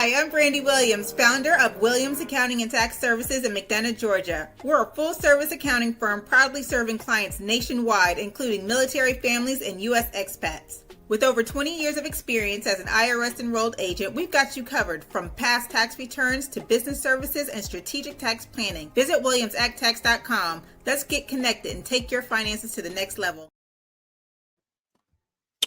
Hi, I'm Brandy Williams, founder of Williams Accounting and Tax Services in McDonough, Georgia. We're a full-service accounting firm proudly serving clients nationwide, including military families and U.S. expats. With over 20 years of experience as an IRS enrolled agent, we've got you covered from past tax returns to business services and strategic tax planning. Visit WilliamsActTax.com. Let's get connected and take your finances to the next level.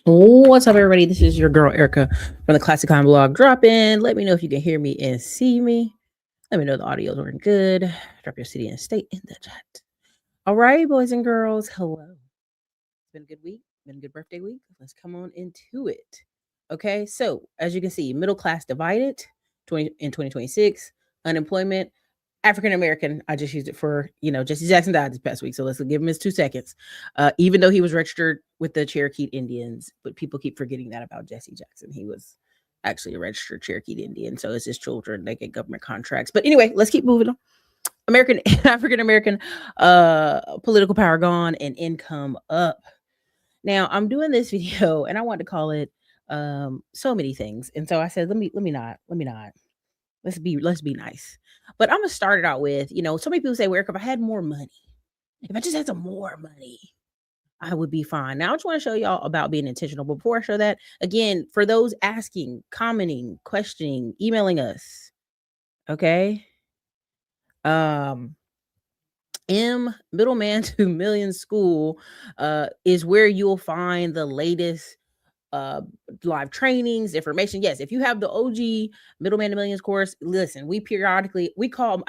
What's up, everybody? This is your girl Erica from the Classic Con Blog. Drop in. Let me know if you can hear me and see me. Let me know the audio's working good. Drop your city and state in the chat. All right, boys and girls. Hello. It's been a good week. Been a good birthday week. Let's come on into it. Okay, so as you can see, middle class divided in 2026. Unemployment. African American. I just used it for, Jesse Jackson died this past week. So let's give him his 2 seconds. Even though he was registered with the Cherokee Indians, but people keep forgetting that about Jesse Jackson. He was actually a registered Cherokee Indian. So it's his children. They get government contracts. But anyway, let's keep moving on. African American political power gone and income up. Now I'm doing this video and I want to call it so many things. And so I said, let me not. Let's be nice. But I'm gonna start it out with, so many people say, well, Eric, if I had more money, if I just had some more money, I would be fine. Now I just want to show y'all about being intentional. But before I show that, again, for those asking, commenting, questioning, emailing us, okay. Middleman to Million School is where you'll find the latest live trainings, information. Yes, if you have the OG Middleman to Millions course, listen, I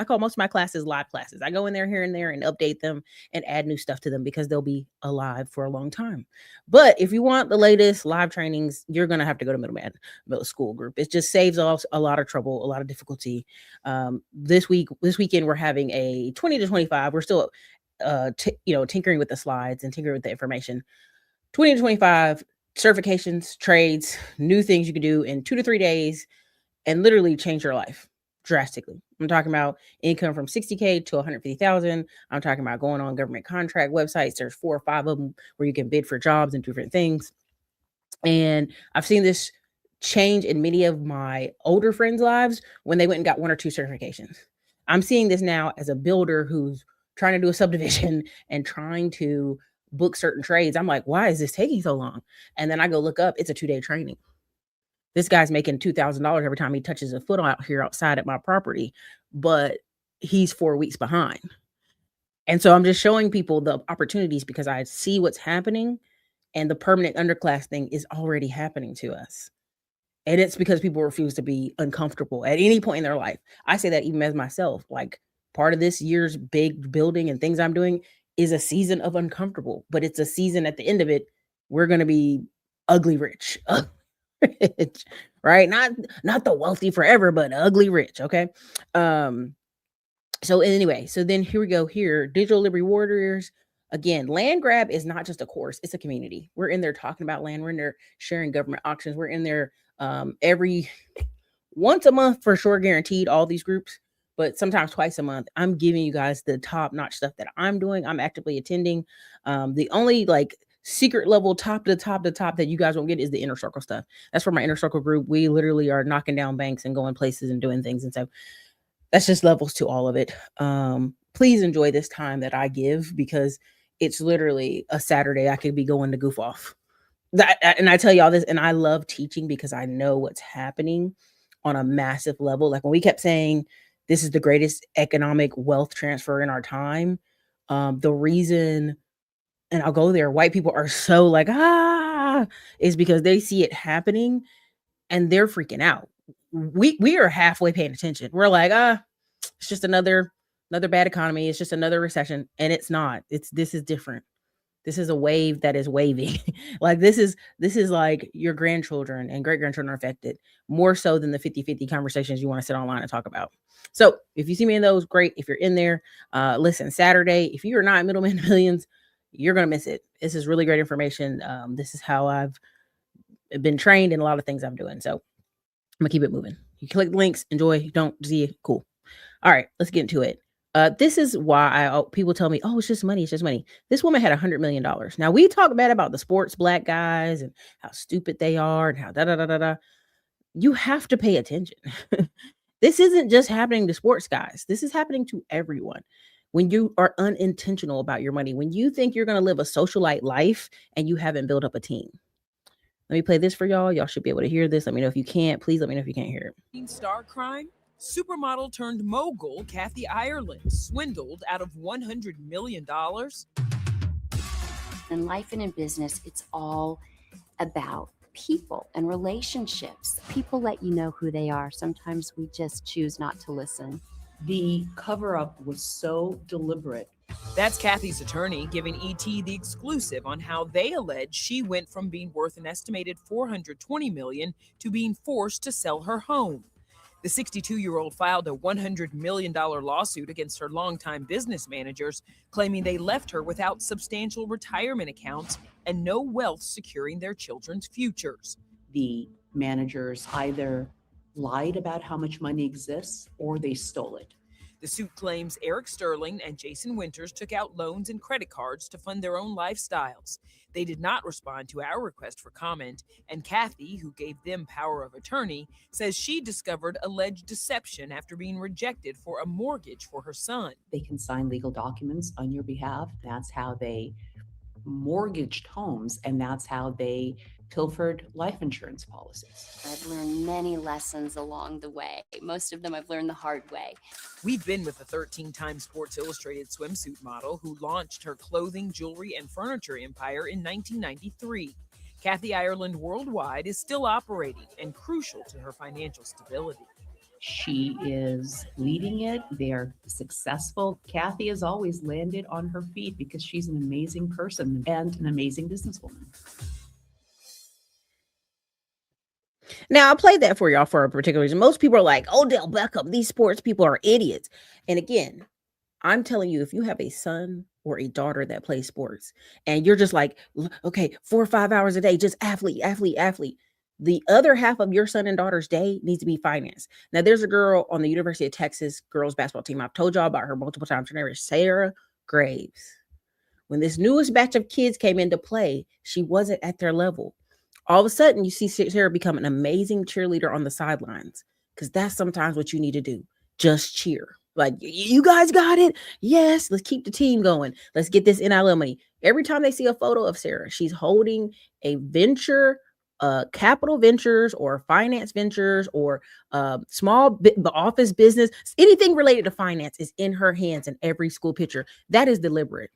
call most of my classes live classes. I go in there here and there and update them and add new stuff to them because they'll be alive for a long time. But if you want the latest live trainings, you're going to have to go to Middle School Group. It just saves us a lot of trouble, a lot of difficulty. This weekend, we're having a 20 to 25. We're still, tinkering with the slides and tinkering with the information. 20 to 25 certifications, trades, new things you can do in 2 to 3 days and literally change your life drastically. I'm talking about income from 60K to 150,000. I'm talking about going on government contract websites. There's 4 or 5 of them where you can bid for jobs and different things. And I've seen this change in many of my older friends' lives when they went and got 1 or 2 certifications. I'm seeing this now as a builder who's trying to do a subdivision and trying to book certain trades. I'm like, why is this taking so long? And then I go look up, it's a 2-day training. This guy's making $2,000 every time he touches a foot out here outside at my property, but he's 4 weeks behind. And so I'm just showing people the opportunities because I see what's happening, and the permanent underclass thing is already happening to us. And it's because people refuse to be uncomfortable at any point in their life. I say that even as myself, like part of this year's big building and things I'm doing is a season of uncomfortable, but it's a season at the end of it, we're going to be ugly rich, right? Not the wealthy forever, but ugly rich. Okay. So anyway, so then here we go here. Digital Liberty Warriors. Again, land grab is not just a course, it's a community. We're in there talking about land. We're in there sharing government auctions. We're in there every once a month for sure, guaranteed, all these groups, but sometimes twice a month. I'm giving you guys the top-notch stuff that I'm doing. I'm actively attending. The only secret level top to top that you guys won't get is the inner circle stuff. That's for my inner circle group. We literally are knocking down banks and going places and doing things. And so that's just levels to all of it. Please enjoy this time that I give because it's literally a Saturday I could be going to goof off. And I tell y'all this, and I love teaching because I know what's happening on a massive level. Like when we kept saying this is the greatest economic wealth transfer in our time, the reason, and I'll go there, white people are so like, is because they see it happening and they're freaking out. We are halfway paying attention. We're like, it's just another bad economy. It's just another recession. And it's not. This is different. This is a wave that is waving. Like this is like your grandchildren and great grandchildren are affected more so than the 50-50 conversations you want to sit online and talk about. So if you see me in those, great. If you're in there, listen, Saturday, if you are not Middleman to Millions, you're going to miss it. This is really great information. This is how I've been trained in a lot of things I'm doing. So I'm gonna keep it moving. You click the links, enjoy, don't see it, cool. All right, let's get into it. This is why people tell me, oh, it's just money. It's just money. This woman had $100 million. Now we talk bad about the sports black guys and how stupid they are and how da-da-da-da-da. you have to pay attention. This isn't just happening to sports guys. This is happening to everyone. When you are unintentional about your money, when you think you're going to live a socialite life and you haven't built up a team. Let me play this for y'all. Y'all should be able to hear this. Let me know if you can't. Please let me know if you can't hear it. Star crime? Supermodel turned mogul Kathy Ireland swindled out of $100 million. In life and in business, it's all about people and relationships. People let you know who they are. Sometimes we just choose not to listen. The cover-up was so deliberate. That's Kathy's attorney giving ET the exclusive on how they allege she went from being worth an estimated $420 million to being forced to sell her home. The 62-year-old filed a $100 million lawsuit against her longtime business managers, claiming they left her without substantial retirement accounts and no wealth securing their children's futures. The managers either lied about how much money exists or they stole it. The suit claims Eric Sterling and Jason Winters took out loans and credit cards to fund their own lifestyles. They did not respond to our request for comment, and Kathy, who gave them power of attorney, says she discovered alleged deception after being rejected for a mortgage for her son. They can sign legal documents on your behalf. That's how they mortgaged homes, and that's how they pilfered life insurance policies. I've learned many lessons along the way. Most of them I've learned the hard way. We've been with the 13-time Sports Illustrated swimsuit model who launched her clothing, jewelry, and furniture empire in 1993. Kathy Ireland Worldwide is still operating and crucial to her financial stability. She is leading it. They are successful. Kathy has always landed on her feet because she's an amazing person and an amazing businesswoman. Now, I played that for y'all for a particular reason. Most people are like, Odell Beckham, these sports people are idiots. And again, I'm telling you, if you have a son or a daughter that plays sports and you're just like, okay, 4 or 5 hours a day, just athlete, the other half of your son and daughter's day needs to be financed. Now, there's a girl on the University of Texas girls basketball team. I've told y'all about her multiple times. Her name is Sarah Graves. When this newest batch of kids came into play, she wasn't at their level. All of a sudden, you see Sarah become an amazing cheerleader on the sidelines, because that's sometimes what you need to do. Just cheer. Like, you guys got it. Yes, let's keep the team going. Let's get this NIL money. Every time they see a photo of Sarah, she's holding a venture, capital ventures or finance ventures or small office business. Anything related to finance is in her hands in every school picture. That is deliberate.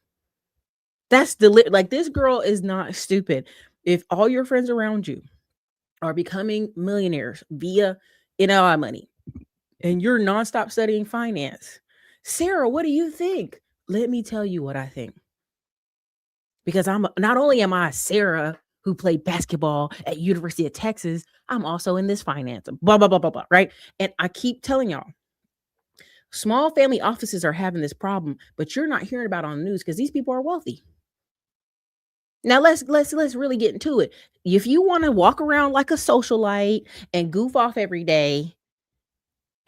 That's like, this girl is not stupid. If all your friends around you are becoming millionaires via NIL money and you're nonstop studying finance, Sarah, what do you think? Let me tell you what I think. Because not only am I Sarah who played basketball at University of Texas, I'm also in this finance, blah, blah, blah, blah, blah, right? And I keep telling y'all, small family offices are having this problem, but you're not hearing about it on the news because these people are wealthy. Now let's really get into it. If you want to walk around like a socialite and goof off every day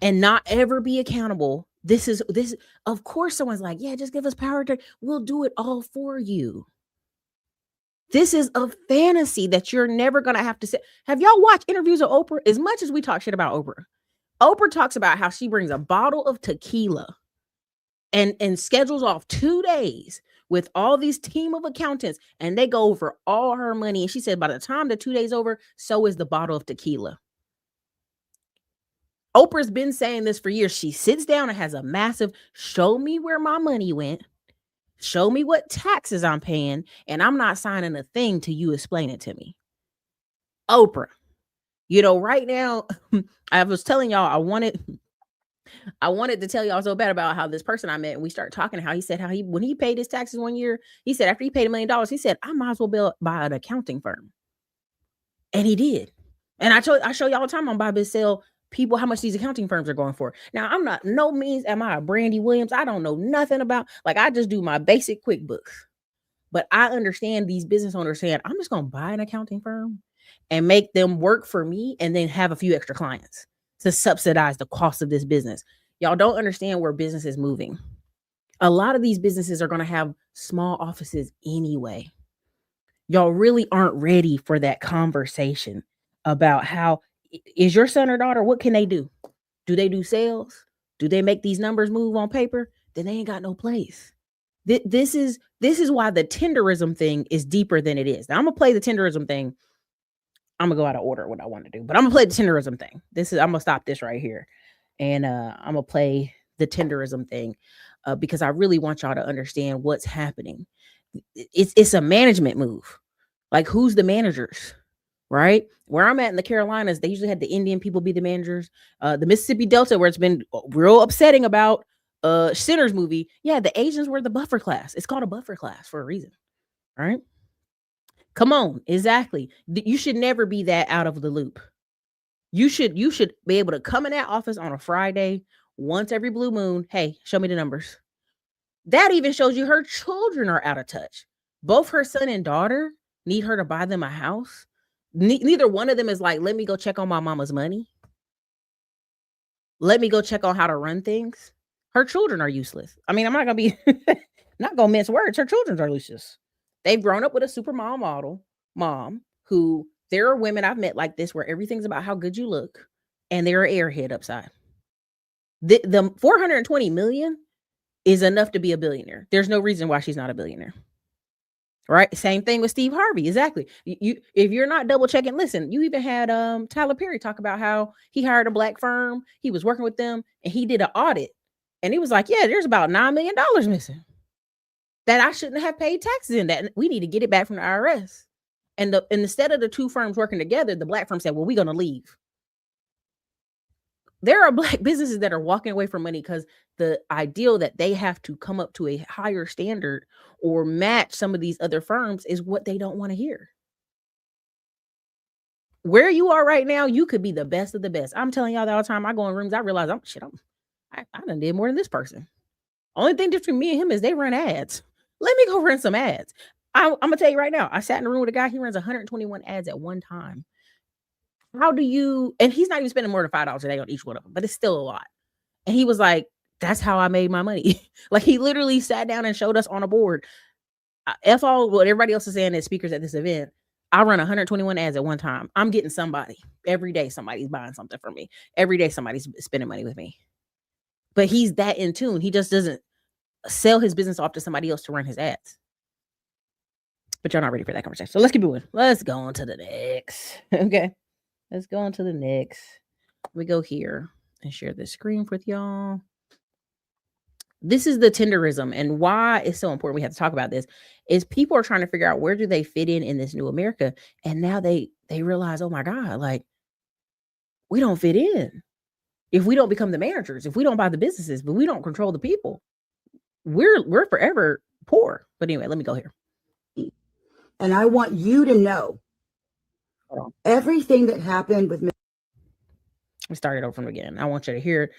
and not ever be accountable, this of course someone's like, yeah, just give us power to, we'll do it all for you. This is a fantasy that you're never going to have to say. Have y'all watched interviews of Oprah? As much as we talk shit about Oprah talks about how she brings a bottle of tequila and schedules off 2 days with all these team of accountants, and they go over all her money. And she said, by the time the 2 days over, so is the bottle of tequila. Oprah's been saying this for years. She sits down and has a massive, show me where my money went. Show me what taxes I'm paying. And I'm not signing a thing till you explain it to me. Oprah, right now, I was telling y'all, I wanted to tell y'all so bad about how this person I met, and we started talking, how he said when he paid his taxes one year, he said after he paid $1 million, he said, I might as well buy an accounting firm. And he did. And I show y'all all the time on Buy Biz Sell people how much these accounting firms are going for. Now, I'm not, no means am I a Brandy Williams. I don't know nothing about, like, I just do my basic QuickBooks. But I understand these business owners saying, I'm just going to buy an accounting firm and make them work for me and then have a few extra clients to subsidize the cost of this business. Y'all don't understand where business is moving. A lot of these businesses are going to have small offices anyway. Y'all really aren't ready for that conversation about how is your son or daughter, what can they do? Do they do sales? Do they make these numbers move on paper? Then they ain't got no place. This is why the tenderism thing is deeper than it is. Now I'm gonna play the tenderism thing. I'm gonna go out of order what I want to do, but I'm gonna play the tenderism thing. I'm gonna stop this right here, and I'm gonna play the tenderism thing because I really want y'all to understand what's happening. It's a management move. Like, who's the managers? Right? Where I'm at in the Carolinas, they usually had the Indian people be the managers. The Mississippi Delta, where it's been real upsetting about Sinner's movie. Yeah, the Asians were the buffer class. It's called a buffer class for a reason. Right? Come on, exactly. You should never be that out of the loop. You should be able to come in that office on a Friday once every blue moon. Hey, show me the numbers. That even shows you her children are out of touch. Both her son and daughter need her to buy them a house. Neither one of them is like, let me go check on my mama's money. Let me go check on how to run things. Her children are useless. I mean, I'm not going to be, not going to mince words. Her children are useless. They've grown up with a super mom who, there are women I've met like this where everything's about how good you look and they're an airhead upside. The 420 million is enough to be a billionaire. There's no reason why she's not a billionaire. Right? Same thing with Steve Harvey. Exactly. If you're not double checking, listen, you even had Tyler Perry talk about how he hired a black firm. He was working with them and he did an audit. And he was like, yeah, there's about $9 million missing that I shouldn't have paid taxes in. That we need to get it back from the IRS. And instead of the two firms working together, the black firm said, well, we're going to leave. There are black businesses that are walking away from money because the ideal that they have to come up to a higher standard or match some of these other firms is what they don't want to hear. Where you are right now, you could be the best of the best. I'm telling y'all that all the time. I go in rooms, I realize I done did more than this person. Only thing different between me and him is they run ads. Let me go run some ads. I'm gonna tell you right now. I sat in a room with a guy. He runs 121 ads at one time. How do you? And he's not even spending more than $5 a day on each one of them, but it's still a lot. And he was like, "That's how I made my money." Like, he literally sat down and showed us on a board. F all what everybody else is saying as speakers at this event. I run 121 ads at one time. I'm getting somebody every day. Somebody's buying something from me every day. Somebody's spending money with me. But he's that in tune. He just doesn't sell his business off to somebody else to run his ads. But you're not ready for that conversation. So let's keep moving. Let's go on to the next. Okay. Let's go on to the next. We go here and share the screen with y'all. This is the tenderism, and why it's so important we have to talk about this is people are trying to figure out where do they fit in this new America. And now they realize, oh my God, like, we don't fit in. If we don't become the managers, if we don't buy the businesses, but we don't control the people, we're forever poor. But anyway, let me go here. And I want you to know everything that happened with me. We started over from again. I want you to hear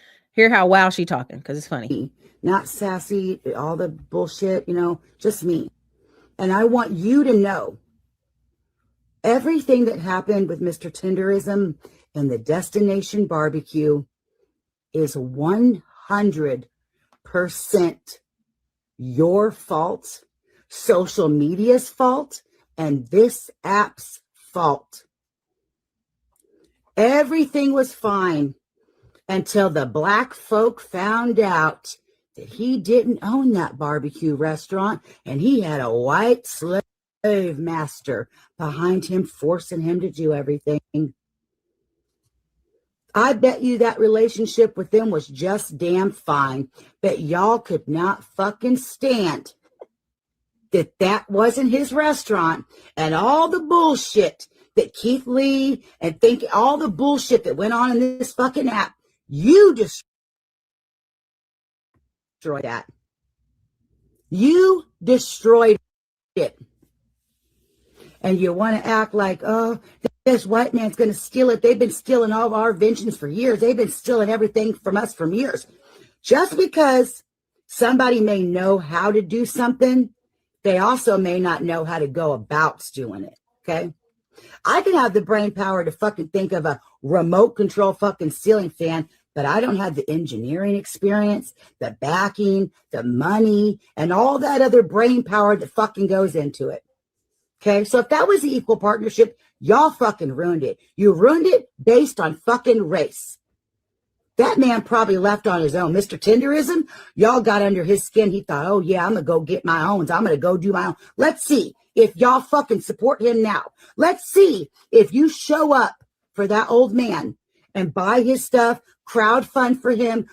how wow she talking, because it's funny. Not sassy, all the bullshit, just me. And I want you to know everything that happened with Mr. Tenderism and the Destination Barbecue is 100% your fault, social media's fault, and this app's fault. Everything was fine until the black folk found out that he didn't own that barbecue restaurant and he had a white slave master behind him forcing him to do everything. I bet you that relationship with them was just damn fine, but y'all could not fucking stand that wasn't his restaurant, and all the bullshit that Keith Lee and all the bullshit that went on in this fucking app, you destroyed that. You destroyed it. And you want to act like, oh, this white man's going to steal it. They've been stealing all of our inventions for years. They've been stealing everything from us for years. Just because somebody may know how to do something, they also may not know how to go about doing it. Okay. I can have the brain power to fucking think of a remote control fucking ceiling fan, but I don't have the engineering experience, the backing, the money, and all that other brain power that fucking goes into it. Okay. So if that was the equal partnership, Y'all fucking ruined it. You ruined it based on fucking race. That man probably left on his own. Mr. Tenderism, y'all got under his skin. He thought, oh yeah, I'm going to go get my own. I'm going to go do my own. Let's see if y'all fucking support him now. Let's see if you show up for that old man and buy his stuff, crowdfund for him,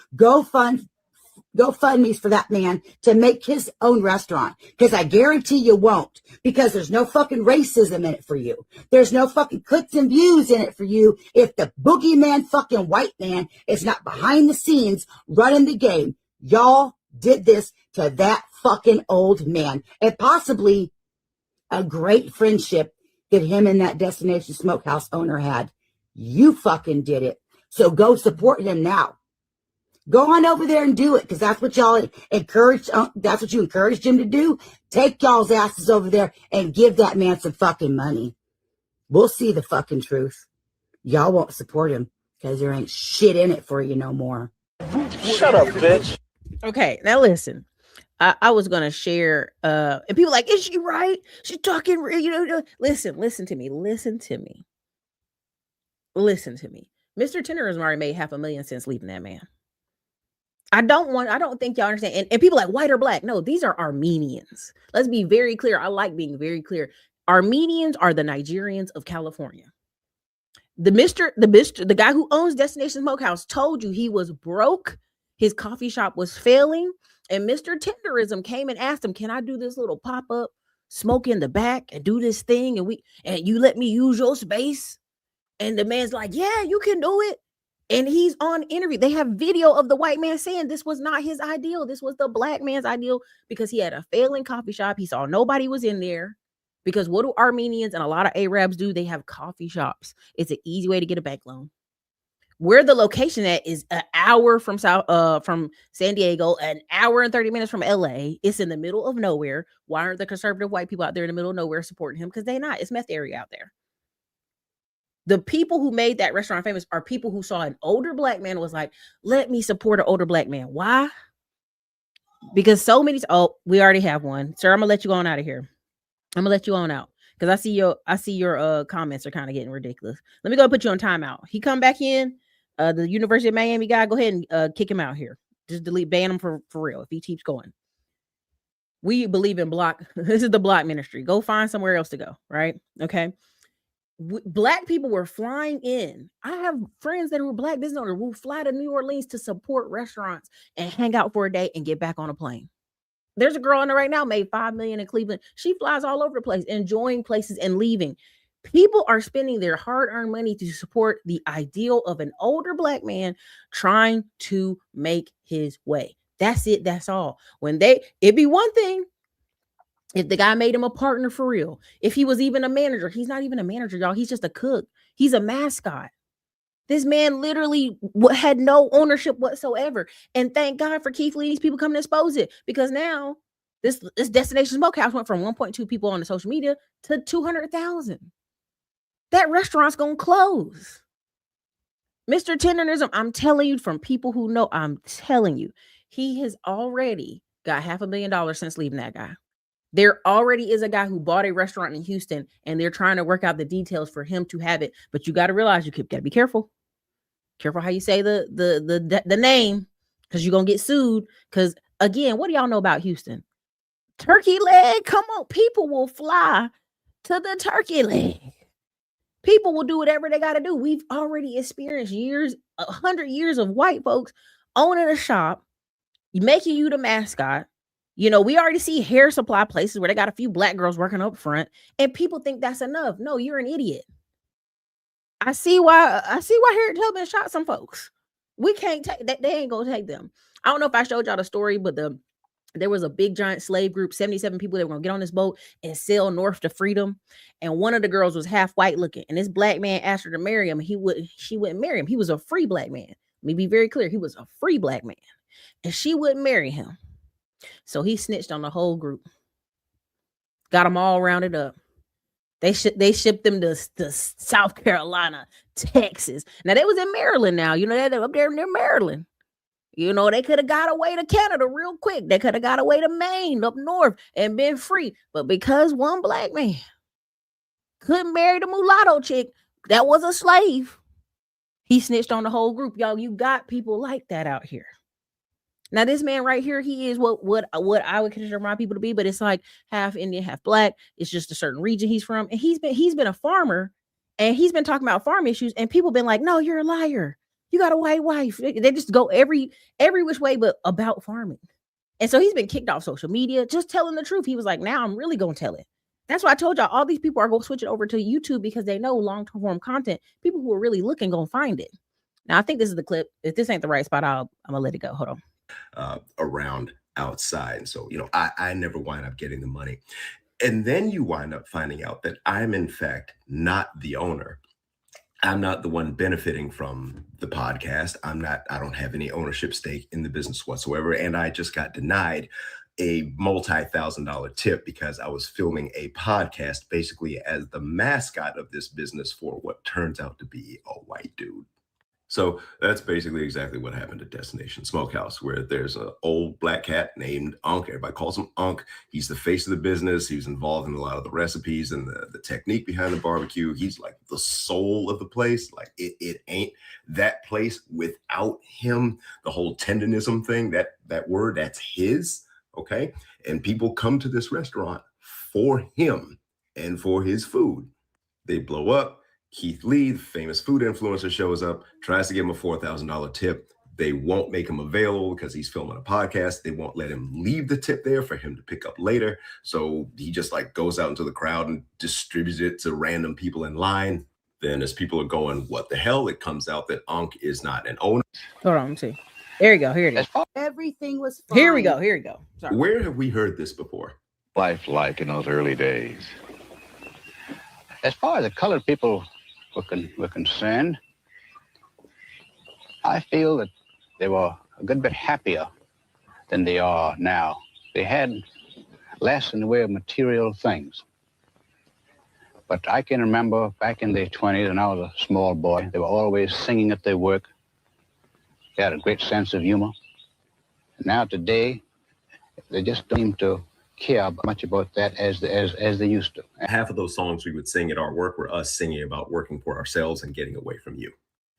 GoFundMe's for that man to make his own restaurant. Because I guarantee you won't. Because there's no fucking racism in it for you. There's no fucking clicks and views in it for you if the boogeyman fucking white man is not behind the scenes running the game. Y'all did this to that fucking old man. And possibly a great friendship that him and that Destination Smokehouse owner had. You fucking did it. So go support him now. Go on over there and do it, because that's what y'all encouraged. That's what you encouraged him to do. Take y'all's asses over there and give that man some fucking money. We'll see the fucking truth. Y'all won't support him because there ain't shit in it for you no more. Shut up, bitch. Okay, now listen. I was gonna share, and people like, is she right? She's talking, listen to me. Mr. Tenderism already made $500,000 since leaving that man. I don't think y'all understand. And people like white or black. No, these are Armenians. Let's be very clear. I like being very clear. Armenians are the Nigerians of California. The guy who owns Destination Smokehouse told you he was broke. His coffee shop was failing. And Mr. Tenderism came and asked him, can I do this little pop-up smoke in the back and do this thing? And you let me use your space? And the man's like, yeah, you can do it. And he's on interview. They have video of the white man saying this was not his ideal. This was the black man's ideal because he had a failing coffee shop. He saw nobody was in there. Because what do Armenians and a lot of Arabs do? They have coffee shops. It's an easy way to get a bank loan. Where the location at is an hour from San Diego, an hour and 30 minutes from LA. It's in the middle of nowhere. Why aren't the conservative white people out there in the middle of nowhere supporting him? Because they're not. It's meth area out there. The people who made that restaurant famous are people who saw an older black man and was like, let me support an older black man. Why? Because so many, we already have one. Sir, I'm gonna let you on out of here. I'm gonna let you on out. Because I see your comments are kind of getting ridiculous. Let me go put you on timeout. He come back in, the University of Miami guy, go ahead and kick him out here. Just ban him for real if he keeps going. We believe in block. This is the block ministry. Go find somewhere else to go, right? Okay. Black people were flying in. I have friends that were black business owners who fly to New Orleans to support restaurants and hang out for a day and get back on a plane. There's a girl in there right now made $5 million in Cleveland. She flies all over the place, enjoying places and leaving. People are spending their hard-earned money to support the ideal of an older black man trying to make his way. That's it. That's all. It'd be one thing if the guy made him a partner for real. If he was even a manager, he's not even a manager, y'all. He's just a cook. He's a mascot. This man literally had no ownership whatsoever. And thank God for Keith Lee, these people coming to expose it. Because now this Destination Smokehouse went from 1.2 people on the social media to 200,000. That restaurant's going to close. Mr. Tenderism, I'm telling you from people who know, I'm telling you, he has already got $500,000 since leaving that guy. There already is a guy who bought a restaurant in Houston and they're trying to work out the details for him to have it. But you got to realize you got to be careful. Careful how you say the name, because you're going to get sued. Because again, what do y'all know about Houston? Turkey leg. Come on. People will fly to the turkey leg. People will do whatever they got to do. We've already experienced 100 years of white folks owning a shop, making you the mascot. We already see hair supply places where they got a few black girls working up front, and people think that's enough. No, you're an idiot. I see why Harriet Tubman shot some folks. We can't take that. They ain't gonna take them. I don't know if I showed y'all the story, but there was a big giant slave group, 77 people that were gonna get on this boat and sail north to freedom. And one of the girls was half white looking, and this black man asked her to marry him. She wouldn't marry him. He was a free black man. Let me be very clear. He was a free black man, and she wouldn't marry him. So he snitched on the whole group. Got them all rounded up. They shipped them to South Carolina, Texas. Now they was in Maryland now. They're up there near Maryland. They could have got away to Canada real quick. They could have got away to Maine up north and been free. But because one black man couldn't marry the mulatto chick that was a slave. He snitched on the whole group. Y'all, you got people like that out here. Now, this man right here, he is what I would consider my people to be, but it's like half Indian, half black. It's just a certain region he's from. And he's been a farmer, and he's been talking about farm issues, and people been like, no, you're a liar. You got a white wife. They just go every which way but about farming. And so he's been kicked off social media, just telling the truth. He was like, now I'm really going to tell it. That's why I told y'all all these people are going to switch it over to YouTube because they know long-term form content. People who are really looking going to find it. Now, I think this is the clip. If this ain't the right spot, I'm going to let it go. Hold on. Around outside. And so, I never wind up getting the money. And then you wind up finding out that I'm in fact not the owner. I'm not the one benefiting from the podcast. I don't have any ownership stake in the business whatsoever. And I just got denied a multi-$1,000 tip because I was filming a podcast basically as the mascot of this business for what turns out to be a white dude. So that's basically exactly what happened at Destination Smokehouse, where there's an old black cat named Unc. Everybody calls him Unc. He's the face of the business. He was involved in a lot of the recipes and the technique behind the barbecue. He's like the soul of the place. Like it ain't that place without him. The whole Tenderism thing, that word, that's his. Okay. And people come to this restaurant for him and for his food. They blow up. Keith Lee, the famous food influencer, shows up, tries to give him a $4,000 tip. They won't make him available because he's filming a podcast. They won't let him leave the tip there for him to pick up later. So he just goes out into the crowd and distributes it to random people in line. Then as people are going, what the hell? It comes out that Unc is not an owner. Hold on, let me see. Here we go. Here it is. Everything was fine. Here we go. Here we go. Sorry. Where have we heard this before? Life like in those early days. As far as the colored people were concerned, I feel that they were a good bit happier than they are now. They had less in the way of material things. But I can remember back in their 20s, when I was a small boy, they were always singing at their work. They had a great sense of humor. Now today, they just don't seem to care much about that as they used to. Half of those songs we would sing at our work were us singing about working for ourselves and getting away from you.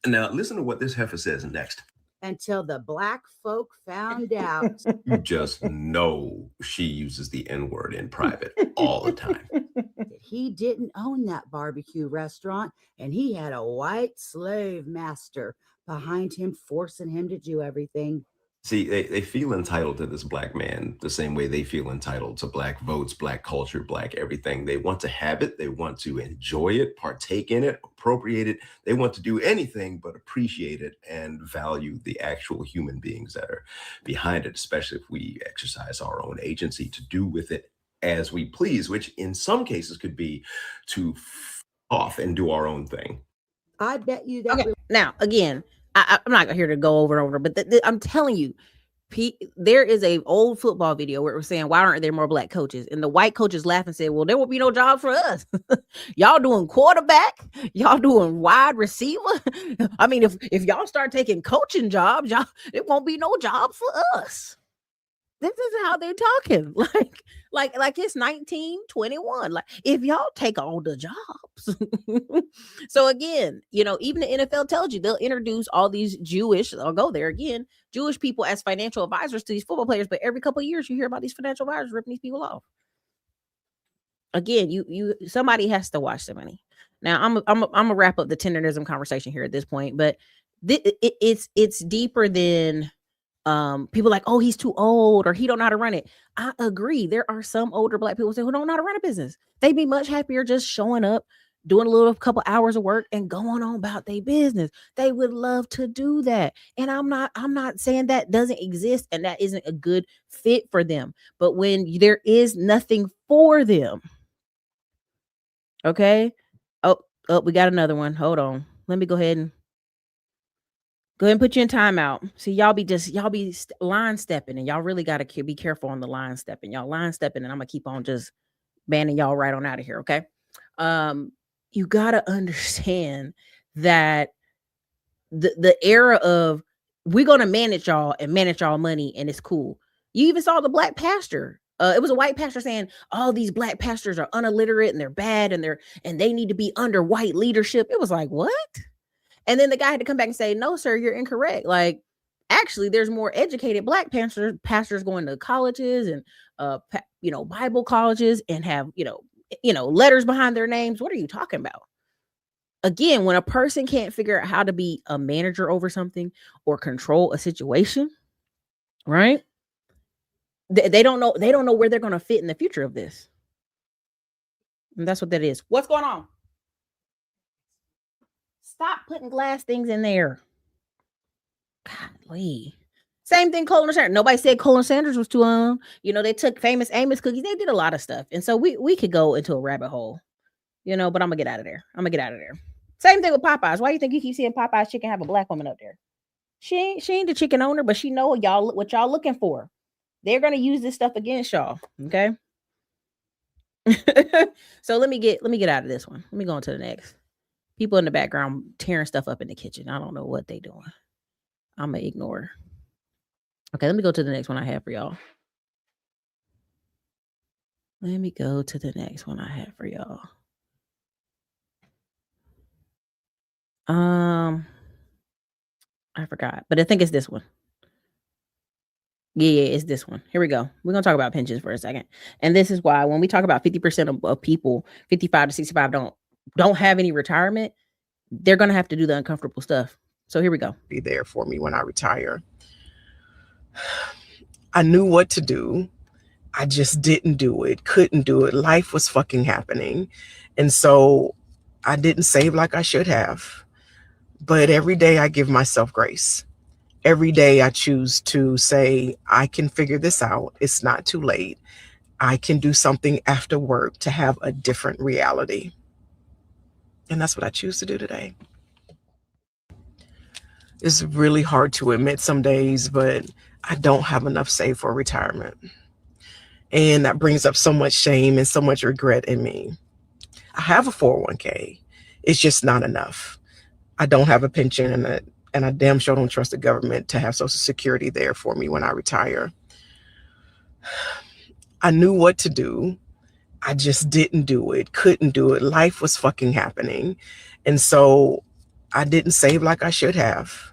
Now, listen to what this heifer says next. Until the black folk found out. You just know she uses the N-word in private all the time. That he didn't own that barbecue restaurant, and he had a white slave master behind him, forcing him to do everything. See, they feel entitled to this black man the same way they feel entitled to black votes, black culture, black everything. They want to have it. They want to enjoy it, partake in it, appropriate it. They want to do anything but appreciate it and value the actual human beings that are behind it, especially if we exercise our own agency to do with it as we please, which in some cases could be to off and do our own thing. I bet you that. Okay. Now, again, I'm not here to go over and over, but I'm telling you, there is a old football video where it was saying, why aren't there more black coaches? And the white coaches laughed and said, well, there won't be no job for us. Y'all doing quarterback, y'all doing wide receiver. I mean, if y'all start taking coaching jobs, it won't be no job for us. This is how they're talking. Like it's 1921. Like, if y'all take all the jobs. So again, even the NFL tells you they'll introduce all these I'll go there again, Jewish people as financial advisors to these football players. But every couple of years you hear about these financial advisors ripping these people off. Again, somebody has to watch the money. Now I'm gonna wrap up the Tenderism conversation here at this point, but it's deeper than people like, oh, he's too old or he don't know how to run it. I agree. There are some older black people who don't know how to run a business. They'd be much happier just showing up, doing a couple hours of work and going on about their business. They would love to do that. And I'm not saying that doesn't exist and that isn't a good fit for them. But when there is nothing for them. Okay. Oh, we got another one. Hold on. Let me go ahead and put you in timeout. See, y'all be line stepping, and y'all really got to be careful on the line stepping. Y'all line stepping, and I'm gonna keep on just banning y'all right on out of here. Okay. You got to understand that the era of we're going to manage y'all and manage y'all money and it's cool. You even saw the black pastor It was a white pastor saying all these black pastors are unilliterate and they're bad and they need to be under white leadership. It was like, what? And then the guy had to come back and say, no, sir, you're incorrect. Like, actually, there's more educated black pastors going to colleges and Bible colleges and have letters behind their names. What are you talking about? Again, when a person can't figure out how to be a manager over something or control a situation, right? They don't know where they're going to fit in the future of this. And that's what that is. What's going on? Stop putting glass things in there. Golly. Same thing, Colin Sanders. Nobody said Colin Sanders was too they took famous Amos cookies. They did a lot of stuff. And so we could go into a rabbit hole, but I'm gonna get out of there. Same thing with Popeyes. Why do you think you keep seeing Popeyes chicken have a black woman up there? She ain't the chicken owner, but she know what y'all looking for. They're gonna use this stuff against y'all. Okay. So let me get out of this one. Let me go on to the next. People in the background tearing stuff up in the kitchen. I don't know what they doing. I'm gonna ignore. Okay, let me go to the next one I have for y'all. I forgot, but I think it's this one. Yeah, it's this one. Here we go. We're gonna talk about pensions for a second, and this is why when we talk about 50% of people, 55 to 65, don't have any retirement, they're gonna have to do the uncomfortable stuff. So here we go. Be there for me when I retire. I knew what to do. I just didn't do it, couldn't do it. Life was fucking happening. And so I didn't save like I should have. But every day I give myself grace. Every day I choose to say, I can figure this out. It's not too late. I can do something after work to have a different reality. And that's what I choose to do today. It's really hard to admit some days, but I don't have enough saved for retirement. And that brings up so much shame and so much regret in me. I have a 401k. It's just not enough. I don't have a pension and I damn sure don't trust the government to have Social Security there for me when I retire. I knew what to do. I just didn't do it, couldn't do it. Life was fucking happening. And so I didn't save like I should have.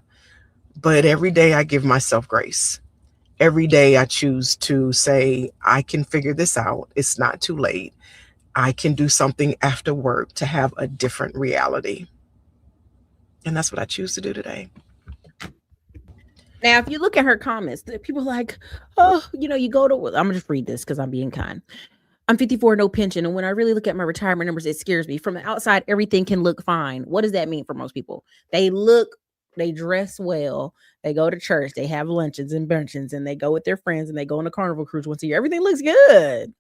But every day I give myself grace. Every day I choose to say, I can figure this out. It's not too late. I can do something after work to have a different reality. And that's what I choose to do today. Now, if you look at her comments, people are like, oh, you go to, I'm going to just read this because I'm being kind. I'm 54, no pension. And when I really look at my retirement numbers, it scares me. From the outside, everything can look fine. What does that mean for most people? They dress well, they go to church, they have luncheons and bruncheons, and they go with their friends and they go on a carnival cruise once a year. Everything looks good.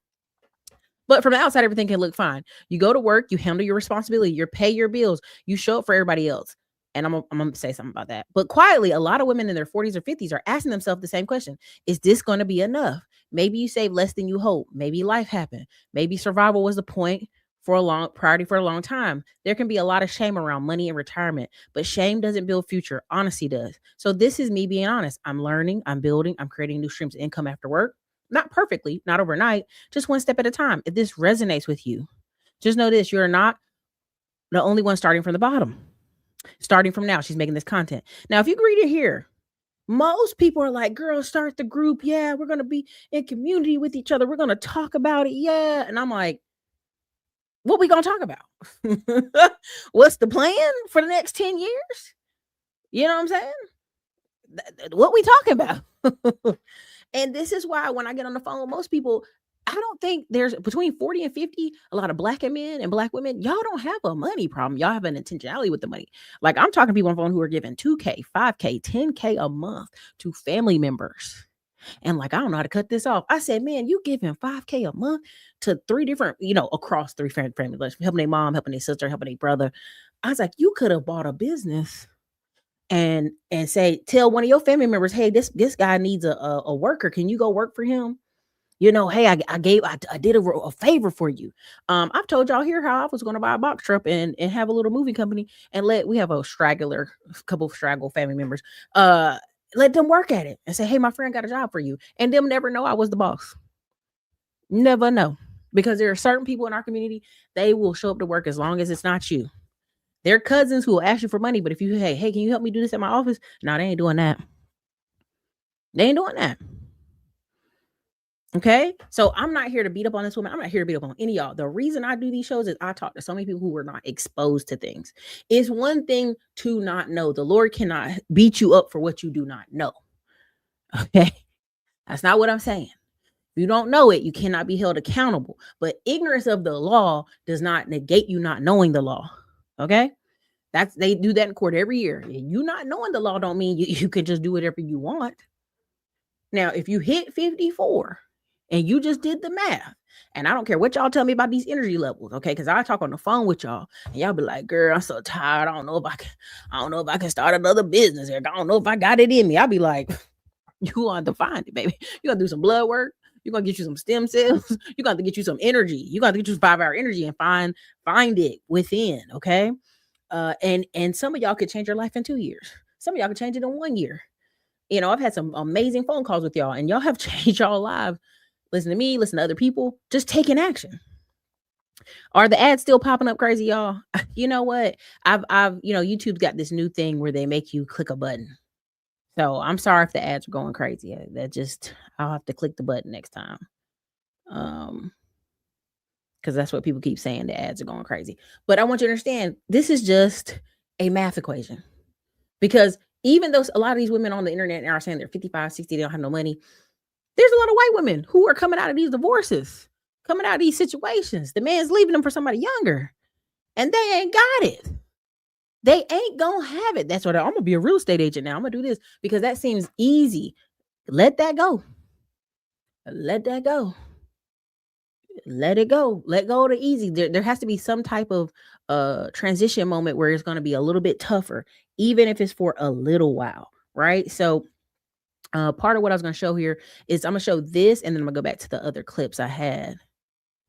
But from the outside, everything can look fine. You go to work, you handle your responsibility, you pay your bills, you show up for everybody else. And I'm going to say something about that. But quietly, a lot of women in their 40s or 50s are asking themselves the same question. Is this going to be enough? Maybe you save less than you hope. Maybe life happened. Maybe survival was the priority for a long time. There can be a lot of shame around money and retirement, but shame doesn't build future. Honesty does. So this is me being honest. I'm learning, I'm building, I'm creating new streams of income after work. Not perfectly, not overnight, just one step at a time. If this resonates with you, just know this, you're not the only one starting from the bottom. Starting from now, she's making this content. Now, if you read it here, most people are like, girl, start the group. Yeah, we're going to be in community with each other. We're going to talk about it. Yeah. And I'm like, what we going to talk about? What's the plan for the next 10 years? You know what I'm saying? What we talking about? And this is why when I get on the phone with most people, I don't think there's between 40 and 50, a lot of black men and black women, y'all don't have a money problem. Y'all have an intentionality with the money. Like I'm talking to people on the phone who are giving $2K, $5K, $10K a month to family members. And like, I don't know how to cut this off. I said, man, you giving $5K a month to three different, across three families, helping their mom, helping their sister, helping their brother. I was like, you could have bought a business and say, tell one of your family members, hey, this guy needs a worker. Can you go work for him? Hey, I did a favor for you. I've told y'all here how I was going to buy a box truck and have a little movie company and we have a couple of straggle family members, let them work at it and say, hey, my friend got a job for you. And them never know I was the boss. Never know. Because there are certain people in our community, they will show up to work as long as it's not you. They're cousins who will ask you for money, but if you, hey, can you help me do this at my office? No, they ain't doing that. They ain't doing that. Okay. So I'm not here to beat up on this woman. I'm not here to beat up on any of y'all. The reason I do these shows is I talk to so many people who were not exposed to things. It's one thing to not know. The Lord cannot beat you up for what you do not know. Okay. That's not what I'm saying. If you don't know it, you cannot be held accountable. But ignorance of the law does not negate you not knowing the law. Okay. They do that in court every year. You not knowing the law don't mean you can just do whatever you want. Now, if you hit 54 and you just did the math, and I don't care what y'all tell me about these energy levels, okay? Because I talk on the phone with y'all, and y'all be like, "Girl, I'm so tired. I don't know if I can start another business. Or I don't know if I got it in me." I'll be like, "You want to find it, baby. You gotta do some blood work. You're gonna get you some stem cells. You got to get you some energy. You got to get you 5-hour energy and find it within, okay? And some of y'all could change your life in 2 years. Some of y'all could change it in 1 year. You know, I've had some amazing phone calls with y'all, and y'all have changed y'all lives. Listen to me, listen to other people, just taking action. Are the ads still popping up crazy, y'all? You know what? I've YouTube's got this new thing where they make you click a button. So I'm sorry if the ads are going crazy. I'll have to click the button next time. Because that's what people keep saying, the ads are going crazy. But I want you to understand, this is just a math equation. Because even though a lot of these women on the internet are saying they're 55, 60, they don't have no money, there's a lot of white women who are coming out of these divorces, coming out of these situations. The man's leaving them for somebody younger, and they ain't got it. They ain't gonna have it. That's what I'm gonna be a real estate agent now. I'm gonna do this because that seems easy. Let that go. Let that go. Let it go. Let go of the easy. There has to be some type of transition moment where it's going to be a little bit tougher, even if it's for a little while, right? So part of what I was going to show here is I'm going to show this, and then I'm going to go back to the other clips I had.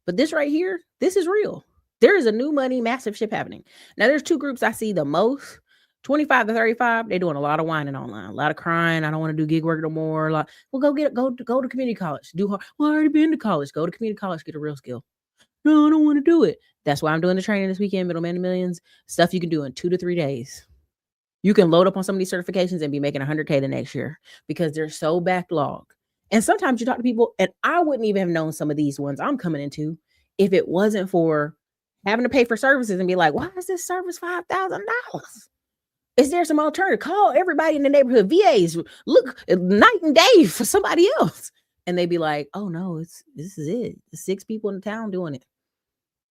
But this right here, this is real. There is a new money massive shift happening. Now, there's two groups I see the most. 25 to 35, they're doing a lot of whining online, a lot of crying. I don't want to do gig work no more. Well, go to community college. Well, I already been to college. Go to community college, get a real skill. No, I don't want to do it. That's why I'm doing the training this weekend, Middleman to Millions. Stuff you can do in 2 to 3 days. You can load up on some of these certifications and be making $100K the next year because they're so backlogged. And sometimes you talk to people, and I wouldn't even have known some of these ones I'm coming into if it wasn't for having to pay for services and be like, why is this service $5,000? Is there some alternative? Call everybody in the neighborhood, VAs, look night and day for somebody else. And they'd be like, oh no, this is it. There's 6 people in the town doing it.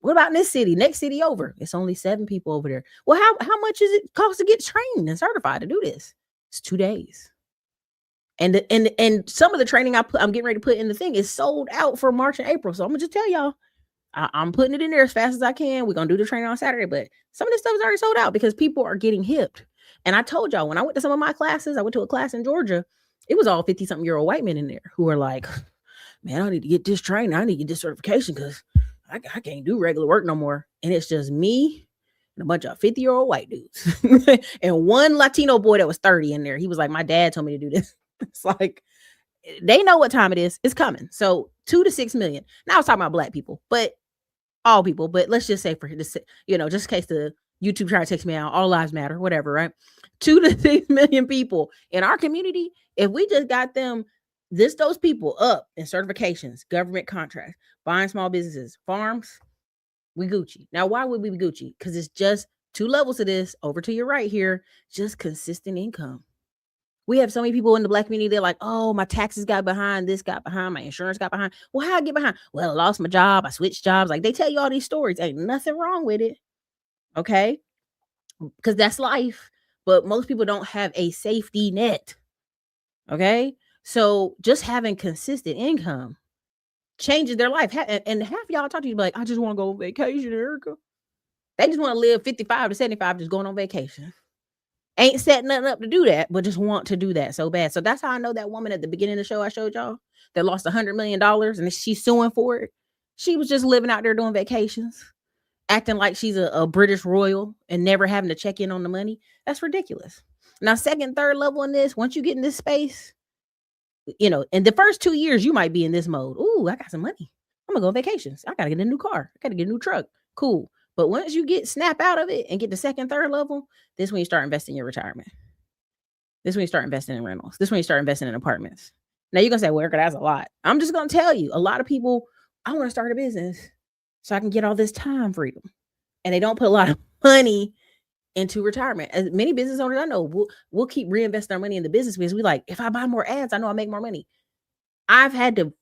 What about in this city? Next city over. It's only 7 people over there. Well, how much does it cost to get trained and certified to do this? It's 2 days. And some of the training I'm getting ready to put in the thing is sold out for March and April. So I'm gonna just tell y'all, I'm putting it in there as fast as I can. We're gonna do the training on Saturday, but some of this stuff is already sold out because people are getting hipped. And I told y'all, when I went to some of my classes, I went to a class in Georgia. It was all 50-something-year-old white men in there who were like, man, I need to get this training. I need to get this certification because I can't do regular work no more. And it's just me and a bunch of 50-year-old white dudes and one Latino boy that was 30 in there. He was like, my dad told me to do this. It's like, they know what time it is. It's coming. So 2 to 6 million. Now I was talking about black people, but all people, but let's just say for this, just in case the YouTube try to text me out, all lives matter, whatever, right? 2 to 6 million people in our community. If we just got those people up in certifications, government contracts, buying small businesses, farms, we Gucci. Now, why would we be Gucci? Because it's just 2 levels of this. Over to your right here, just consistent income. We have so many people in the black community. They're like, oh, my taxes got behind, this got behind, my insurance got behind. Well, how I get behind? Well, I lost my job. I switched jobs. Like, they tell you all these stories. Ain't nothing wrong with it. Okay. Because that's life. But most people don't have a safety net. Okay. So just having consistent income changes their life. And half of y'all talk to you like, I just want to go on vacation, Erica. They just want to live 55 to 75, just going on vacation. Ain't setting nothing up to do that, but just want to do that so bad. So that's how I know that woman at the beginning of the show I showed y'all that lost $100 million and she's suing for it. She was just living out there doing vacations, acting like she's a British royal and never having to check in on the money. That's ridiculous. Now, second, third level in this, once you get in this space, in the first 2 years, you might be in this mode. Ooh, I got some money. I'm gonna go on vacations. I gotta get a new car. I gotta get a new truck. Cool. But once you snap out of it and get the second, third level, this is when you start investing in your retirement. This is when you start investing in rentals. This is when you start investing in apartments. Now you're gonna say, well, Erica, that's a lot. I'm just gonna tell you, a lot of people, I want to start a business so I can get all this time freedom. And they don't put a lot of money into retirement. As many business owners I know, we'll keep reinvesting our money in the business because we like, if I buy more ads, I know I'll make more money. I've had to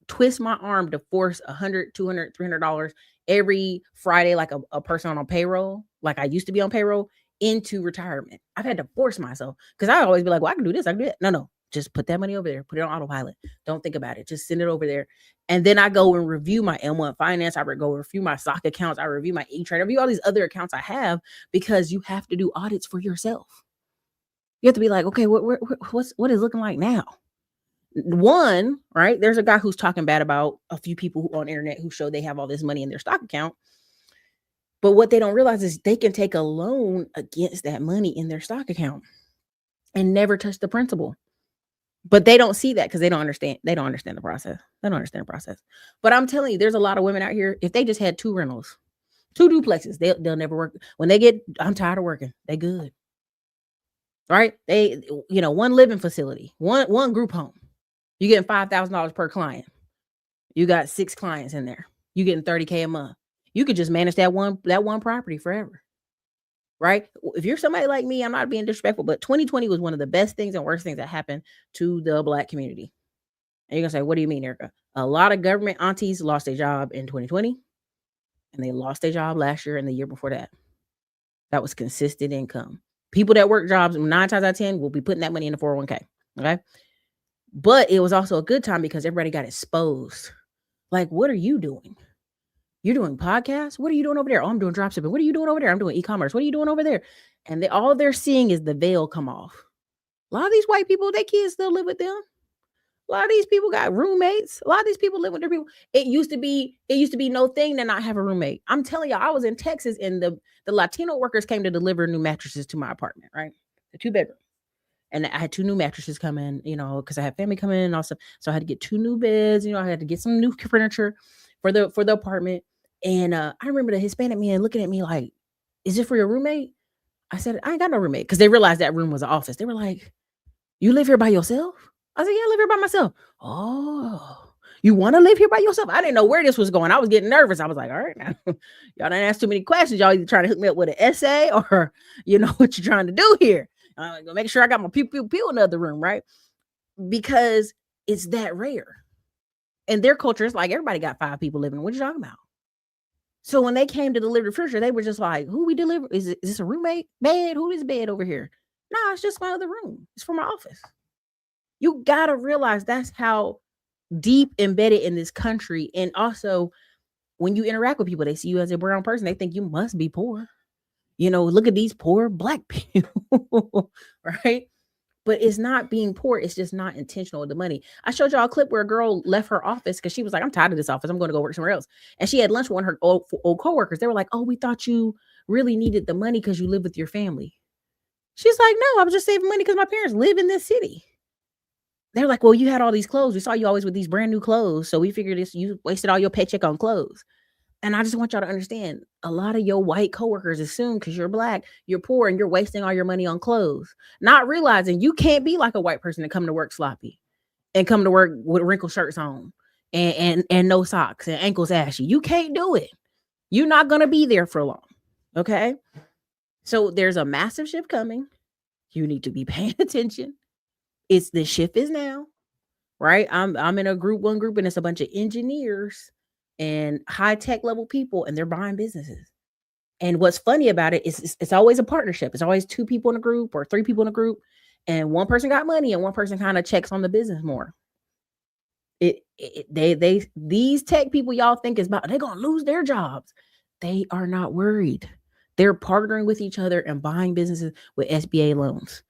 twist my arm to force $100, $200, $300 every Friday, like a person on payroll, like I used to be on payroll, into retirement. I've had to force myself because I always be like, well, I can do this, I can do that. No, just put that money over there, put it on autopilot. Don't think about it. Just send it over there. And then I go and review my M1 finance. I go review my stock accounts. I review my E-Trade. I review all these other accounts I have because you have to do audits for yourself. You have to be like, okay, what is it looking like now? One, right? There's a guy who's talking bad about a few people on the internet who show they have all this money in their stock account. But what they don't realize is they can take a loan against that money in their stock account and never touch the principal. But they don't see that because they don't understand. They don't understand the process. They don't understand the process. But I'm telling you, there's a lot of women out here. If they just had 2 rentals, 2 duplexes, they'll never work. When they get, I'm tired of working, they good. Right? They, one living facility, one group home. You getting $5,000 per client. You got 6 clients in there. You getting $30K a month. You could just manage that one property forever. Right? If you're somebody like me, I'm not being disrespectful, but 2020 was one of the best things and worst things that happened to the Black community. And you're gonna say, what do you mean, Erica? A lot of government aunties lost their job in 2020, and they lost their job last year and the year before that. That was consistent income. People that work jobs 9 times out of 10 will be putting that money in the 401k. Okay. But it was also a good time because everybody got exposed. Like, what are you doing? You're doing podcasts? What are you doing over there? Oh, I'm doing dropshipping. What are you doing over there? I'm doing e-commerce. What are you doing over there? And all they're seeing is the veil come off. A lot of these white people, their kids still live with them. A lot of these people got roommates. A lot of these people live with their people. It used to be no thing to not have a roommate. I'm telling y'all, I was in Texas and the Latino workers came to deliver new mattresses to my apartment, right? The 2-bedroom. And I had 2 new mattresses come in, because I had family come in and also. So I had to get 2 new beds, I had to get some new furniture for the apartment. And I remember the Hispanic man looking at me like, is it for your roommate? I said, I ain't got no roommate. Because they realized that room was an office. They were like, you live here by yourself? I said, yeah, I live here by myself. Oh, you want to live here by yourself? I didn't know where this was going. I was getting nervous. I was like, all right, now, y'all didn't ask too many questions. Y'all either trying to hook me up with an essay or, what you're trying to do here. I'm gonna make sure I got my pew in the other room, right? Because it's that rare. And their culture is like, everybody got 5 people living. What are you talking about? So when they came to deliver the furniture, they were just like, who we deliver? Is this a roommate bed? Who is bed over here? No, it's just my other room. It's for my office. You got to realize that's how deep embedded in this country. And also, when you interact with people, they see you as a brown person. They think you must be poor. Look at these poor Black people, right? But it's not being poor. It's just not intentional with the money. I showed y'all a clip where a girl left her office because she was like, I'm tired of this office. I'm going to go work somewhere else. And she had lunch with one of her old coworkers. They were like, oh, we thought you really needed the money because you live with your family. She's like, no, I was just saving money because my parents live in this city. They're like, well, you had all these clothes. We saw you always with these brand new clothes. So we figured you wasted all your paycheck on clothes. And I just want y'all to understand, a lot of your white coworkers assume because you're Black, you're poor and you're wasting all your money on clothes, not realizing you can't be like a white person and come to work sloppy and come to work with wrinkled shirts on and no socks and ankles ashy. You can't do it. You're not going to be there for long. Okay. So there's a massive shift coming. You need to be paying attention. The shift is now, right? I'm in one group and it's a bunch of engineers and high tech level people, and they're buying businesses. And what's funny about it is it's always a partnership. It's always 2 people in a group or 3 people in a group, and one person got money and one person kind of checks on the business more. These tech people y'all think is about, they're going to lose their jobs. They are not worried. They're partnering with each other and buying businesses with SBA loans.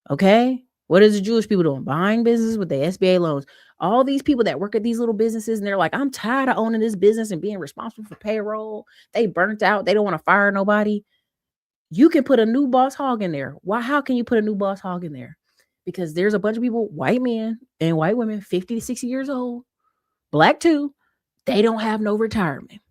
Okay. What is the Jewish people doing? Buying businesses with the SBA loans. All these people that work at these little businesses and they're like, I'm tired of owning this business and being responsible for payroll. They burnt out. They don't want to fire nobody. You can put a new boss hog in there. Why? How can you put a new boss hog in there? Because there's a bunch of people, white men and white women, 50 to 60 years old, Black too, They don't have no retirement.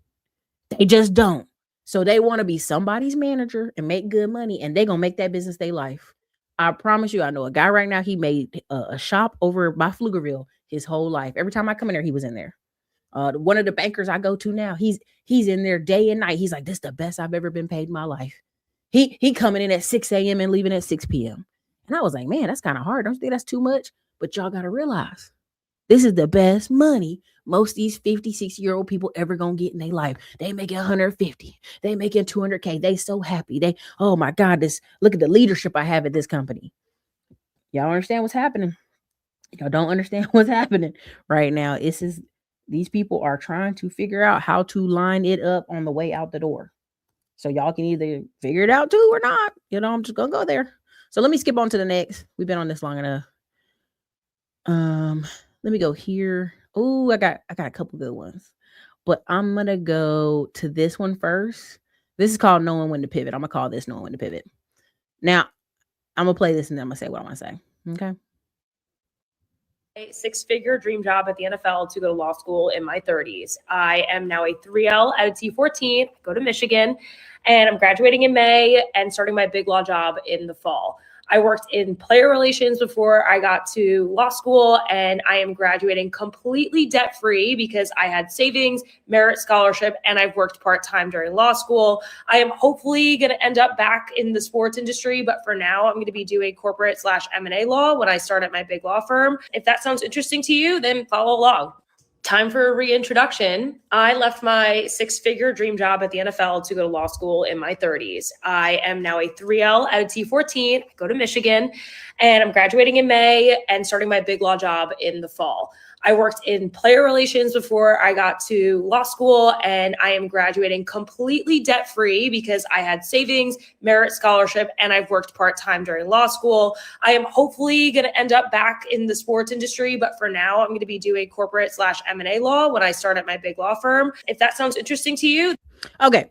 They just don't. So they want to be somebody's manager and make good money, and they're going to make that business their life. I promise you, I know a guy right now, he made a shop over by Pflugerville his whole life. Every time I come in there, he was in there. One of the bankers I go to now, he's in there day and night. He's like, this is the best I've ever been paid in my life. He coming in at 6 a.m. and leaving at 6 p.m. And I was like, man, that's kind of hard. Don't you think that's too much? But y'all got to realize this is the best money most of these 50, 60-year-old people ever gonna get in their life. They making 150. They making 200K. They so happy. Oh my God, look at the leadership I have at this company. Y'all understand what's happening? Y'all don't understand what's happening right now. These people are trying to figure out how to line it up on the way out the door. So y'all can either figure it out too or not. I'm just gonna go there. So let me skip on to the next. We've been on this long enough. Let me go here. Oh, I got a couple good ones, but I'm gonna go to this one first. This is called Knowing When to Pivot. I'm gonna call this Knowing When to Pivot. Now, I'm gonna play this and then I'm gonna say what I want to say. Okay. A six-figure dream job at the NFL to go to law school in my 30s. I am now a 3L at a T14, go to Michigan, and I'm graduating in May and starting my big law job in the fall. I worked in player relations before I got to law school, and I am graduating completely debt-free because I had savings, merit scholarship, and I've worked part-time during law school. I am hopefully going to end up back in the sports industry, but for now, I'm going to be doing corporate/M&A law when I start at my big law firm. If that sounds interesting to you, then follow along. Time for a reintroduction. I left my six-figure dream job at the NFL to go to law school in my 30s. I am now a 3L at a T14, go to Michigan, and I'm graduating in May and starting my big law job in the fall. I worked in player relations before I got to law school, and I am graduating completely debt-free because I had savings, merit scholarship, and I've worked part-time during law school. I am hopefully going to end up back in the sports industry, but for now, I'm going to be doing corporate/M&A law when I start at my big law firm. If that sounds interesting to you. Okay.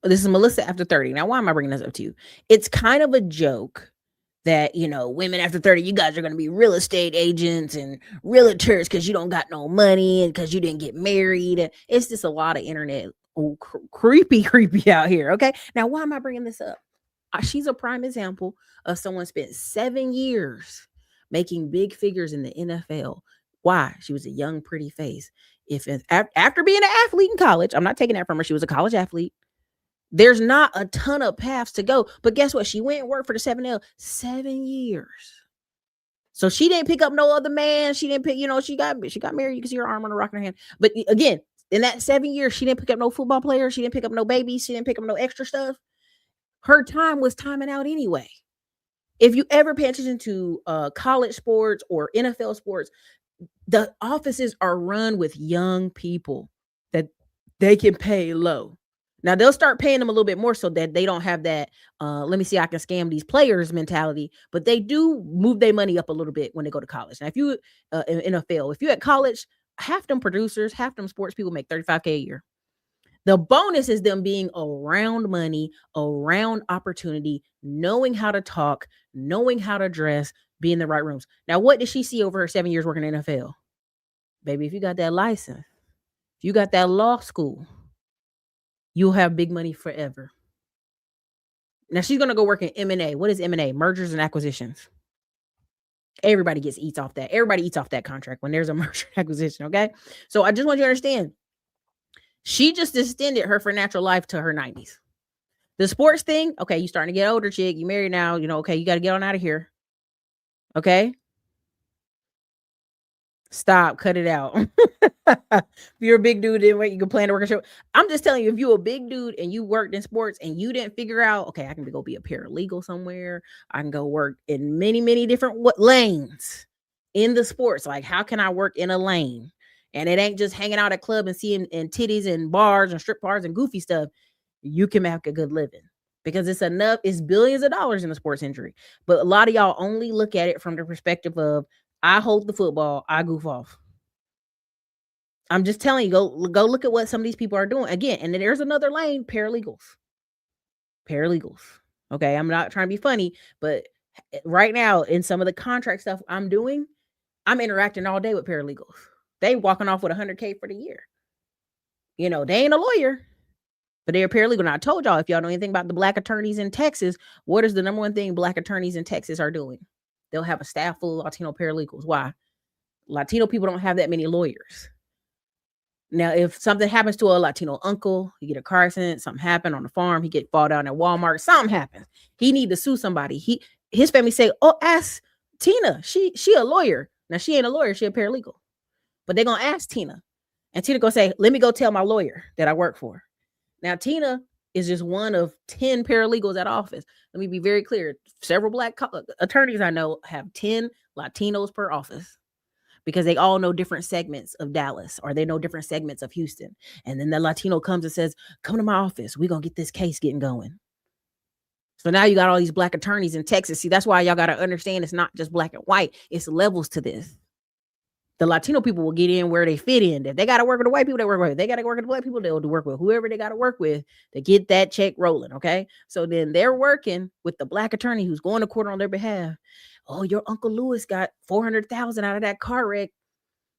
This is Melissa after 30. Now, why am I bringing this up to you? It's kind of a joke that, women after 30, you guys are going to be real estate agents and realtors because you don't got no money and because you didn't get married. It's just a lot of internet creepy out here. Okay. Now, why am I bringing this up? She's a prime example of someone spent 7 years making big figures in the NFL. Why? She was a young, pretty face. After being an athlete in college, I'm not taking that from her. She was a college athlete. There's not a ton of paths to go, but guess what? She went and worked for the 7L 7 years. So she didn't pick up no other man. She didn't pick, she got married. You can see her arm on a rock in her hand. But again, in that 7 years, she didn't pick up no football players. She didn't pick up no babies. She didn't pick up no extra stuff. Her time was timing out anyway. If you ever pay attention to college sports or NFL sports, the offices are run with young people that they can pay low. Now they'll start paying them a little bit more so that they don't have that let me see, I can scam these players mentality, but they do move their money up a little bit when they go to college. Now if you in NFL, if you at college, half them producers, half them sports people make $35K a year. The bonus is them being around money, around opportunity, knowing how to talk, knowing how to dress, be in the right rooms. Now, what did she see over her 7 years working in the NFL? Baby, if you got that license, if you got that law school, you'll have big money forever. Now, she's going to go work in M&A. What is M&A? Mergers and acquisitions. Everybody eats off that. Everybody eats off that contract when there's a merger and acquisition, okay? So I just want you to understand. She just extended her financial life to her 90s. The sports thing, okay, you starting to get older, chick. You married now, okay, you got to get on out of here. Okay? Stop, cut it out. If you're a big dude, then wait, you can plan to work a show. I'm just telling you, if you're a big dude and you worked in sports and you didn't figure out, okay, I can go be a paralegal somewhere. I can go work in many, many different lanes in the sports. Like, how can I work in a lane? And it ain't just hanging out at club and seeing and titties and bars and strip bars and goofy stuff. You can make a good living because it's billions of dollars in the sports industry. But a lot of y'all only look at it from the perspective of, I hold the football, I goof off. I'm just telling you, go look at what some of these people are doing. Again, and then there's another lane, paralegals. Okay, I'm not trying to be funny, but right now in some of the contract stuff I'm doing, I'm interacting all day with paralegals. They walking off with $100K for the year. You know, they ain't a lawyer, but they're a paralegal. Now, I told y'all, if y'all know anything about the black attorneys in Texas, what is the number one thing black attorneys in Texas are doing? They'll have a staff full of Latino paralegals. Why? Latino people don't have that many lawyers. Now, if something happens to a Latino uncle, he get a car accident, something happened on the farm, he get fall down at Walmart, something happens. He need to sue somebody. His family say, "Oh, ask Tina. She a lawyer." Now, she ain't a lawyer, she a paralegal. But they're gonna ask Tina. And Tina gonna say, "Let me go tell my lawyer that I work for." Now, Tina is just one of 10 paralegals at office. Let me be very clear. Several black attorneys I know have 10 Latinos per office, because they all know different segments of Dallas, or they know different segments of Houston. And then the Latino comes and says, "Come to my office. We're going to get this case getting going." So now you got all these black attorneys in Texas. See, that's why y'all got to understand it's not just black and white. It's levels to this. The Latino people will get in where they fit in. If they got to work with the white people, they work with. If they got to work with the black people, they'll work with whoever they got to work with to get that check rolling, okay? So then they're working with the black attorney who's going to court on their behalf. "Oh, your Uncle Lewis got $400,000 out of that car wreck.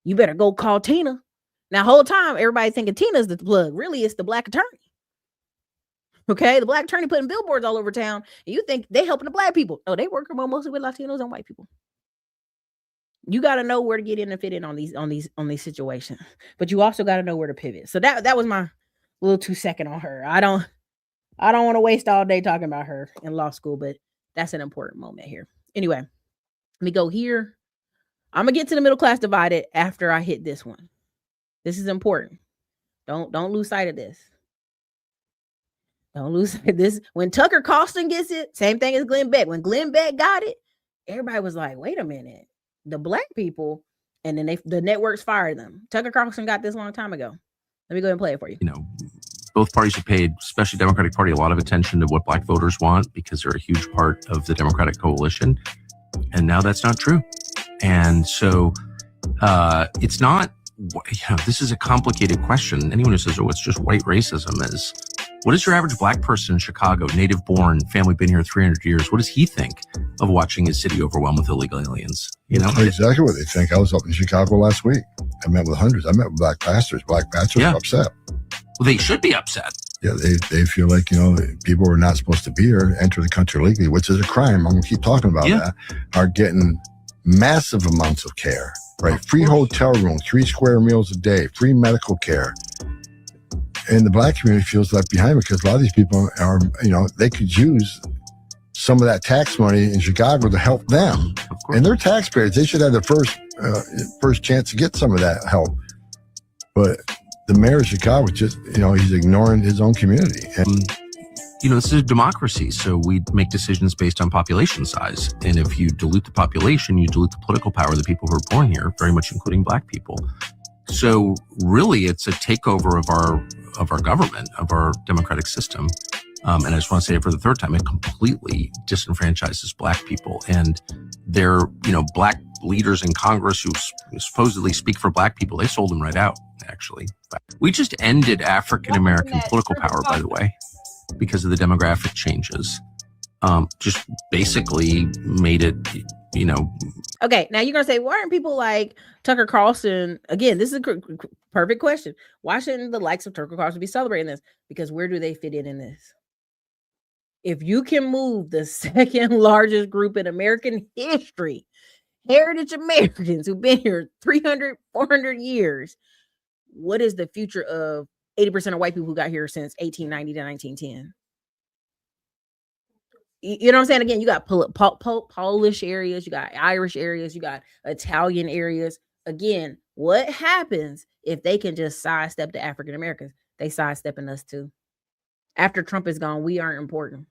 You better go call Tina." Now, whole time, everybody thinking Tina's the plug. Really, it's the black attorney. Okay, the black attorney putting billboards all over town, and you think they helping the black people. No, they working mostly with Latinos and white people. You got to know where to get in and fit in on these situations, but you also got to know where to pivot. So that was my little 2-second on her. I don't want to waste all day talking about her in law school, but that's an important moment here. Anyway, let me go here. I'm gonna get to the middle class divided after I hit this one. This is important. Don't lose sight of this. Don't lose sight of this. When Tucker Carlson gets it, same thing as Glenn Beck. When Glenn Beck got it, everybody was like, "Wait a minute, the black people," and then the networks fired them. Tucker Carlson got this a long time ago. Let me go ahead and play it for you. You know, both parties have paid, especially Democratic Party, a lot of attention to what black voters want, because they're a huge part of the Democratic coalition. And now that's not true. And so it's not, this is a complicated question. Anyone who says, "Oh, it's just white racism," is, what is your average black person in Chicago, native born, family been here 300 years? What does he think of watching his city overwhelmed with illegal aliens? You know, exactly what they think. I was up in Chicago last week. I met with hundreds. I met with black pastors. Black pastors are upset. Well, they should be upset. Yeah, they feel like, people who are not supposed to be here, enter the country legally, which is a crime. I'm going to keep talking about that, are getting massive amounts of care, right? Free hotel rooms, 3 square meals a day, free medical care. And the black community feels left behind because a lot of these people are, they could use some of that tax money in Chicago to help them. And they're taxpayers. They should have the first chance to get some of that help. But the mayor of Chicago just, he's ignoring his own community. And this is a democracy, so we make decisions based on population size. And if you dilute the population, you dilute the political power of the people who are born here, very much including black people. So really, it's a takeover of our government, of our democratic system. And I just want to say it for the third time, it completely disenfranchises black people. And they're, black leaders in Congress who supposedly speak for black people, they sold them right out, actually. We just ended African-American political power, by the way, because of the demographic changes. Just basically made it, Okay, now you're going to say, why aren't people like Tucker Carlson? Again, this is a perfect question. Why shouldn't the likes of Tucker Carlson be celebrating this? Because where do they fit in this? If you can move the second largest group in American history, heritage Americans who've been here 300, 400 years, what is the future of 80% of white people who got here since 1890 to 1910? You know what I'm saying? Again, you got Polish areas, you got Irish areas, you got Italian areas. Again, what happens if they can just sidestep the African Americans? They sidestepping us too. After Trump is gone, we aren't important.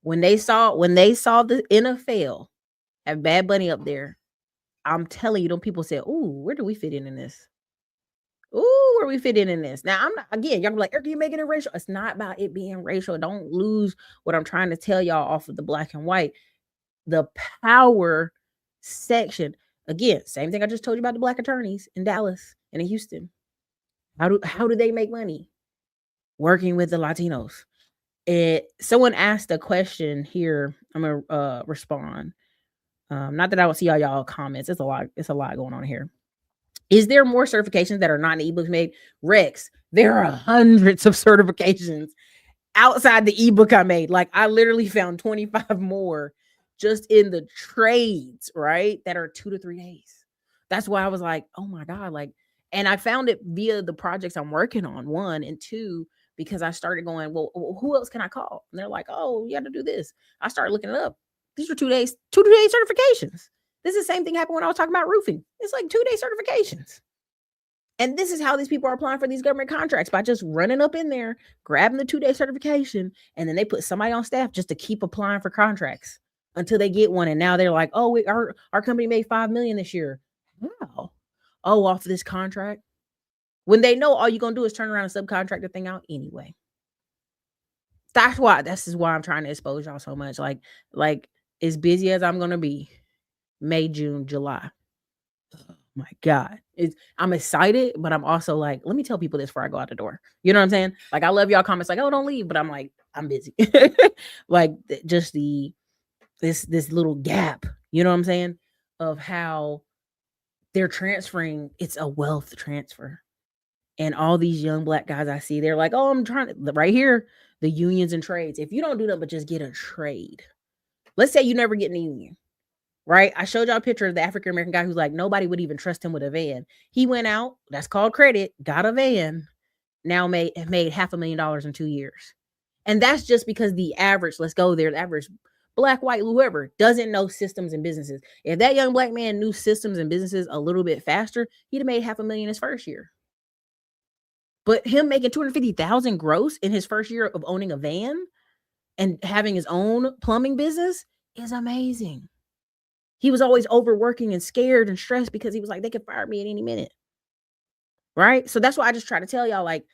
When they saw the NFL have Bad Bunny up there, I'm telling you, them people said, "Ooh, where do we fit in this? Ooh, where we fit in this?" Now, I'm not, again, y'all be like, "Eric, you making it racial?" It's not about it being racial. Don't lose what I'm trying to tell y'all off of the black and white. The power section. Again, same thing I just told you about the black attorneys in Dallas and in Houston. How do they make money? Working with the Latinos. Someone asked a question here. I'm gonna respond. Not that I don't see all y'all comments. It's a lot going on here. Is there more certifications that are not in ebooks made? Rex, there are hundreds of certifications outside the ebook I made. Like I literally found 25 more just in the trades, right? That are 2 to 3 days. That's why I was like, oh my God. Like, and I found it via the projects I'm working on, 1, and 2, because I started going, well, who else can I call? And they're like, oh, you got to do this. I started looking it up. These are 2 days, 2 day certifications. This is the same thing happened when I was talking about roofing. It's like 2 day certifications. And this is how these people are applying for these government contracts, by just running up in there, grabbing the 2 day certification, and then they put somebody on staff just to keep applying for contracts until they get one. And now they're like, oh, our company made $5 million this year. Wow. Oh, off of this contract. When they know all you're going to do is turn around and subcontract the thing out anyway. This is why I'm trying to expose y'all so much. Like as busy as I'm going to be, May, June, July. Oh my God. I'm excited, but I'm also like, let me tell people this before I go out the door. You know what I'm saying? Like, I love y'all comments like, oh, don't leave. But I'm like, I'm busy. Like just this little gap, you know what I'm saying? Of how they're transferring. It's a wealth transfer. And all these young Black guys I see, they're like, oh, I'm trying to, right here, the unions and trades. If you don't do that, but just get a trade. Let's say you never get in a union, right? I showed y'all a picture of the African-American guy who's like, nobody would even trust him with a van. He went out, that's called credit, got a van, now made $500,000 in 2 years. And that's just because the average, let's go there, the average Black, white, whoever, doesn't know systems and businesses. If that young Black man knew systems and businesses a little bit faster, he'd have made $500,000 his first year. But him making $250,000 gross in his first year of owning a van and having his own plumbing business is amazing. He was always overworking and scared and stressed because he was like, they could fire me at any minute. Right? So that's why I just try to tell y'all, like,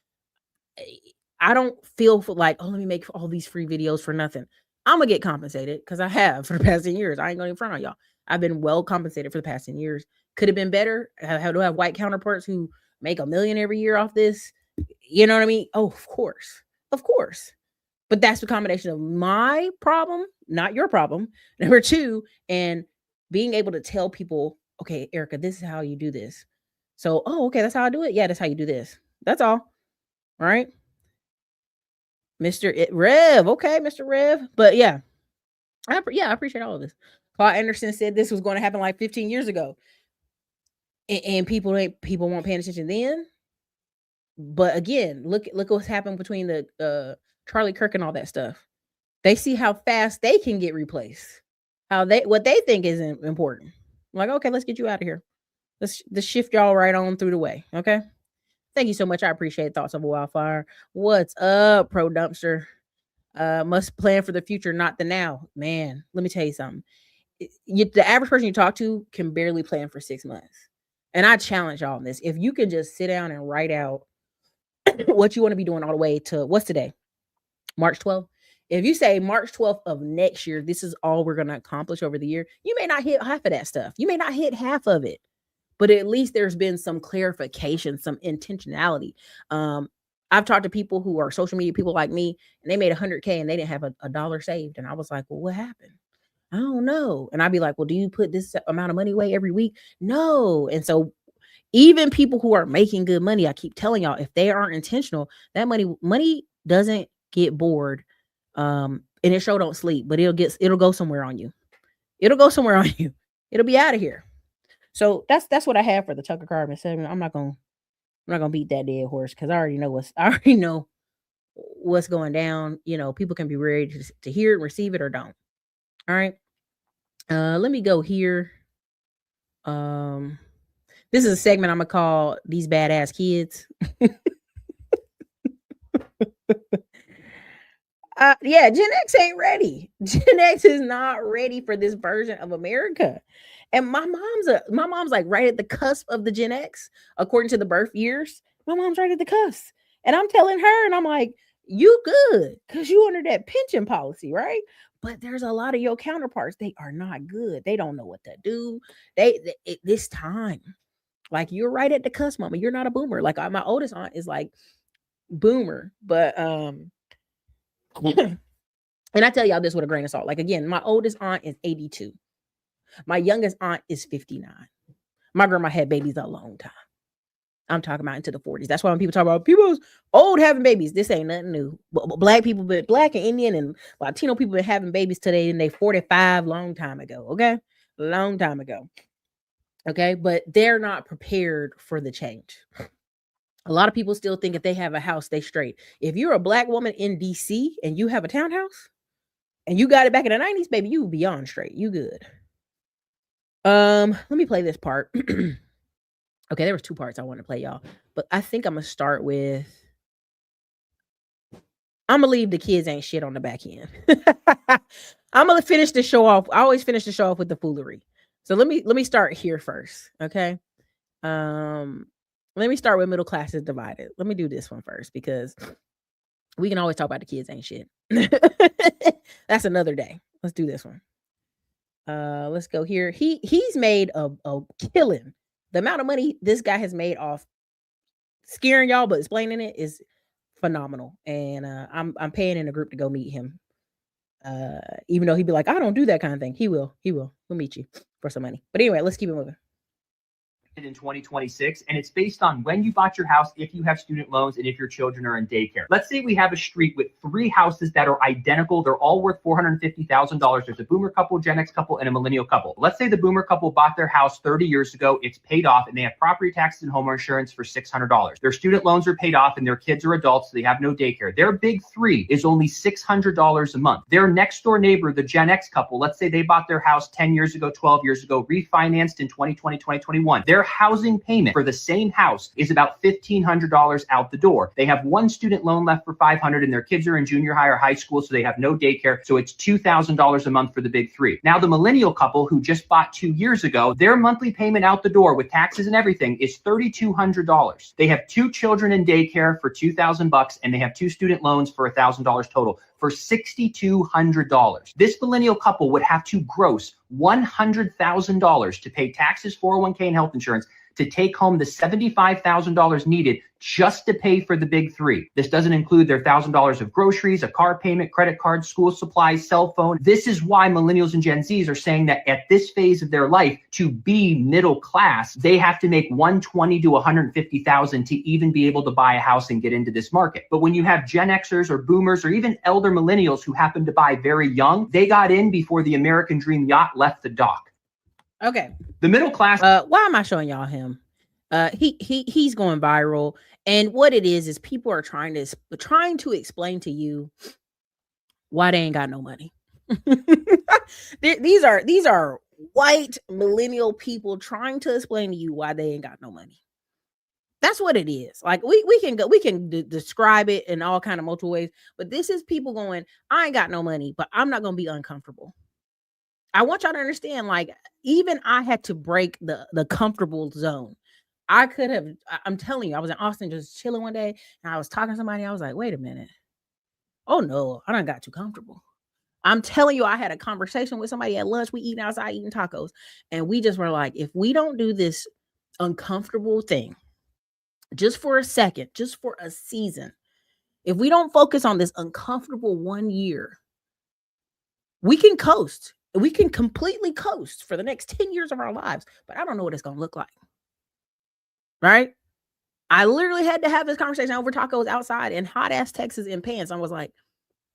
I don't feel for like, oh, let me make all these free videos for nothing. I'm going to get compensated because I have for the past 10 years. I ain't going in front of y'all. I've been well compensated for the past 10 years. Could have been better. I have white counterparts who make $1 million every year off this. You know what I mean? Oh, of course. Of course. But that's the combination of my problem, not your problem. Number 2, and being able to tell people, okay, Erica, this is how you do this. So, oh, okay, that's how I do it. Yeah, that's how you do this. That's all. All right. Mr. Rev. Okay, Mr. Rev. But yeah, I appreciate all of this. Claude Anderson said this was going to happen like 15 years ago. And people weren't paying attention then. But again, look what's happened between the Charlie Kirk and all that stuff. They see how fast they can get replaced. What they think is important. I'm like, okay, let's get you out of here. Let's shift y'all right on through the way. Okay. Thank you so much. I appreciate Thoughts of a Wildfire. What's up, Pro Dumpster? Must plan for the future, not the now. Man, let me tell you something. The average person you talk to can barely plan for 6 months. And I challenge y'all on this. If you can just sit down and write out what you want to be doing all the way to, what's today? March 12th. If you say March 12th of next year, this is all we're going to accomplish over the year, you may not hit half of that stuff. You may not hit half of it, but at least there's been some clarification, some intentionality. I've talked to people who are social media people like me, and they made $100K and they didn't have a dollar saved. And I was like, well, what happened? I don't know. And I'd be like, well, do you put this amount of money away every week? No. And so even people who are making good money, I keep telling y'all, if they aren't intentional, that money doesn't get bored. And it sure don't sleep, but it'll go somewhere on you. It'll go somewhere on you. It'll be out of here. So that's what I have for the Tucker Carlson segment. I'm not gonna beat that dead horse because I already know what's going down. You know, people can be ready to hear it, receive it, or don't. All right. Let me go here. This is a segment I'm gonna call These Badass Kids. Yeah, Gen X ain't ready. Gen X is not ready for this version of America. And my mom's like right at the cusp of the Gen X, according to the birth years. My mom's right at the cusp. And I'm telling her, and I'm like, you good, because you under that pension policy, right? But there's a lot of your counterparts, they are not good. They don't know what to do. This time, like, you're right at the cusp, mama. You're not a boomer. Like, my oldest aunt is like boomer, but and I tell y'all this with a grain of salt. Like, again, my oldest aunt is 82. My youngest aunt is 59. My grandma had babies a long time. I'm talking about into the 40s. That's why when people talk about people's old having babies, this ain't nothing new. Black people, but Black and Indian and Latino people been having babies today, and they 45 long time ago. Okay, long time ago. Okay, but they're not prepared for the change. A lot of people still think if they have a house, they straight. If you're a Black woman in DC and you have a townhouse and you got it back in the 90s, baby, you beyond straight. You good. Let me play this part. Okay, there was 2 parts I want to play, y'all. But I think I'm going to start with, I'm going to leave the kids ain't shit on the back end. I'm going to finish the show off. I always finish the show off with the foolery. So let me start here first, okay? Let me start with middle class is divided. Let me do this one first because we can always talk about the kids ain't shit. That's another day. Let's do this one. Let's go here. He's made a killing. The amount of money this guy has made off scaring y'all but explaining it is phenomenal. And I'm paying in a group to go meet him. Even though he'd be like, I don't do that kind of thing. He'll meet you for some money. But anyway, let's keep it moving. In 2026, and it's based on when you bought your house, if you have student loans, and if your children are in daycare. Let's say we have a street with 3 houses that are identical. They're all worth $450,000. There's a boomer couple, Gen X couple, and a millennial couple. Let's say the boomer couple bought their house 30 years ago. It's paid off, and they have property taxes and homeowner insurance for $600. Their student loans are paid off, and their kids are adults, so they have no daycare. Their big 3 is only $600 a month. Their next door neighbor, the Gen X couple, let's say they bought their house 10 years ago, 12 years ago, refinanced in 2020, 2021. Their housing payment for the same house is about $1,500 out the door. They have 1 student loan left for $500, and their kids are in junior high or high school, so they have no daycare. So it's $2,000 a month for the big 3. Now the millennial couple who just bought 2 years ago, their monthly payment out the door with taxes and everything is $3,200. They have 2 children in daycare for $2,000, and they have 2 student loans for $1,000 total for $6,200. This millennial couple would have to gross $100,000 to pay taxes, 401k, and health insurance to take home the $75,000 needed just to pay for the big 3. This doesn't include their $1,000 of groceries, a car payment, credit card, school supplies, cell phone. This is why millennials and Gen Zs are saying that at this phase of their life, to be middle class, they have to make $120,000 to $150,000 to even be able to buy a house and get into this market. But when you have Gen Xers or boomers or even elder millennials who happen to buy very young, they got in before the American Dream yacht left the dock. Okay. The middle class. Why am I showing y'all him? He's going viral, and what it is people are trying to explain to you why they ain't got no money. These are white millennial people trying to explain to you why they ain't got no money. That's what it is. Like we can describe it in all kind of multiple ways, but this is people going, I ain't got no money, but I'm not gonna be uncomfortable. I want y'all to understand, like, even I had to break the comfortable zone. I could have, I'm telling you, I was in Austin just chilling one day and I was talking to somebody. I was like, wait a minute. Oh no, I done got too comfortable. I'm telling you, I had a conversation with somebody at lunch. We eating outside, eating tacos. And we just were like, if we don't do this uncomfortable thing, just for a second, just for a season, if we don't focus on this uncomfortable 1 year, we can coast. We can completely coast for the next 10 years of our lives, but I don't know what it's going to look like. Right? I literally had to have this conversation over tacos outside in hot ass Texas in pants. I was like,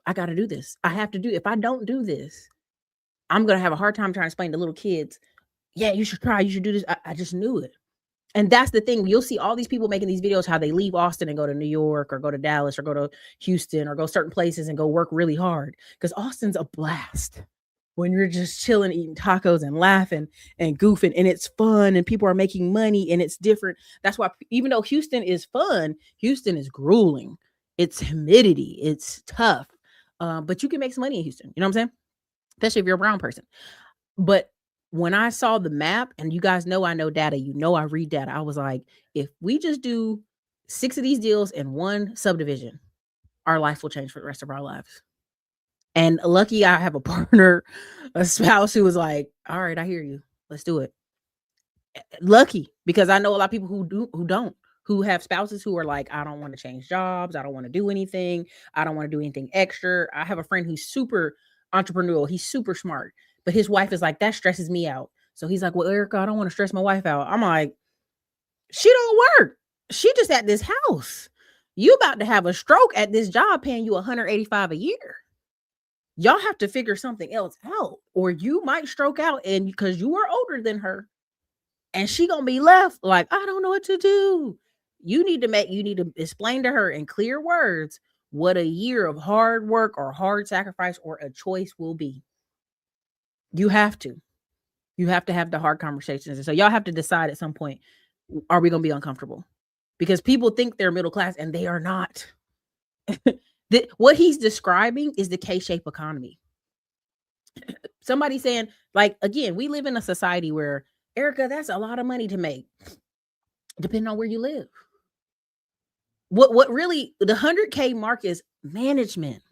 I got to do this. I have to do. If I don't do this, I'm going to have a hard time trying to explain to little kids, yeah, you should try. You should do this. I just knew it. And that's the thing. You'll see all these people making these videos, how they leave Austin and go to New York or go to Dallas or go to Houston or go certain places and go work really hard, because Austin's a blast when you're just chilling, eating tacos and laughing and goofing, and it's fun and people are making money and it's different. That's why, even though Houston is fun, Houston is grueling. It's humidity. It's tough. But you can make some money in Houston. You know what I'm saying? Especially if you're a brown person. But when I saw the map, and you guys know I know data, you know I read data, I was like, if we just do 6 of these deals in one subdivision, our life will change for the rest of our lives. And lucky I have a partner, a spouse who was like, all right, I hear you. Let's do it. Lucky, because I know a lot of people who have spouses who are like, I don't want to change jobs. I don't want to do anything. I don't want to do anything extra. I have a friend who's super entrepreneurial. He's super smart, but his wife is like, that stresses me out. So he's like, well, Erica, I don't want to stress my wife out. I'm like, she don't work. She just at this house. You about to have a stroke at this job paying you $185 a year. Y'all have to figure something else out, or you might stroke out, and because you are older than her, and she gonna be left like, I don't know what to do. You need to explain to her in clear words what a year of hard work or hard sacrifice or a choice will be. You have to have the hard conversations. And so y'all have to decide at some point, are we gonna be uncomfortable? Because people think they're middle class and they are not. What he's describing is the K-shaped economy. Somebody saying, like, again, we live in a society where, Erica, that's a lot of money to make, depending on where you live. What really, the 100K mark is management.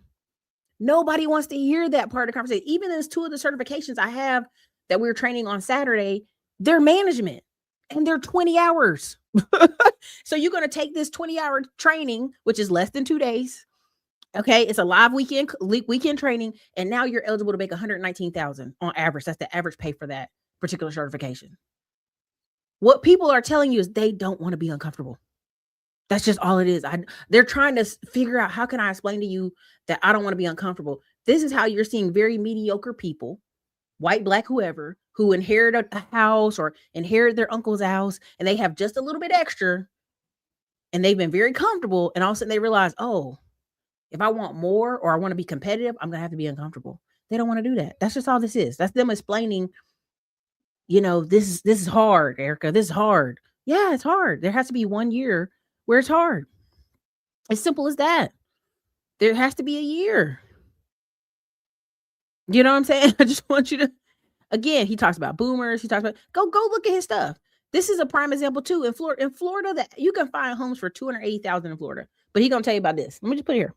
Nobody wants to hear that part of the conversation. Even as two of the certifications I have that we're training on Saturday, they're management, and they're 20 hours. So you're going to take this 20-hour training, which is less than 2 days. Okay, it's a live weekend training, and now you're eligible to make $119,000 on average. That's the average pay for that particular certification. What people are telling you is they don't want to be uncomfortable. That's just all it is. They're trying to figure out, how can I explain to you that I don't want to be uncomfortable? This is how you're seeing very mediocre people, white, black, whoever, who inherit a house or inherit their uncle's house, and they have just a little bit extra, and they've been very comfortable, and all of a sudden they realize, oh, if I want more or I want to be competitive, I'm going to have to be uncomfortable. They don't want to do that. That's just all this is. That's them explaining, this is hard, Erica. This is hard. Yeah, it's hard. There has to be 1 year where it's hard. As simple as that. There has to be a year. You know what I'm saying? I just want you to, again, he talks about boomers. He talks about, go look at his stuff. This is a prime example too. In Florida, that you can find homes for $280,000 in Florida. But he's going to tell you about this. Let me just put it here.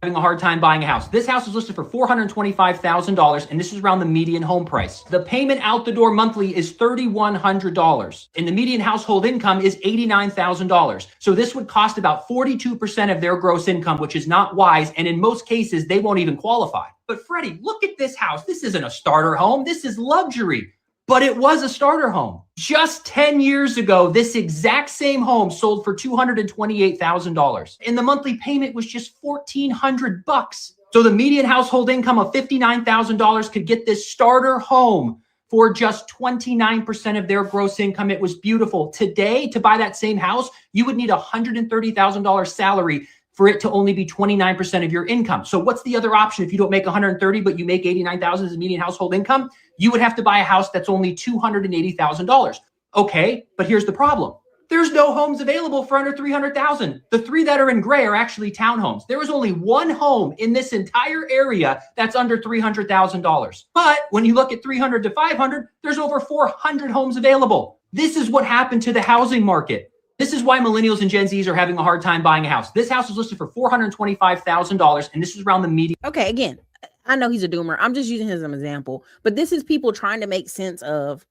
Having a hard time buying a house. This house is listed for $425,000, and this is around the median home price. The payment out the door monthly is $3,100, and the median household income is $89,000. So this would cost about 42% of their gross income, which is not wise, and in most cases, they won't even qualify. But Freddie, look at this house. This isn't a starter home. This is luxury. But it was a starter home. Just 10 years ago, this exact same home sold for $228,000. And the monthly payment was just $1,400. So the median household income of $59,000 could get this starter home for just 29% of their gross income. It was beautiful. Today, to buy that same house, you would need a $130,000 salary for it to only be 29% of your income. So what's the other option if you don't make 130, but you make 89,000 as a median household income? You would have to buy a house that's only $280,000. Okay, but here's the problem. There's no homes available for under 300,000. The three that are in gray are actually townhomes. There is only one home in this entire area that's under $300,000. But when you look at 300 to 500, there's over 400 homes available. This is what happened to the housing market. This is why millennials and Gen Zs are having a hard time buying a house. This house is listed for $425,000, and this is around the median. Okay, again, I know he's a doomer. I'm just using him as an example. But this is people trying to make sense of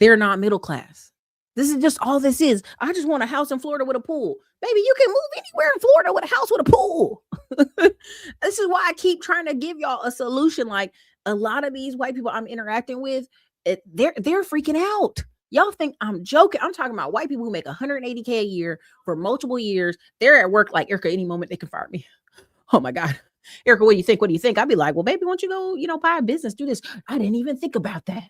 they're not middle class. This is just all this is. I just want a house in Florida with a pool. Baby, you can move anywhere in Florida with a house with a pool. This is why I keep trying to give y'all a solution. Like, a lot of these white people I'm interacting with, they're freaking out. Y'all think I'm joking. I'm talking about white people who make $180K a year for multiple years. They're at work like, Erica, any moment they can fire me. Oh my God. Erica, what do you think? What do you think? I'd be like, well, baby, why don't you go, buy a business, do this. I didn't even think about that.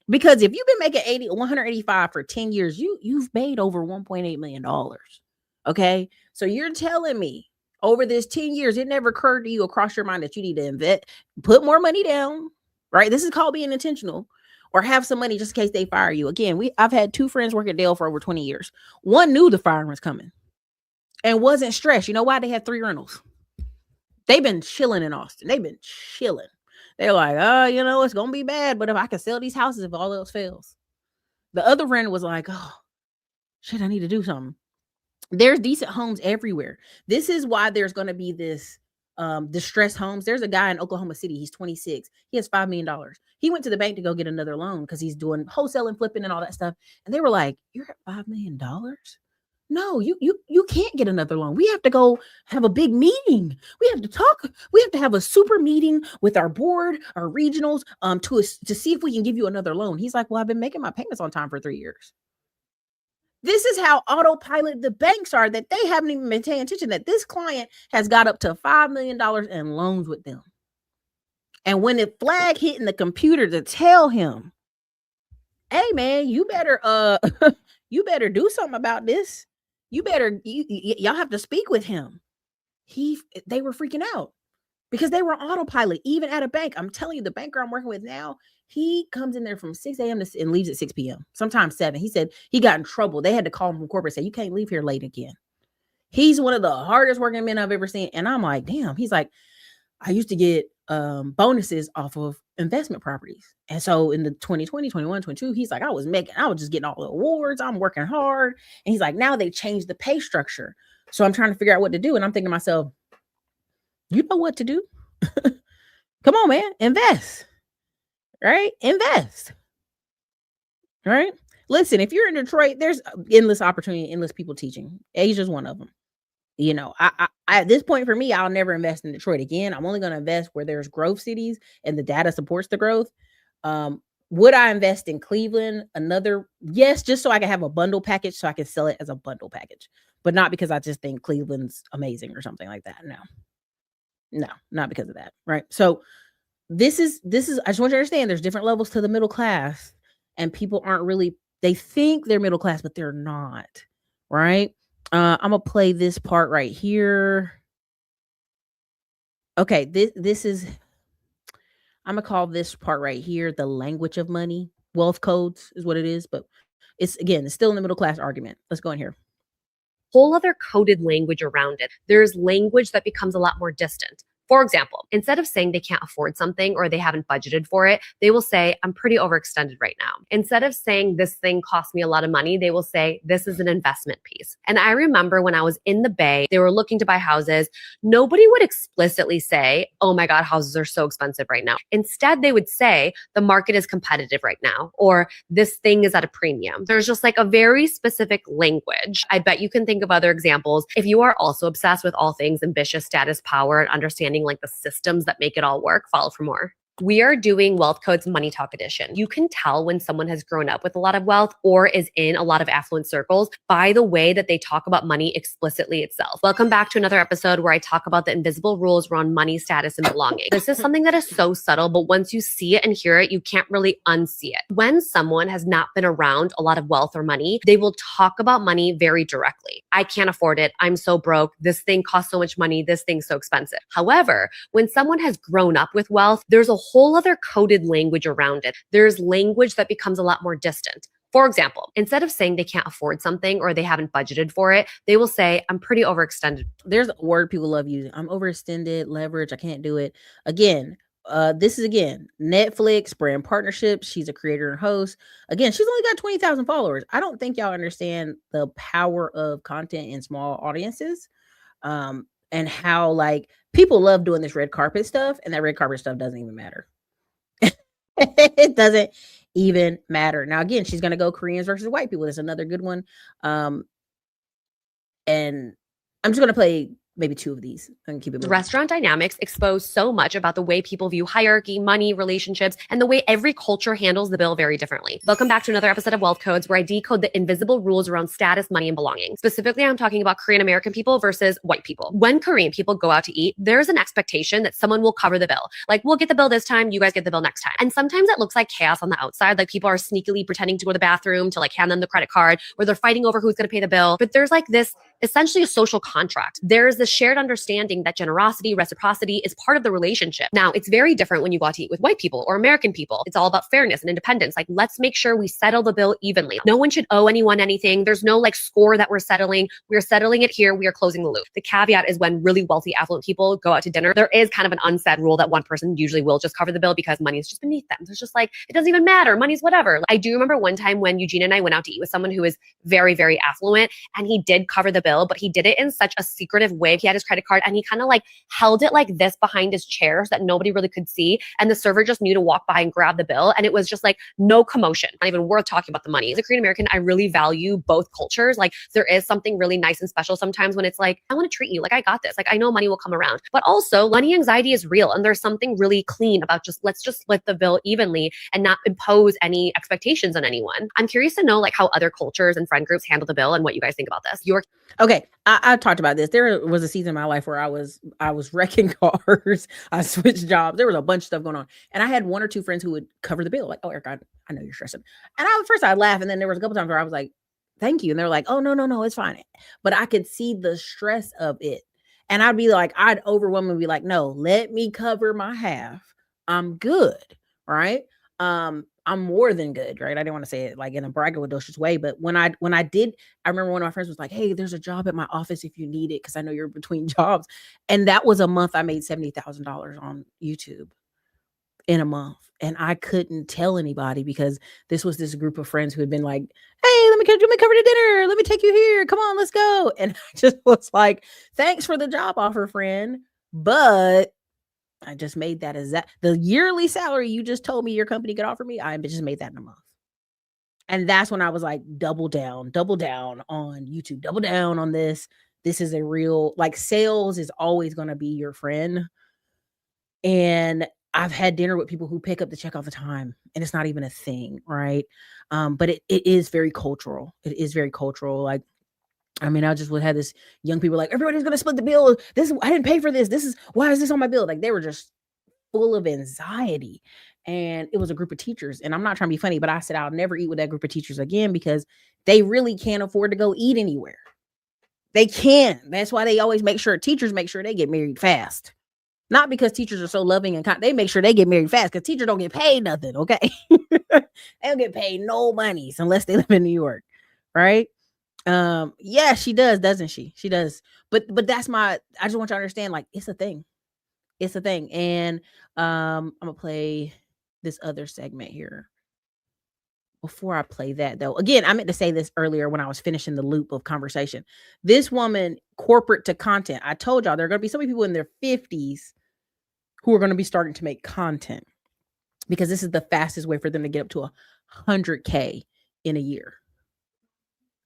Because if you've been making 185 for 10 years, you've made over $1.8 million. Okay. So you're telling me over this 10 years, it never occurred to you across your mind that you need to invest, put more money down, right? This is called being intentional. Or have some money just in case they fire you. Again, I've had two friends work at Dell for over 20 years. One knew the firing was coming and wasn't stressed. You know why? They had 3 rentals. They've been chilling in Austin. They've been chilling. They're like, it's going to be bad, but if I can sell these houses, if all else fails. The other friend was like, oh, shit, I need to do something. There's decent homes everywhere. This is why there's going to be this distressed homes. There's a guy in Oklahoma City. He's 26. He has $5 million. He went to the bank to go get another loan because he's doing wholesale and flipping and all that stuff. And they were like, you're at $5 million? No, you can't get another loan. We have to go have a big meeting. We have to talk. We have to have a super meeting with our board, our regionals, to see if we can give you another loan. He's like, well, I've been making my payments on time for 3 years. This is how autopilot the banks are, that they haven't even been paying attention, that this client has got up to $5 million in loans with them. And when it flag hit in the computer to tell him, hey man, you better you better do something about this. You better y'all have to speak with him. They were freaking out because they were on autopilot, even at a bank. I'm telling you, the banker I'm working with now, he comes in there from 6 a.m. and leaves at 6 p.m. Sometimes 7. He said he got in trouble. They had to call him from corporate and say, you can't leave here late again. He's one of the hardest working men I've ever seen. And I'm like, damn. He's like, I used to get bonuses off of investment properties. And so in the 2020, 21, 22, he's like, I was just getting all the awards. I'm working hard. And he's like, now they changed the pay structure. So I'm trying to figure out what to do. And I'm thinking to myself, you know what to do? Come on, man, invest. Right? Invest. Right? Listen, if you're in Detroit, there's endless opportunity, endless people teaching. Asia's one of them. You know, I at this point for me, I'll never invest in Detroit again. I'm only going to invest where there's growth cities and the data supports the growth. Would I invest in Cleveland? Yes, just so I can have a bundle package so I can sell it as a bundle package, but not because I just think Cleveland's amazing or something like that. No, not because of that. Right. So this is, I just want you to understand there's different levels to the middle class, and people aren't really, they think they're middle class, but they're not. Right. I'm gonna play this part right here. Okay, this is, I'm gonna call this part right here the language of money. Wealth codes is what it is, but it's still in the middle class argument. Let's go in here. Whole other coded language around it. There's language that becomes a lot more distant. For example, instead of saying they can't afford something or they haven't budgeted for it, they will say, I'm pretty overextended right now. Instead of saying this thing cost me a lot of money, they will say, this is an investment piece. And I remember when I was in the Bay, they were looking to buy houses. Nobody would explicitly say, oh my God, houses are so expensive right now. Instead, they would say, the market is competitive right now, or this thing is at a premium. There's just like a very specific language. I bet you can think of other examples. If you are also obsessed with all things ambitious, status, power, and understanding like the systems that make it all work, follow for more. We are doing Wealth Codes Money Talk Edition. You can tell when someone has grown up with a lot of wealth or is in a lot of affluent circles by the way that they talk about money explicitly itself. Welcome back to another episode where I talk about the invisible rules around money, status, and belonging. This is something that is so subtle, but once you see it and hear it, you can't really unsee it. When someone has not been around a lot of wealth or money, they will talk about money very directly. I can't afford it. I'm so broke. This thing costs so much money. This thing's so expensive. However, when someone has grown up with wealth, there's a whole other coded language around it. There's language that becomes a lot more distant. For example, instead of saying they can't afford something or they haven't budgeted for it, they will say, I'm pretty overextended. There's a word people love using. I'm overextended, leverage, I can't do it. Again, this is Netflix brand partnership. She's a creator and host. Again, she's only got 20,000 followers. I don't think y'all understand the power of content in small audiences. And how like people love doing this red carpet stuff, and that red carpet stuff doesn't even matter. It doesn't even matter. Now, again, she's going to go Koreans versus white people. That's another good one. And I'm just going to play maybe 2 of these and keep it moving. Restaurant dynamics expose so much about the way people view hierarchy, money, relationships, and the way every culture handles the bill very differently. Welcome back to another episode of Wealth Codes, where I decode the invisible rules around status, money, and belonging. Specifically, I'm talking about Korean American people versus white people. When Korean people go out to eat, there's an expectation that someone will cover the bill. Like, we'll get the bill this time, you guys get the bill next time. And sometimes it looks like chaos on the outside, like people are sneakily pretending to go to the bathroom to like hand them the credit card, or they're fighting over who's going to pay the bill. But there's like this essentially a social contract. There's the shared understanding that generosity, reciprocity is part of the relationship. Now, it's very different when you go out to eat with white people or American people. It's all about fairness and independence. Like, let's make sure we settle the bill evenly. No one should owe anyone anything. There's no like score that we're settling. We're settling it here. We are closing the loop. The caveat is when really wealthy, affluent people go out to dinner, there is kind of an unsaid rule that one person usually will just cover the bill because money is just beneath them. So it's just like, it doesn't even matter. Money's whatever. I do remember one time when Eugene and I went out to eat with someone who is very, very affluent, and he did cover the bill. bill, but he did it in such a secretive way. He had his credit card and he kind of like held it like this behind his chair so that nobody really could see. And the server just knew to walk by and grab the bill. And it was just like no commotion, not even worth talking about the money. As a Korean American, I really value both cultures. Like there is something really nice and special sometimes when it's like, I want to treat you like I got this. Like I know money will come around, but also money anxiety is real. And there's something really clean about let's just split the bill evenly and not impose any expectations on anyone. I'm curious to know like how other cultures and friend groups handle the bill and what you guys think about this. Okay, I talked about this. There was a season in my life where I was wrecking cars. I switched jobs. There was a bunch of stuff going on, and I had one or two friends who would cover the bill. Like, oh, Erica, I know you're stressing. And I'd laugh, and then there was a couple times where I was like, thank you, and they're like, oh no, it's fine. But I could see the stress of it, and I'd overwhelmingly be like, no, let me cover my half. I'm good, right? I'm more than good, right? I didn't want to say it like in a braggadocious way, but when I did, I remember one of my friends was like, hey, there's a job at my office if you need it, because I know you're between jobs. And that was a month I made $70,000 on YouTube in a month. And I couldn't tell anybody because this was this group of friends who had been like, hey, let me cover the dinner. Let me take you here. Come on, let's go. And I just was like, thanks for the job offer, friend. But I just made that as the yearly salary you just told me your company could offer me. I just made that in a month. And that's when I was like, double down on YouTube, double down on this. This is a real, like, sales is always going to be your friend. And I've had dinner with people who pick up the check all the time and it's not even a thing. Right. But it is very cultural. It is very cultural. Like, I mean, I just would have this young people like, everybody's going to split the bill. I didn't pay for this. Why is this on my bill? Like, they were just full of anxiety. And it was a group of teachers. And I'm not trying to be funny, but I said, I'll never eat with that group of teachers again because they really can't afford to go eat anywhere. They can. That's why they always teachers make sure they get married fast. Not because teachers are so loving and kind. They make sure they get married fast because teachers don't get paid nothing. Okay. They don't get paid no monies unless they live in New York. Right. Yeah, she does, doesn't she? She does. But I just want you to understand, like, it's a thing. It's a thing. And I'm gonna play this other segment here. Before I play that, though, again, I meant to say this earlier when I was finishing the loop of conversation. This woman, corporate to content, I told y'all there are going to be so many people in their 50s who are going to be starting to make content because this is the fastest way for them to get up to 100K in a year.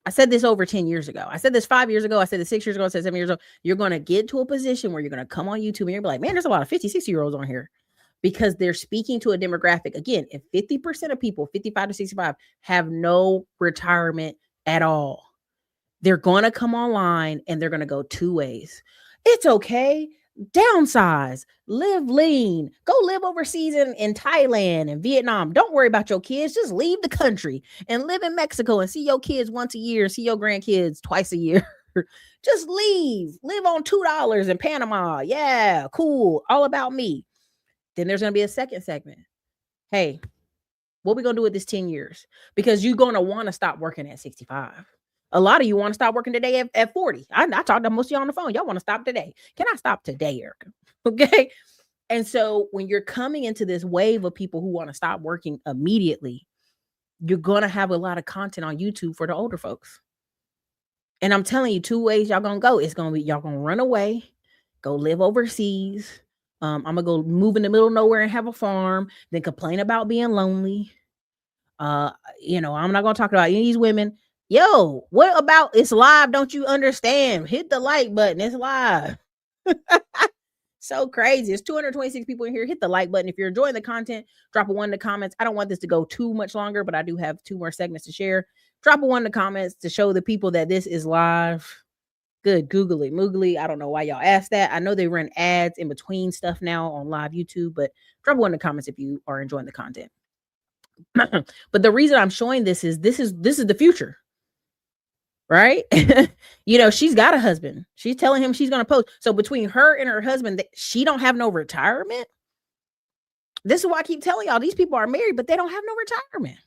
I said this over 10 years ago. I said this 5 years ago. I said this 6 years ago. I said 7 years ago. You're going to get to a position where you're going to come on YouTube and you're going to be like, man, there's a lot of 50, 60-year-olds on here because they're speaking to a demographic. Again, if 50% of people, 55 to 65, have no retirement at all, they're going to come online and they're going to go two ways. It's okay. Downsize, live lean, go live overseas in Thailand and Vietnam. Don't worry about your kids. Just leave the country and live in Mexico and see your kids once a year, see your grandkids twice a year. Just leave, live on $2 in Panama. Yeah, cool. All about me. Then there's going to be a second segment. Hey, what we going to do with this 10 years? Because you're going to want to stop working at 65. A lot of you want to stop working today at 40. I talked to most of y'all on the phone. Y'all want to stop today. Can I stop today, Erica? Okay. And so when you're coming into this wave of people who want to stop working immediately, you're going to have a lot of content on YouTube for the older folks. And I'm telling you, two ways y'all going to go. It's going to be y'all going to run away, go live overseas. I'm going to go move in the middle of nowhere and have a farm, then complain about being lonely. I'm not going to talk about any of these women. Yo, what about it's live? Don't you understand? Hit the like button. It's live. So crazy. It's 226 people in here. Hit the like button. If you're enjoying the content, drop a 1 in the comments. I don't want this to go too much longer, but I do have 2 more segments to share. Drop a 1 in the comments to show the people that this is live. Good. Googly moogly. I don't know why y'all asked that. I know they run ads in between stuff now on live YouTube, but drop 1 in the comments if you are enjoying the content. But the reason I'm showing this is the future. Right? She's got a husband. She's telling him she's going to post. So between her and her husband, she don't have no retirement. This is why I keep telling y'all, these people are married, but they don't have no retirement.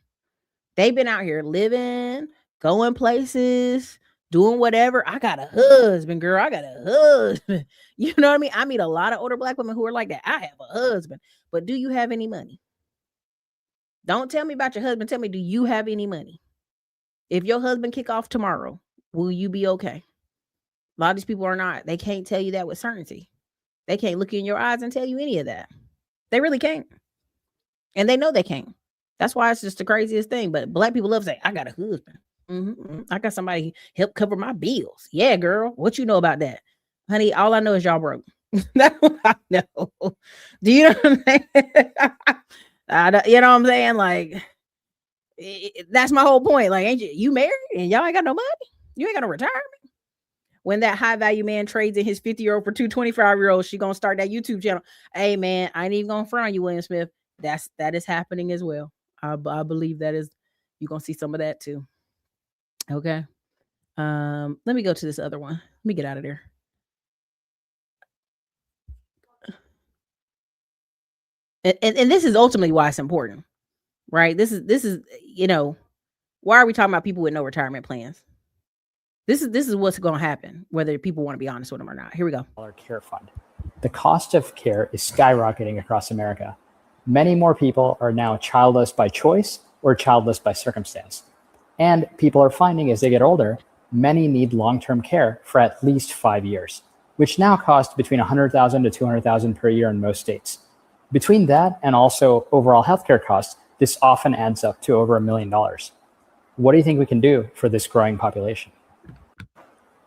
They've been out here living, going places, doing whatever. I got a husband, girl. I got a husband. You know what I mean? I meet a lot of older Black women who are like that. I have a husband, but do you have any money? Don't tell me about your husband. Tell me, do you have any money? If your husband kick off tomorrow, will you be okay? A lot of these people are not. They can't tell you that with certainty. They can't look you in your eyes and tell you any of that. They really can't. And they know they can't. That's why it's just the craziest thing. But black people love saying, I got a husband. I got somebody help cover my bills. Yeah, girl. What you know about that? Honey, all I know is y'all broke. That's what I know. Do you know what I'm saying? You know what I'm saying? Like, that's my whole point. Like, ain't you married and y'all ain't got no money? You ain't got no retirement? When that high value man trades in his 50-year-old for 2 25-year-olds, she gonna start that YouTube channel. Hey man, I ain't even gonna front on you, William Smith. That is happening as well. I believe that is, you're gonna see some of that too. Okay. Let me go to this other one. Let me get out of there. And this is ultimately why it's important, right? This is, why are we talking about people with no retirement plans? This is what's going to happen, whether people want to be honest with them or not. Here we go. Care fund. The cost of care is skyrocketing across America. Many more people are now childless by choice or childless by circumstance. And people are finding as they get older, many need long-term care for at least 5 years, which now cost between $100,000 to $200,000 per year in most states. Between that and also overall healthcare costs, this often adds up to over $1 million. What do you think we can do for this growing population?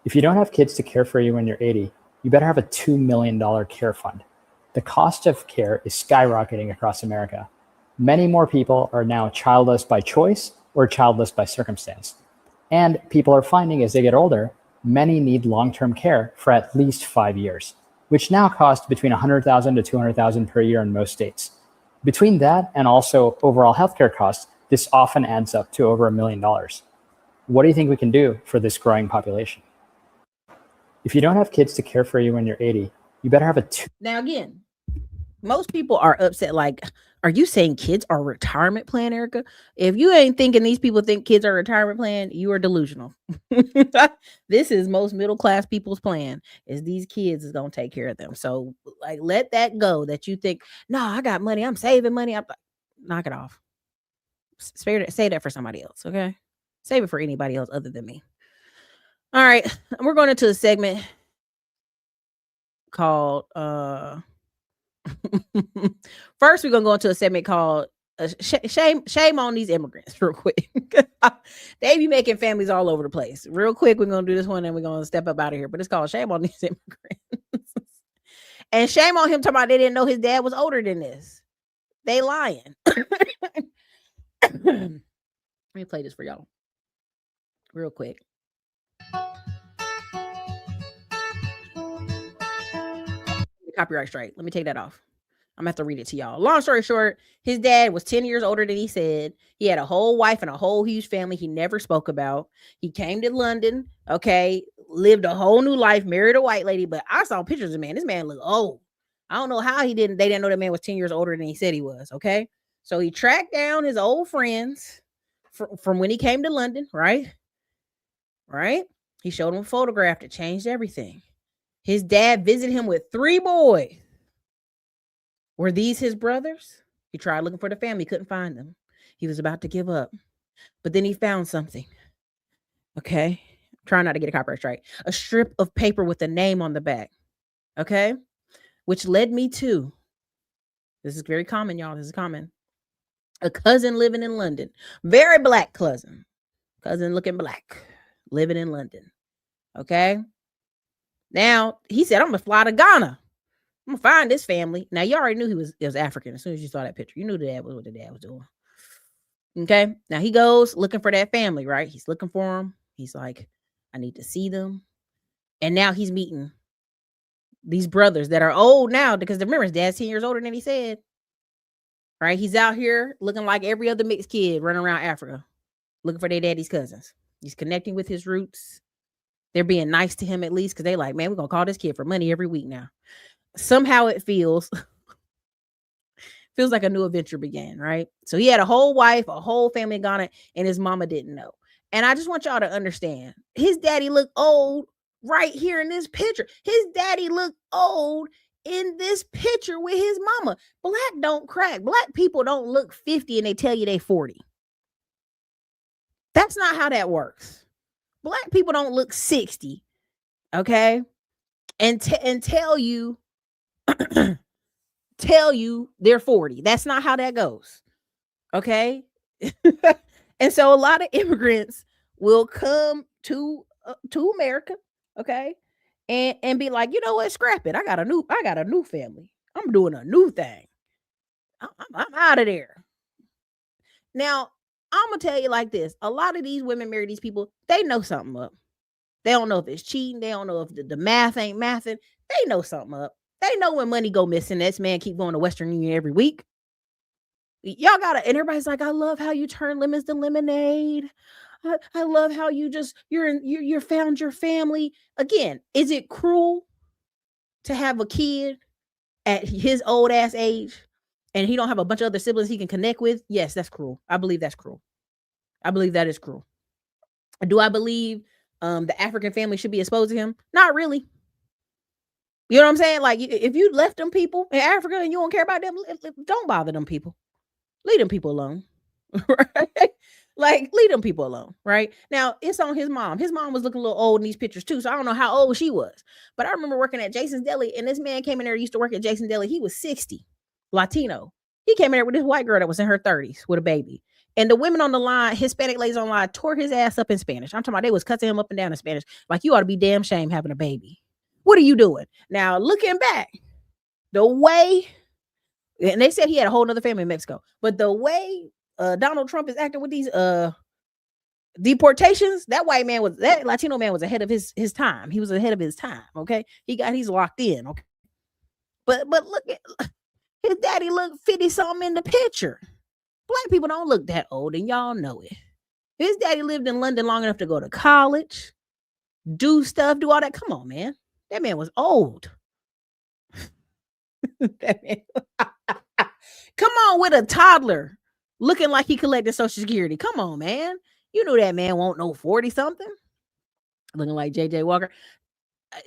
If you don't have kids to care for you when you're 80, you better have a $2 million care fund. The cost of care is skyrocketing across America. Many more people are now childless by choice or childless by circumstance. And people are finding as they get older, many need long-term care for at least 5 years, which now cost between $100,000 to $200,000 per year in most states. Between that and also overall healthcare costs, this often adds up to over $1 million. What do you think we can do for this growing population? If you don't have kids to care for you when you're 80, you better have a Now again, most people are upset. Like, are you saying kids are retirement plan, Erica? If you ain't thinking these people think kids are retirement plan, you are delusional. This is most middle class people's plan, is these kids is gonna take care of them. So like, let that go that you think, no, I got money, I'm saving money. I'm knock it off. Say that for somebody else, okay? Save it for anybody else other than me. All right, we're going into a segment called first we're gonna go into a segment called shame on these immigrants real quick. They be making families all over the place. Real quick, we're gonna do this one and we're gonna step up out of here, but it's called shame on these immigrants. And shame on him talking about they didn't know his dad was older than this. They lying. Let me play this for y'all real quick. Copyright strike. Let me take that off. I'm gonna have to read it to y'all. Long story short, his dad was 10 years older than he said. He had a whole wife and a whole huge family he never spoke about. He came to London, okay, lived a whole new life, married a white lady, but I saw pictures of the man. This man looked old. I don't know how they didn't know that man was 10 years older than he said he was, okay? So he tracked down his old friends from when he came to London, right? Right? He showed him a photograph that changed everything. His dad visited him with 3 boys. Were these his brothers? He tried looking for the family, couldn't find them. He was about to give up. But then he found something. Okay? Try not to get a copyright strike. A strip of paper with a name on the back. Okay? Which led me to, this is very common, y'all. This is common. A cousin living in London. Very black cousin. Cousin looking black. Living in London. Okay? Now, he said, I'm going to fly to Ghana. I'm going to find this family. Now, you already knew he was African as soon as you saw that picture. You knew the dad was what the dad was doing. Okay? Now, he goes looking for that family, right? He's looking for them. He's like, I need to see them. And now he's meeting these brothers that are old now because remember, his dad's 10 years older than he said. Right? He's out here looking like every other mixed kid running around Africa looking for their daddy's cousins. He's connecting with his roots. They're being nice to him at least because they like, man, we're going to call this kid for money every week now. Somehow it feels like a new adventure began, right? So he had a whole wife, a whole family in Ghana, and his mama didn't know. And I just want y'all to understand, his daddy looked old right here in this picture. His daddy looked old in this picture with his mama. Black don't crack. Black people don't look 50 and they tell you they 40. That's not how that works. Black people don't look 60 okay, and tell you tell you they're 40. That's not how that goes. Okay. And so a lot of immigrants will come to America, okay, and be like, you know what, scrap it. I got a new family. I'm doing a new thing. I'm out of there. Now, I'm gonna tell you like this: a lot of these women marry these people. They know something up. They don't know if it's cheating. They don't know if the math ain't mathing. They know something up. They know when money go missing. This man keep going to Western Union every week. Y'all gotta, and everybody's like, I love how you turn lemons to lemonade. I love how you're found your family. Again, is it cruel to have a kid at his old ass age and he don't have a bunch of other siblings he can connect with? Yes, that's cruel. I believe that's cruel. I believe that is cruel. Do I believe the African family should be exposed to him? Not really. You know what I'm saying? Like, if you left them people in Africa and you don't care about them, don't bother them people. Leave them people alone. Right? Like, leave them people alone. Right? Now, it's on his mom. His mom was looking a little old in these pictures too, so I don't know how old she was. But I remember working at Jason's Deli, and this man came in there, used to work at Jason's Deli. He was 60, Latino. He came in there with this white girl that was in her 30s with a baby. And the women on the line, Hispanic ladies on the line, tore his ass up in Spanish. I'm talking about they was cussing him up and down in Spanish. Like, you ought to be damn shame having a baby. What are you doing? Now, looking back, the way, and they said he had a whole nother family in Mexico, but the way Donald Trump is acting with these deportations, that Latino man was ahead of his time. He was ahead of his time. Okay. He's locked in. Okay. But look at his daddy look 50 something in the picture. Black people don't look that old, and y'all know it. His daddy lived in London long enough to go to college, do stuff, do all that. Come on, man. That man was old. That man. Come on, with a toddler looking like he collected Social Security. Come on, man. You knew that man won't know 40 something. Looking like JJ Walker.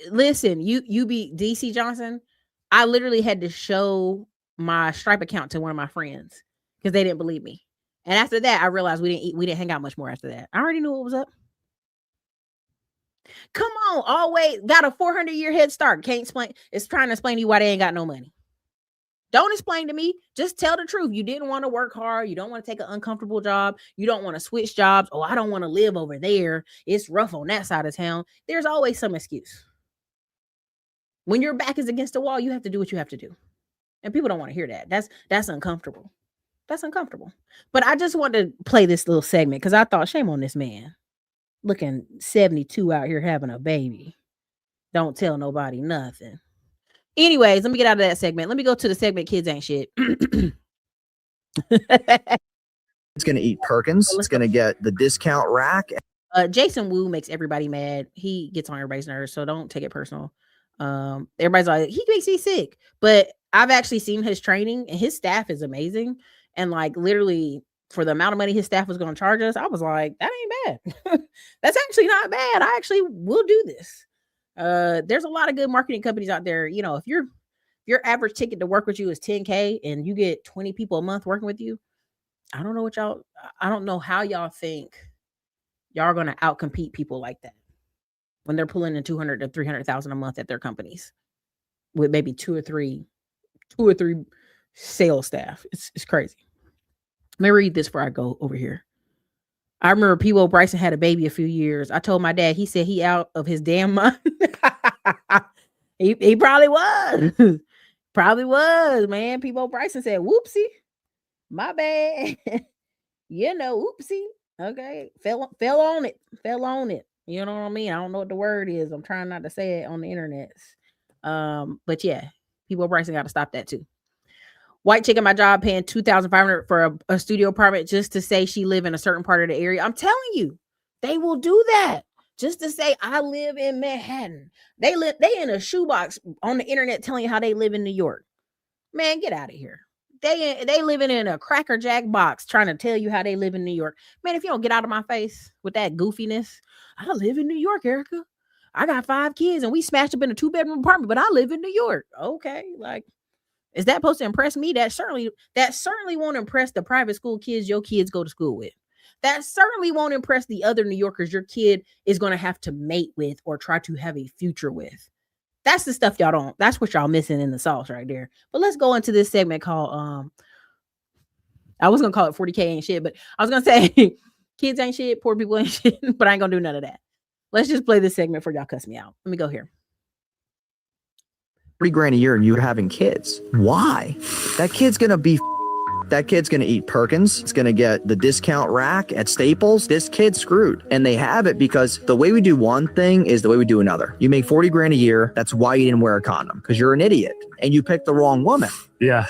Listen, you be DC Johnson. I literally had to show my Stripe account to one of my friends because they didn't believe me. And after that, I realized we didn't hang out much more after that. I already knew what was up. Come on, always got a 400-year head start. Can't explain. It's trying to explain to you why they ain't got no money. Don't explain to me. Just tell the truth. You didn't want to work hard. You don't want to take an uncomfortable job. You don't want to switch jobs. Oh, I don't want to live over there. It's rough on that side of town. There's always some excuse. When your back is against the wall, you have to do what you have to do. And people don't want to hear that. That's uncomfortable. That's uncomfortable. But I just wanted to play this little segment because I thought, shame on this man. Looking 72 out here having a baby. Don't tell nobody nothing. Anyways, let me get out of that segment. Let me go to the segment Kids Ain't Shit. It's going to eat Perkins. It's going to get the discount rack. Jason Wu makes everybody mad. He gets on everybody's nerves, so don't take it personal. Everybody's like, he makes me sick. But I've actually seen his training, and his staff is amazing. And like literally for the amount of money his staff was going to charge us, I was like, that ain't bad. That's actually not bad. I actually will do this. There's a lot of good marketing companies out there. You know, if your average ticket to work with you is $10K and you get 20 people a month working with you, I don't know how y'all think y'all are going to outcompete people like that when they're pulling in 200 to 300,000 a month at their companies with maybe two or three sales staff. It's crazy. Let me read this before I go over here. I remember P.O. Bryson had a baby a few years. I told my dad, he said he out of his damn mind. he probably was. Probably was, man. P.O. Bryson said, whoopsie, my bad. Oopsie. Okay. Fell on it. You know what I mean? I don't know what the word is. I'm trying not to say it on the internet. But yeah, P.O. Bryson got to stop that too. White chick at my job paying $2,500 for a studio apartment just to say she live in a certain part of the area. I'm telling you, they will do that just to say I live in Manhattan. They in a shoebox on the internet telling you how they live in New York. Man, get out of here. They living in a Cracker Jack box trying to tell you how they live in New York. Man, if you don't get out of my face with that goofiness, I live in New York, Erica. I got 5 kids and we smashed up in a 2-bedroom apartment, but I live in New York. Okay, like. Is that supposed to impress me? That certainly won't impress the private school kids your kids go to school with. That certainly won't impress the other New Yorkers your kid is going to have to mate with or try to have a future with. That's the stuff y'all don't. That's what y'all missing in the sauce right there. But let's go into this segment called I was gonna call it 40K ain't shit, but I was gonna say kids ain't shit, poor people ain't shit, but I ain't gonna do none of that. Let's just play this segment before y'all cuss me out. Let me go here. $3,000 a year and you're having kids. Why? That kid's gonna eat Perkins. It's gonna get the discount rack at Staples. This kid's screwed. And they have it because the way we do one thing is the way we do another. You make $40,000 a year. That's why you didn't wear a condom, because you're an idiot and you picked the wrong woman. Yeah,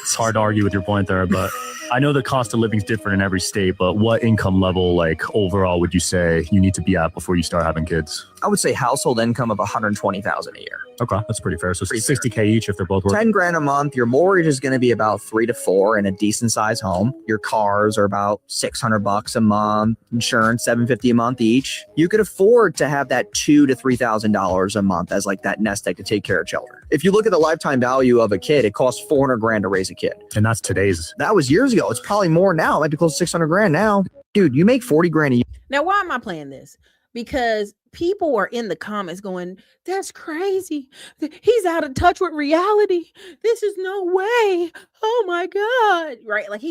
it's hard to argue with your point there, but I know the cost of living is different in every state, but what income level, like overall, would you say you need to be at before you start having kids? I would say household income of $120,000 a year. Okay, that's pretty fair. So $60K each if they're both working. $10,000 a month. Your mortgage is going to be about $3 to $4 in a decent sized home. Your cars are about $600 a month. Insurance $750 a month each. You could afford to have that $2,000 to $3,000 a month as like that nest egg to take care of children. If you look at the lifetime value of a kid, it costs $400,000 to raise a kid. And that's today's. That was years ago. It's probably more now. It might be close to $600,000 now. Dude, you make $40,000 a year. Now, why am I playing this? Because people are in the comments going, that's crazy. He's out of touch with reality. This is no way. Oh my God. Right? Like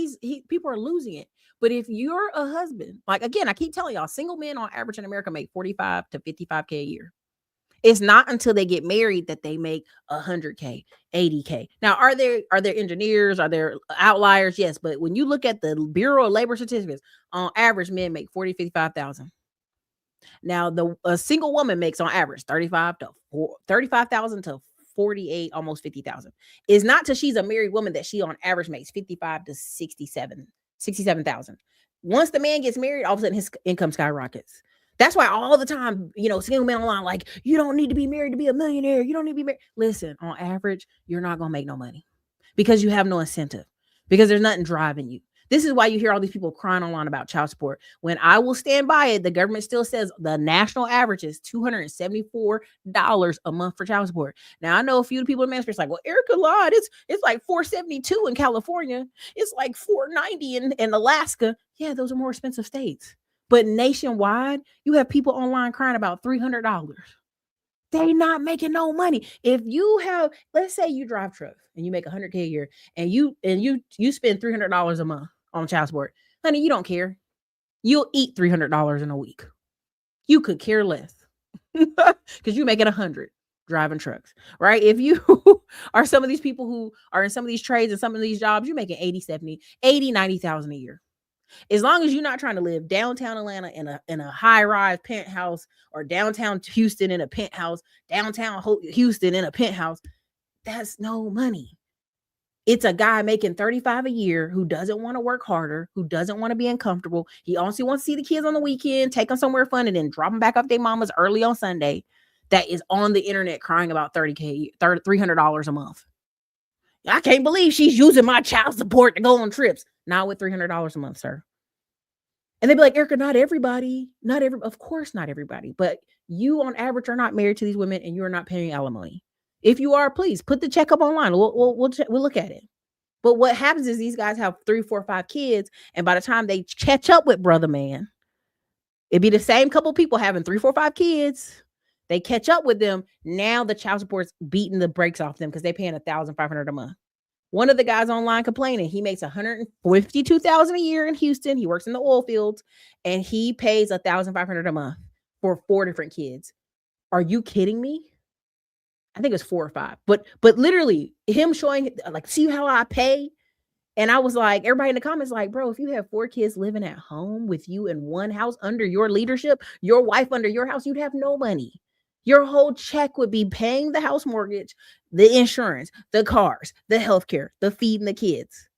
people are losing it. But if you're a husband, like again, I keep telling y'all, single men on average in America make 45 to 55K a year. It's not until they get married that they make 100K, 80K. Now, are there engineers? Are there outliers? Yes. But when you look at the Bureau of Labor Statistics, on average, men make 40, 55,000. Now, a single woman makes on average 35,000 to 48, almost 50,000. It's not till she's a married woman that she on average makes 55 to 67,000. Once the man gets married, all of a sudden his income skyrockets. That's why all the time, single men online, like, you don't need to be married to be a millionaire. You don't need to be married. Listen, on average, you're not going to make no money because you have no incentive, because there's nothing driving you. This is why you hear all these people crying online about child support. When I will stand by it, the government still says the national average is $274 a month for child support. Now, I know a few people in Manchester like, well, Erica lied. It's like $472 in California. It's like $490 in Alaska. Yeah, those are more expensive states. But nationwide, you have people online crying about $300. They not making no money. If you have, let's say you drive truck and you make $100K a year and you spend $300 a month on child support, honey, you don't care. You'll eat $300 in a week. You could care less because you make it 100 driving trucks, right? If you are some of these people who are in some of these trades and some of these jobs, you're making 90,000 a year. As long as you're not trying to live downtown Atlanta in a high-rise penthouse, or downtown Houston in a penthouse, downtown Houston in a penthouse, that's no money. It's a guy making 35 a year who doesn't want to work harder, who doesn't want to be uncomfortable. He also wants to see the kids on the weekend, take them somewhere fun, and then drop them back off their mamas early on Sunday. That is on the internet crying about $300 a month. I can't believe she's using my child support to go on trips. Not with $300 a month, sir. And they'd be like, Erica, of course not everybody, but you on average are not married to these women and you're not paying alimony. If you are, please put the check up online. We'll look at it. But what happens is these guys have 3, 4, 5 kids, and by the time they catch up with brother man, it'd be the same couple people having 3, 4, 5 kids. They catch up with them. Now the child support's beating the brakes off them because they're paying $1,500 a month. One of the guys online complaining, he makes $152,000 a year in Houston. He works in the oil fields and he pays $1,500 a month for 4 different kids. Are you kidding me? I think it's 4 or 5, but literally him showing like, see how I pay. And I was like, everybody in the comments, like, bro, if you have 4 kids living at home with you in one house under your leadership, your wife under your house, you'd have no money. Your whole check would be paying the house mortgage, the insurance, the cars, the healthcare, the feeding the kids.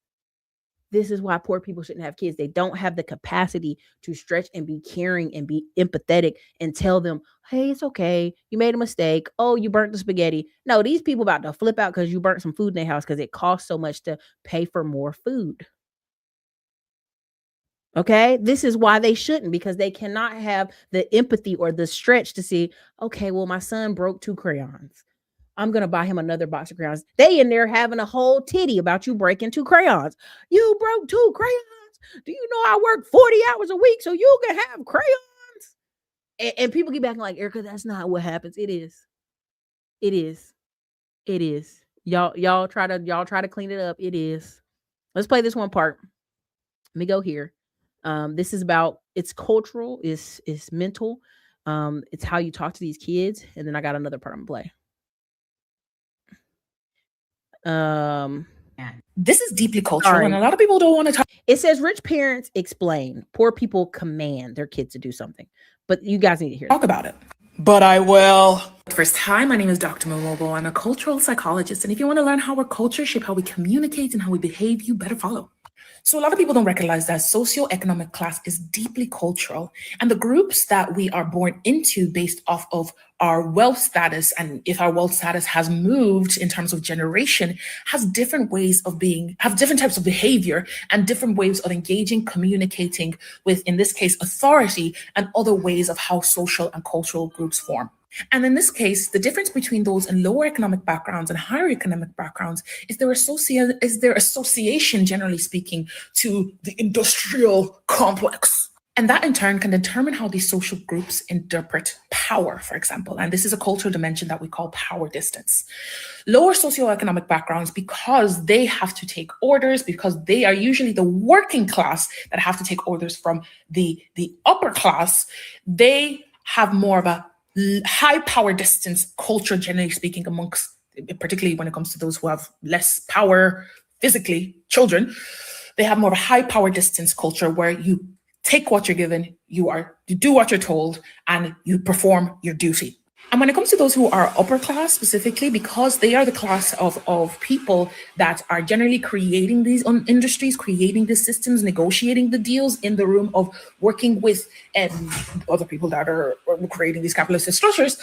This is why poor people shouldn't have kids. They don't have the capacity to stretch and be caring and be empathetic and tell them, hey, it's okay. You made a mistake. Oh, you burnt the spaghetti. No, these people about to flip out because you burnt some food in their house because it costs so much to pay for more food. Okay, this is why they shouldn't, because they cannot have the empathy or the stretch to see, okay, well, my son broke 2 crayons. I'm going to buy him another box of crayons. They in there having a whole titty about you breaking 2 crayons. You broke 2 crayons. Do you know I work 40 hours a week so you can have crayons? And people keep acting like, Erica, that's not what happens. It is. It is. It is. Y'all try to clean it up. It is. Let's play this one part. Let me go here. This is about, it's cultural, it's mental, it's how you talk to these kids, and then I got another part I'm gonna play. This is deeply cultural, and a lot of people don't want to talk. It says rich parents explain, poor people command their kids to do something. But you guys need to hear about it. But I will. First, hi, my name is Dr. Momobo. I'm a cultural psychologist, and if you want to learn how our culture shape how we communicate and how we behave, you better follow. So a lot of people don't recognize that socioeconomic class is deeply cultural, and the groups that we are born into based off of our wealth status, and if our wealth status has moved in terms of generation, has different ways of have different types of behavior and different ways of engaging, communicating with, in this case, authority, and other ways of how social and cultural groups form. And in this case, the difference between those in lower economic backgrounds and higher economic backgrounds is their association, generally speaking, to the industrial complex. And that in turn can determine how these social groups interpret power, for example. And this is a cultural dimension that we call power distance. Lower socioeconomic backgrounds, because they have to take orders, because they are usually the working class that have to take orders from the upper class, they have more of a high power distance culture, generally speaking, amongst, particularly when it comes to those who have less power physically, children. They have more of a high power distance culture where you take what you're given, you do what you're told, and you perform your duty. And when it comes to those who are upper class specifically, because they are the class of people that are generally creating these industries, creating the systems, negotiating the deals in the room of working with other people that are creating these capitalist structures,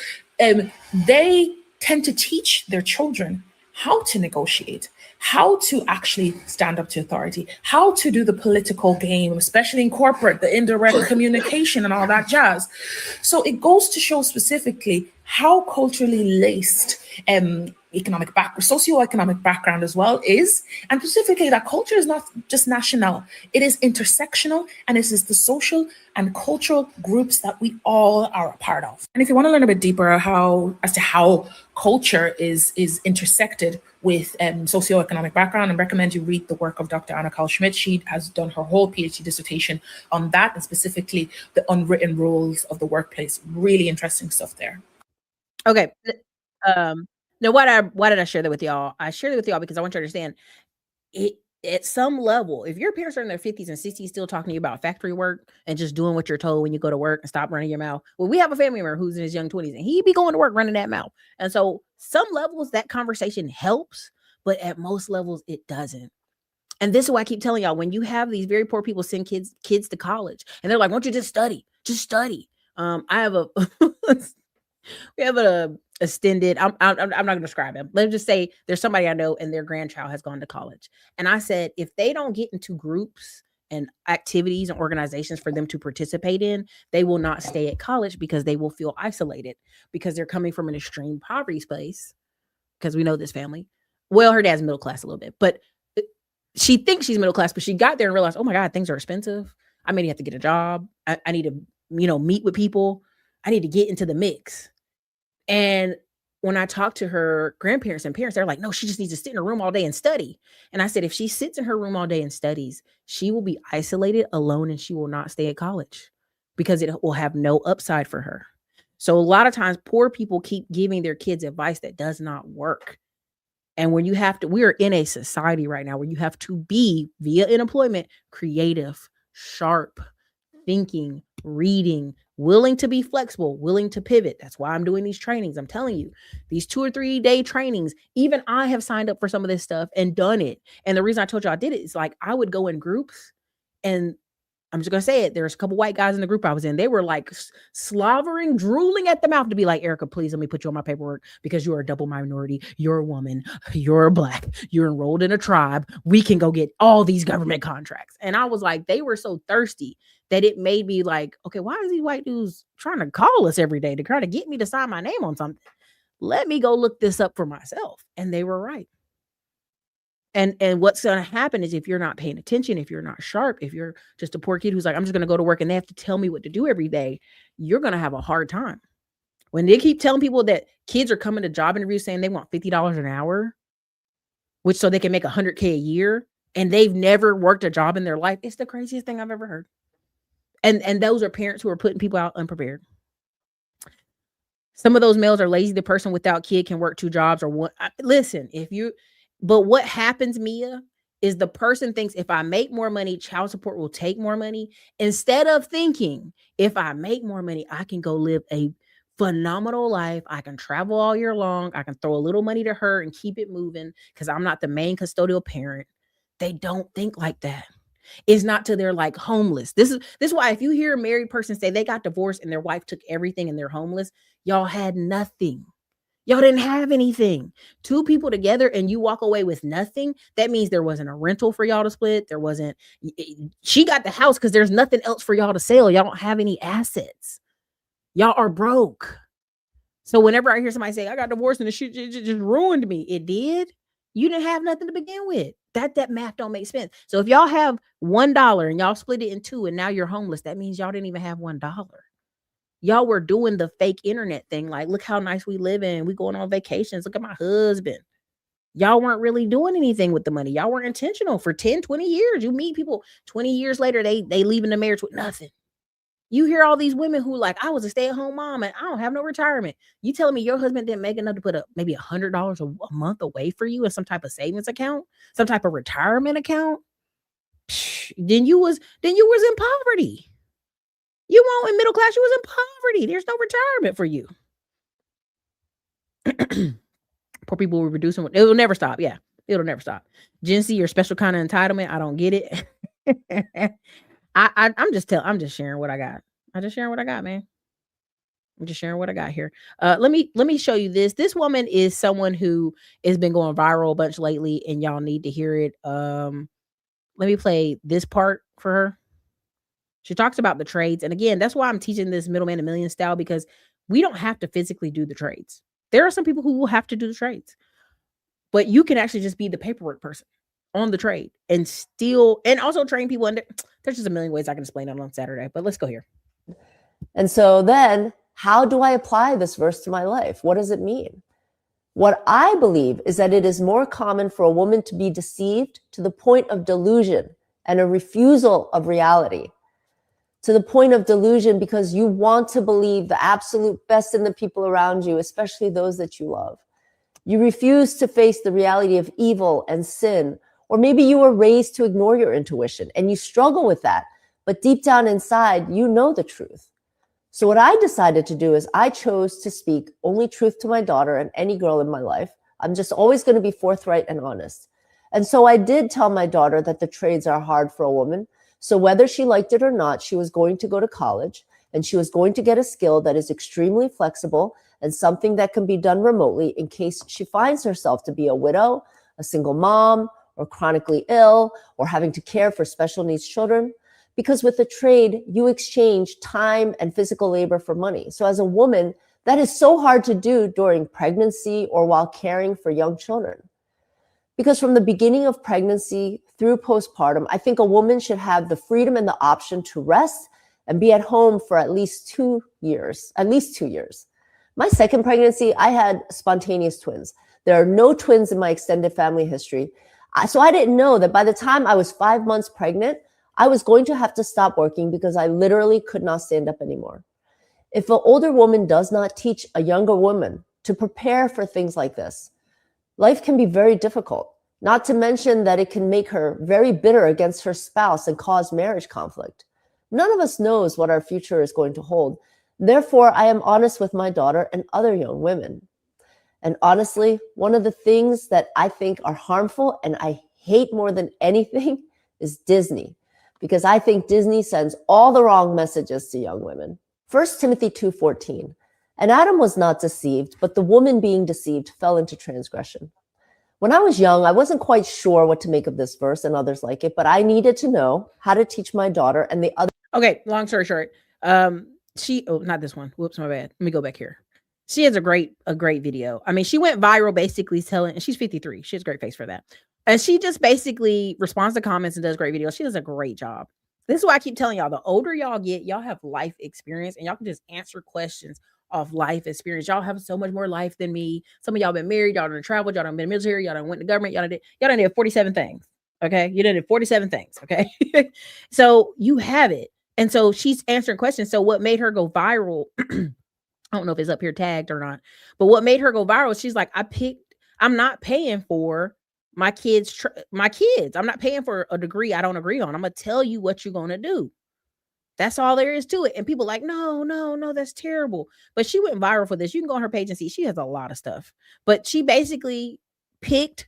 they tend to teach their children how to negotiate, how to actually stand up to authority, how to do the political game, especially in corporate, the indirect communication and all that jazz. So it goes to show specifically how culturally laced socioeconomic background as well is, and specifically that culture is not just national, it is intersectional, and it is the social and cultural groups that we all are a part of. And if you want to learn a bit deeper as to how culture is intersected with socioeconomic background, I recommend you read the work of Dr. Anna Carl-Schmidt. She has done her whole PhD dissertation on that, and specifically the unwritten rules of the workplace. Really interesting stuff there. Okay. Now why did I share that with y'all? I shared it with y'all because I want you to understand it at some level. If your parents are in their 50s and 60s still talking to you about factory work and just doing what you're told when you go to work and stop running your mouth. Well, we have a family member who's in his young 20s and he be going to work running that mouth. And so some levels that conversation helps, but at most levels it doesn't. And this is why I keep telling y'all, when you have these very poor people send kids to college and they're like, why don't you just study? Just study. I have we have a extended, I'm not going to describe him. Let's just say there's somebody I know and their grandchild has gone to college. And I said, if they don't get into groups and activities and organizations for them to participate in, they will not stay at college because they will feel isolated because they're coming from an extreme poverty space. Because we know this family. Well, her dad's middle class a little bit, but she thinks she's middle class, but she got there and realized, oh my God, things are expensive. I may have to get a job. I need to, meet with people. I need to get into the mix. And when I talked to her grandparents and parents, they're like, no, she just needs to sit in her room all day and study. And I said, if she sits in her room all day and studies, she will be isolated, alone, and she will not stay at college because it will have no upside for her. So a lot of times poor people keep giving their kids advice that does not work. And when we are in a society right now where you have to be, via unemployment, creative, sharp, thinking, reading, willing to be flexible, willing to pivot. That's why I'm doing these trainings. I'm telling you, these 2 or 3 day trainings, even I have signed up for some of this stuff and done it. And the reason I told you I did it is like, I would go in groups and I'm just going to say it. There's a couple white guys in the group I was in. They were like slobbering, drooling at the mouth to be like, Erica, please let me put you on my paperwork because you're a double minority. You're a woman. You're Black. You're enrolled in a tribe. We can go get all these government contracts. And I was like, they were so thirsty that it made me like, okay, why is these white dudes trying to call us every day to try to get me to sign my name on something? Let me go look this up for myself. And they were right. And what's going to happen is if you're not paying attention, if you're not sharp, if you're just a poor kid who's like, I'm just going to go to work and they have to tell me what to do every day, you're going to have a hard time. When they keep telling people that kids are coming to job interviews saying they want $50 an hour, which so they can make $100K a year, and they've never worked a job in their life, it's the craziest thing I've ever heard. And those are parents who are putting people out unprepared. Some of those males are lazy. The person without kid can work 2 jobs or one. Listen, but what happens, Mia, is the person thinks if I make more money, child support will take more money, instead of thinking if I make more money, I can go live a phenomenal life. I can travel all year long. I can throw a little money to her and keep it moving because I'm not the main custodial parent. They don't think like that. It's not till they're like homeless. This is why if you hear a married person say they got divorced and their wife took everything and they're homeless, y'all had nothing. Y'all didn't have anything. 2 people together and you walk away with nothing. That means there wasn't a rental for y'all to split. There wasn't. She got the house because there's nothing else for y'all to sell. Y'all don't have any assets. Y'all are broke. So whenever I hear somebody say, I got divorced and the shit just ruined me, it did. You didn't have nothing to begin with. That math don't make sense. So if y'all have $1 and y'all split it in 2 and now you're homeless, that means y'all didn't even have $1. Y'all were doing the fake internet thing. Like, look how nice we live in. We going on vacations. Look at my husband. Y'all weren't really doing anything with the money. Y'all weren't intentional for 10, 20 years. You meet people 20 years later, they leaving the marriage with nothing. You hear all these women who like, I was a stay-at-home mom and I don't have no retirement. You telling me your husband didn't make enough to put maybe $100 a month away for you in some type of savings account, some type of retirement account? Then you was in poverty. You weren't in middle class. You was in poverty. There's no retirement for you. Poor people will reduce them. It will never stop. Yeah, it'll never stop. Gen Z, your special kind of entitlement. I don't get it. I'm just sharing what I got. I'm just sharing what I got, man. I'm just sharing what I got here. Let me show you this. This woman is someone who has been going viral a bunch lately, and y'all need to hear it. Let me play this part for her. She talks about the trades. And again, that's why I'm teaching this middleman a million style, because we don't have to physically do the trades. There are some people who will have to do the trades, but you can actually just be the paperwork person on the trade and also train people. And there's just a million ways I can explain it on Saturday, but let's go here. And so then how do I apply this verse to my life? What does it mean? What I believe is that it is more common for a woman to be deceived to the point of delusion and a refusal of reality. To the point of delusion because you want to believe the absolute best in the people around you, especially those that you love. You refuse to face the reality of evil and sin, or maybe you were raised to ignore your intuition and you struggle with that, but deep down inside, you know the truth. So what I decided to do is I chose to speak only truth to my daughter and any girl in my life. I'm just always going to be forthright and honest. And so I did tell my daughter that the trades are hard for a woman. So whether she liked it or not, she was going to go to college and she was going to get a skill that is extremely flexible and something that can be done remotely in case she finds herself to be a widow, a single mom, or chronically ill, or having to care for special needs children. Because with a trade, you exchange time and physical labor for money. So as a woman, that is so hard to do during pregnancy or while caring for young children. Because from the beginning of pregnancy through postpartum, I think a woman should have the freedom and the option to rest and be at home for at least 2 years. My second pregnancy, I had spontaneous twins. There are no twins in my extended family history. So I didn't know that by the time I was 5 months pregnant, I was going to have to stop working because I literally could not stand up anymore. If an older woman does not teach a younger woman to prepare for things like this, life can be very difficult, not to mention that it can make her very bitter against her spouse and cause marriage conflict. None of us knows what our future is going to hold. Therefore, I am honest with my daughter and other young women. And honestly, one of the things that I think are harmful and I hate more than anything is Disney, because I think Disney sends all the wrong messages to young women. 1 Timothy 2:14. And Adam was not deceived, but the woman being deceived fell into transgression. When I was young, I wasn't quite sure what to make of this verse and others like it, but I needed to know how to teach my daughter and the other. Okay, long story short, not this one. Whoops, my bad. Let me go back here. She has a great video. I mean, she went viral basically telling, and she's 53. She has a great face for that. And she just basically responds to comments and does great videos. She does a great job. This is why I keep telling y'all, the older y'all get, y'all have life experience and y'all can just answer questions off life experience. Y'all have so much more life than me. Some of y'all been married, y'all done traveled, y'all done been military, y'all done went to government, y'all done did 47 things. Okay. You done did 47 things. Okay. So you have it. And so she's answering questions. So what made her go viral, I don't know if it's up here tagged or not, but what made her go viral, she's like, I'm not paying for my kids. I'm not paying for a degree I don't agree on. I'm going to tell you what you're going to do. That's all there is to it. And people like, no, that's terrible. But she went viral for this. You can go on her page and see she has a lot of stuff. But she basically picked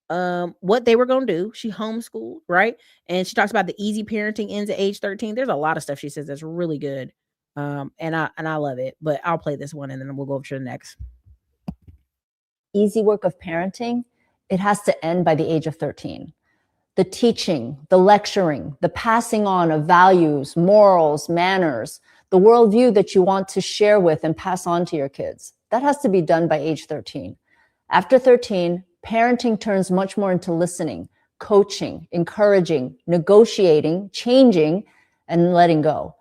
what they were going to do. She homeschooled, right? And she talks about the easy parenting ends at age 13. There's a lot of stuff she says that's really good. And I love it. But I'll play this one and then we'll go over to the next. Easy work of parenting, it has to end by the age of 13. The teaching, the lecturing, the passing on of values, morals, manners, the worldview that you want to share with and pass on to your kids. That has to be done by age 13. After 13, parenting turns much more into listening, coaching, encouraging, negotiating, changing, and letting go.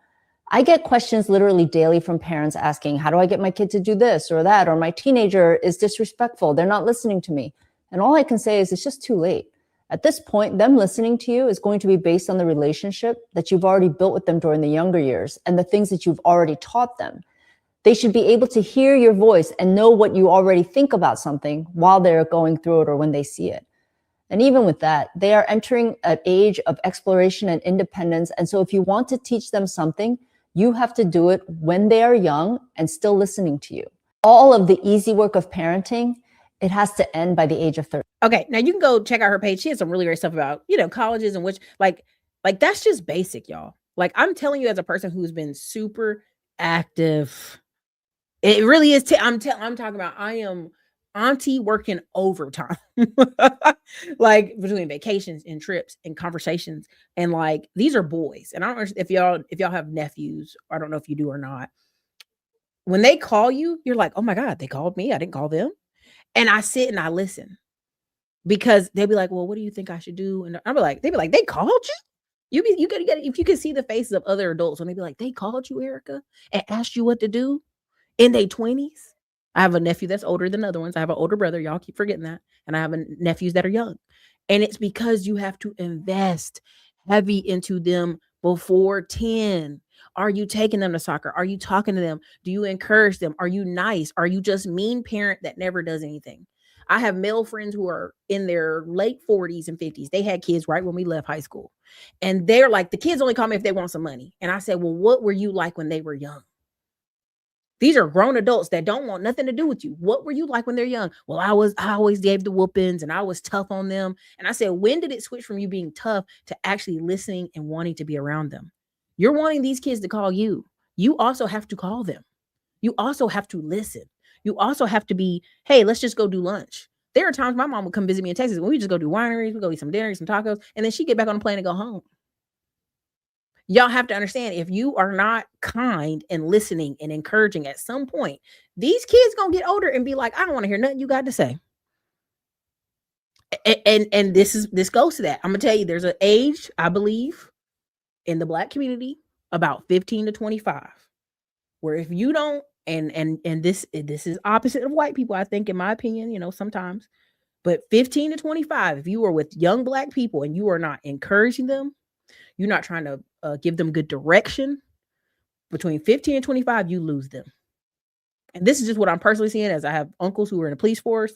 I get questions literally daily from parents asking, how do I get my kid to do this or that? Or my teenager is disrespectful. They're not listening to me. And all I can say is it's just too late. At this point, them listening to you is going to be based on the relationship that you've already built with them during the younger years and the things that you've already taught them. They should be able to hear your voice and know what you already think about something while they're going through it or when they see it. And even with that, they are entering an age of exploration and independence. And so if you want to teach them something, you have to do it when they are young and still listening to you. All of the easy work of parenting, it has to end by the age of 30. Okay, now you can go check out her page. She has some really great stuff about, colleges and which like that's just basic, y'all. Like I'm telling you as a person who's been super active. It really is. I'm talking about I am auntie working overtime. Like between vacations and trips and conversations. And like these are boys. And I don't know if y'all have nephews. I don't know if you do or not. When they call you, you're like, oh my God, they called me. I didn't call them. And I sit and I listen because they'll be like, well, what do you think I should do? And they'd be like, they called you? You gotta get, if you can see the faces of other adults when they be like, they called you, Erica, and asked you what to do in their 20s. I have a nephew that's older than other ones. I have an older brother. Y'all keep forgetting that. And I have nephews that are young. And it's because you have to invest heavy into them before 10. Are you taking them to soccer? Are you talking to them? Do you encourage them? Are you nice? Are you just mean parent that never does anything? I have male friends who are in their late 40s and 50s. They had kids right when we left high school. And they're like, the kids only call me if they want some money. And I said, well, what were you like when they were young? These are grown adults that don't want nothing to do with you. What were you like when they're young? Well, I always gave the whoopings and I was tough on them. And I said, when did it switch from you being tough to actually listening and wanting to be around them? You're wanting these kids to call you. You also have to call them. You also have to listen. You also have to be, hey, let's just go do lunch. There are times my mom would come visit me in Texas when we just go do wineries, we go eat some dinner, eat some tacos, and then she'd get back on the plane and go home. Y'all have to understand, if you are not kind and listening and encouraging at some point, these kids gonna get older and be like, I don't want to hear nothing you got to say. And this goes to that. I'm gonna tell you, there's an age, I believe, in the Black community, about 15 to 25, where if you don't, and this is opposite of white people, I think, in my opinion, sometimes, but 15 to 25, if you are with young Black people and you are not encouraging them, you're not trying to give them good direction, between 15 and 25, you lose them. And this is just what I'm personally seeing, as I have uncles who are in the police force.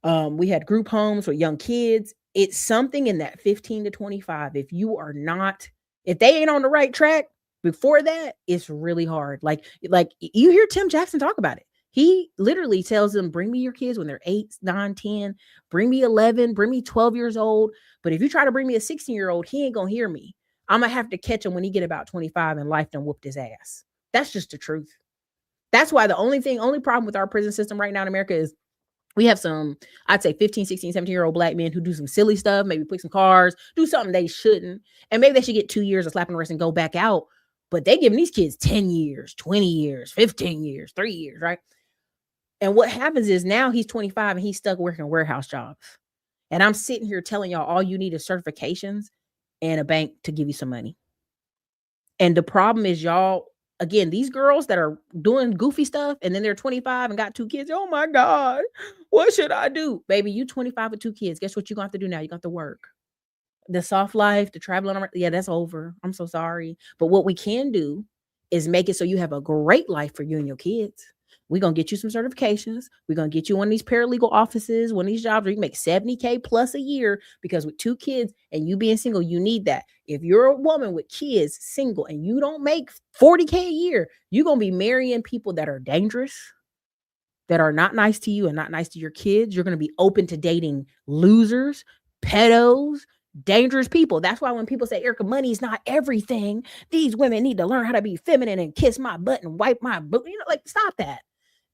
We had group homes with young kids. It's something in that 15 to 25. If they ain't on the right track before that, it's really hard. Like you hear Tim Jackson talk about it. He literally tells them, bring me your kids when they're 8, 9, 10, bring me 11, bring me 12 years old. But if you try to bring me a 16-year-old, he ain't going to hear me. I'm going to have to catch him when he get about 25 and life done whooped his ass. That's just the truth. That's why the only problem with our prison system right now in America is we have some, I'd say 15, 16, 17-year-old Black men who do some silly stuff, maybe pick some cars, do something they shouldn't. And maybe they should get 2 years of slap and arrest and go back out. But they giving these kids 10 years, 20 years, 15 years, 3 years, right? And what happens is now he's 25 and he's stuck working warehouse jobs. And I'm sitting here telling y'all all you need is certifications and a bank to give you some money. And the problem is, y'all, again, these girls that are doing goofy stuff and then they're 25 and got 2 kids. Oh my God, what should I do? Baby, you 25 with 2 kids. Guess what you're going to have to do now? You're going to have to work. The soft life, the traveling, yeah, that's over. I'm so sorry. But what we can do is make it so you have a great life for you and your kids. We're going to get you some certifications. We're going to get you one of these paralegal offices, one of these jobs where you can make $70K plus a year, because with 2 kids and you being single, you need that. If you're a woman with kids, single, and you don't make $40K a year, you're going to be marrying people that are dangerous, that are not nice to you and not nice to your kids. You're going to be open to dating losers, pedos, dangerous people. That's why when people say, Erica, money is not everything, these women need to learn how to be feminine and kiss my butt and wipe my butt. You know, like, stop that.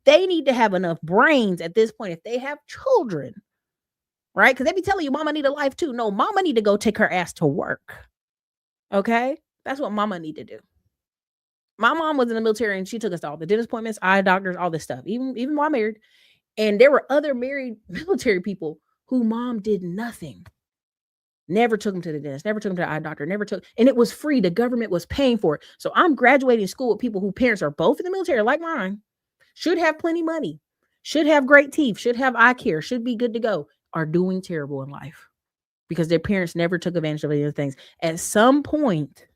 They need to have enough brains at this point if they have children, right? Because they be telling you mama need a life too. No, mama need to go take her ass to work. Okay? That's what mama need to do. My mom was in the military and she took us to all the dentist appointments, eye doctors, all this stuff, even while married. And there were other married military people who mom did nothing. Never took them to the dentist, never took them to the eye doctor, and it was free. The government was paying for it. So I'm graduating school with people whose parents are both in the military, like mine, should have plenty money, should have great teeth, should have eye care, should be good to go, are doing terrible in life because their parents never took advantage of any of the things. At some point,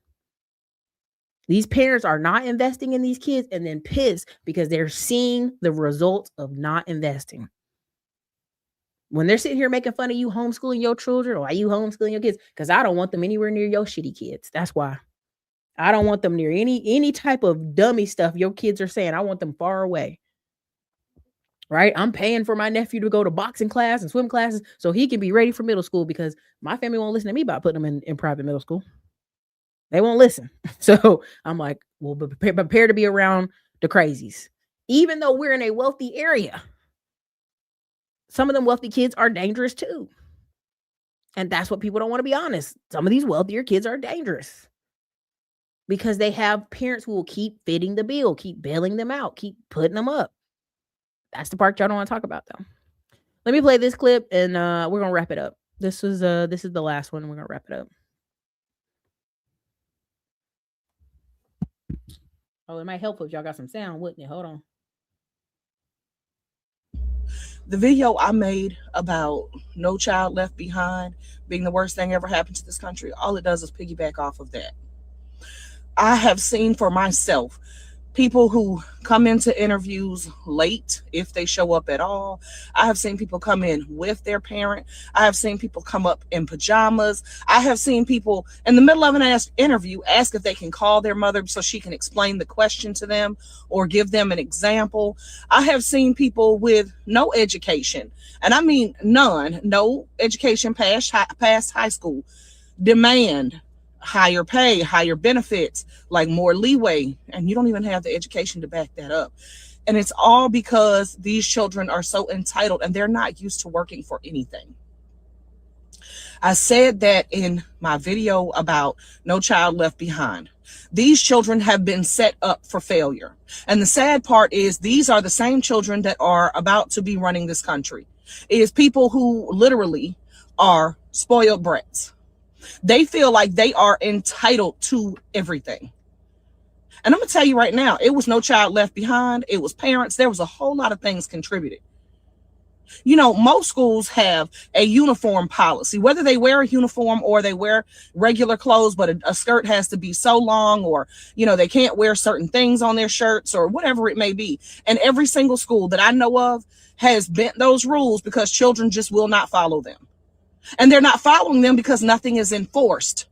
these parents are not investing in these kids and then pissed because they're seeing the results of not investing. When they're sitting here making fun of you homeschooling your children, or are you homeschooling your kids? Because I don't want them anywhere near your shitty kids. That's why. I don't want them near any type of dummy stuff your kids are saying. I want them far away. Right? I'm paying for my nephew to go to boxing class and swim classes so he can be ready for middle school, because my family won't listen to me about putting them in private middle school. They won't listen. So I'm like, well, prepare to be around the crazies. Even though we're in a wealthy area, some of them wealthy kids are dangerous too. And that's what people don't want to be honest. Some of these wealthier kids are dangerous because they have parents who will keep fitting the bill, keep bailing them out, keep putting them up. That's the part y'all don't want to talk about though. Let me play this clip and we're going to wrap it up. This is the last one. We're going to wrap it up. Oh, it might help if y'all got some sound, wouldn't it? Hold on. The video I made about No Child Left Behind being the worst thing ever happened to this country, all it does is piggyback off of that. I have seen for myself people who come into interviews late, if they show up at all. I have seen people come in with their parent. I have seen people come up in pajamas. I have seen people in the middle of an interview ask if they can call their mother so she can explain the question to them or give them an example. I have seen people with no education, and I mean none, no education past high school, demand higher pay, higher benefits, like more leeway, and you don't even have the education to back that up. And it's all because these children are so entitled and they're not used to working for anything. I said that in my video about No Child Left Behind. These children have been set up for failure. And the sad part is these are the same children that are about to be running this country. It is people who literally are spoiled brats. They feel like they are entitled to everything. And I'm going to tell you right now, it was No Child Left Behind. It was parents. There was a whole lot of things contributed. You know, most schools have a uniform policy, whether they wear a uniform or they wear regular clothes, but a skirt has to be so long, or, you know, they can't wear certain things on their shirts or whatever it may be. And every single school that I know of has bent those rules because children just will not follow them. And they're not following them because nothing is enforced.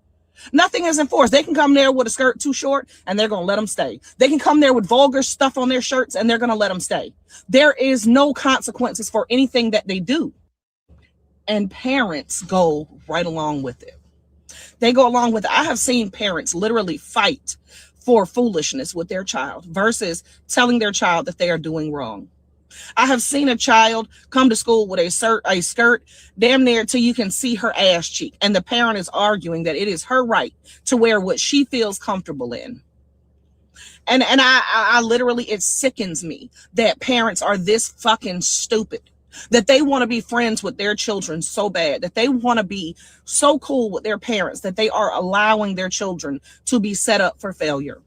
Nothing is enforced. They can come there with a skirt too short and they're going to let them stay. They can come there with vulgar stuff on their shirts and they're going to let them stay. There is no consequences for anything that they do. And parents go right along with it. They go along with it. I have seen parents literally fight for foolishness with their child versus telling their child that they are doing wrong. I have seen a child come to school with a skirt damn near till you can see her ass cheek. And the parent is arguing that it is her right to wear what she feels comfortable in. And I literally, it sickens me that parents are this fucking stupid that they want to be friends with their children so bad, that they want to be so cool with their parents, that they are allowing their children to be set up for failure.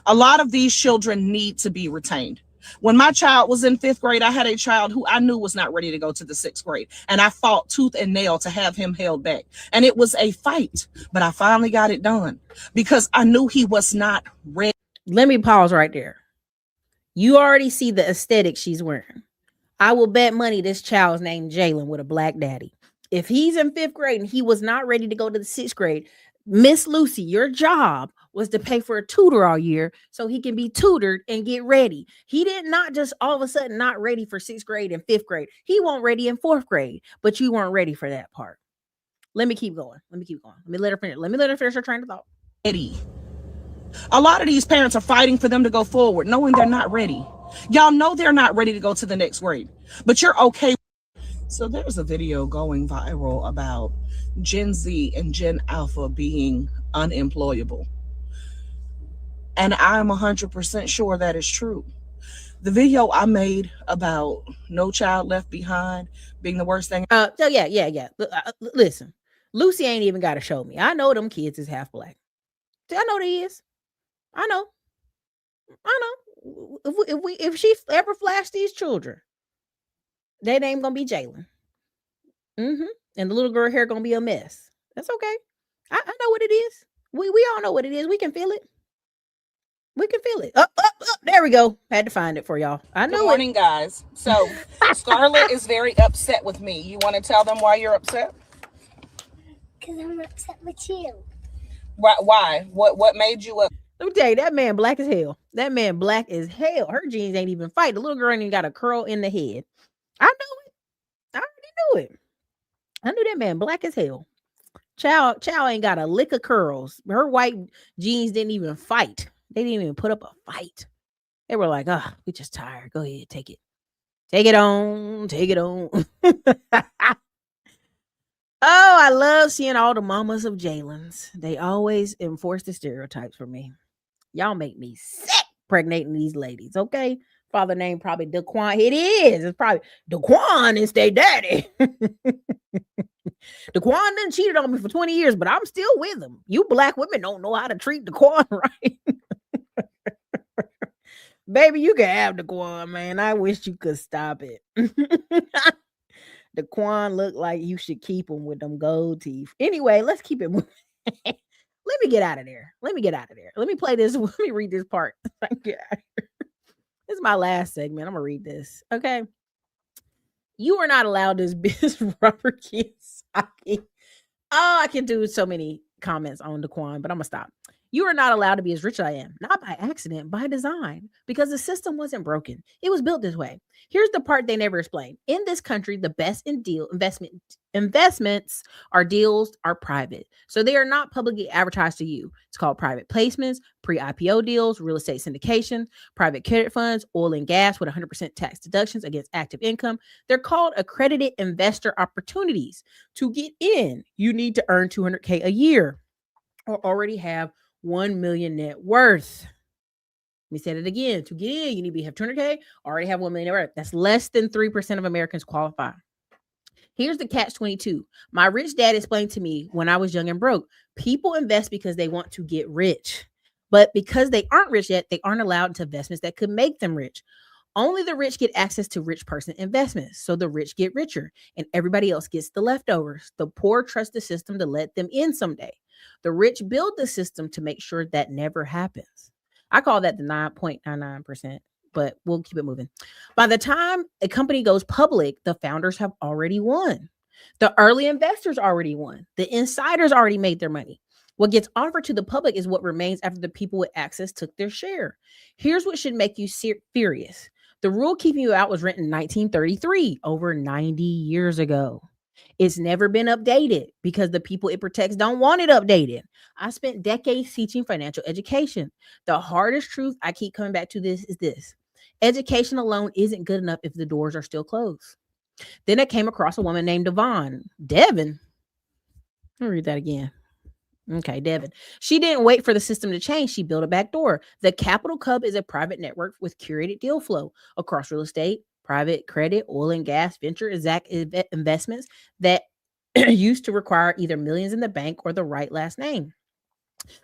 A lot of these children need to be retained. When my child was in 5th grade, I had a child who I knew was not ready to go to the 6th grade. And I fought tooth and nail to have him held back. And it was a fight, but I finally got it done because I knew he was not ready. Let me pause right there. You already see the aesthetic she's wearing. I will bet money this child's named Jalen with a black daddy. If he's in 5th grade and he was not ready to go to the 6th grade, Miss Lucy, your job was to pay for a tutor all year so he can be tutored and get ready. He did not just all of a sudden not ready for 6th grade and 5th grade. He wasn't ready in 4th grade, but you weren't ready for that part. Let me keep going. Let me let her finish her train of thought. Ready. A lot of these parents are fighting for them to go forward, knowing they're not ready. Y'all know they're not ready to go to the next grade, but you're okay. So there's a video going viral about Gen Z and Gen Alpha being unemployable. And I'm 100% sure that is true. The video I made about No Child Left Behind being the worst thing. So yeah. Listen, Lucy ain't even got to show me. I know them kids is half black. I know they is. I know. If she ever flashed these children, their name gonna be Jalen. And the little girl hair gonna be a mess. That's okay. I know what it is. We all know what it is. We can feel it. Up. There we go. Had to find it for y'all. I know. Good morning, guys. So Scarlett is very upset with me. You want to tell them why you're upset? Because I'm upset with you. Why? What made you up? Let me tell you, that man black as hell. That man black as hell. Her jeans ain't even fight. The little girl ain't even got a curl in the head. I knew it. I already knew it. I knew that man black as hell. Child ain't got a lick of curls. Her white jeans didn't even fight. They didn't even put up a fight. They were like, we just tired. Go ahead, take it. Take it on. Oh, I love seeing all the mamas of Jalen's. They always enforce the stereotypes for me. Y'all make me sick pregnating these ladies, okay? Father name probably Daquan. It is. It's probably Daquan is their daddy. Daquan done cheated on me for 20 years, but I'm still with him. You black women don't know how to treat Daquan right. Baby, you can have Daquan, man. I wish you could stop it. Daquan look like you should keep him with them gold teeth. Anyway, let's keep it moving. Let me get out of there. Let me play this. Let me read this part. Get out of here. This is my last segment. I'm gonna read this. Okay. You are not allowed this rubber Kiyosaki. Oh, I can do so many comments on Daquan, but I'm gonna stop. You are not allowed to be as rich as I am, not by accident, by design, because the system wasn't broken. It was built this way. Here's the part they never explained. In this country, the best in deal investments are private. So they are not publicly advertised to you. It's called private placements, pre-IPO deals, real estate syndication, private credit funds, oil and gas with 100% tax deductions against active income. They're called accredited investor opportunities. To get in, you need to earn $200K a year or already have 1 million net worth. Let me say it again. To get in, you need to have 200K, already have 1 million net worth. That's less than 3% of Americans qualify. Here's the catch-22. My rich dad explained to me when I was young and broke, people invest because they want to get rich. But because they aren't rich yet, they aren't allowed into investments that could make them rich. Only the rich get access to rich person investments. So the rich get richer and everybody else gets the leftovers. The poor trust the system to let them in someday. The rich build the system to make sure that never happens. I call that the 9.99%, but we'll keep it moving. By the time a company goes public, the founders have already won. The early investors already won. The insiders already made their money. What gets offered to the public is what remains after the people with access took their share. Here's what should make you furious. The rule keeping you out was written in 1933, over 90 years ago. It's never been updated because the people it protects don't want it updated. I spent decades teaching financial education. The hardest truth I keep coming back to this is this. Education alone isn't good enough if the doors are still closed. Then I came across a woman named Devon. Devin. Let me read that again. Okay, Devin. She didn't wait for the system to change. She built a back door. The Capital Cub is a private network with curated deal flow across real estate, private credit, oil and gas, venture exact investments that used to require either millions in the bank or the right last name.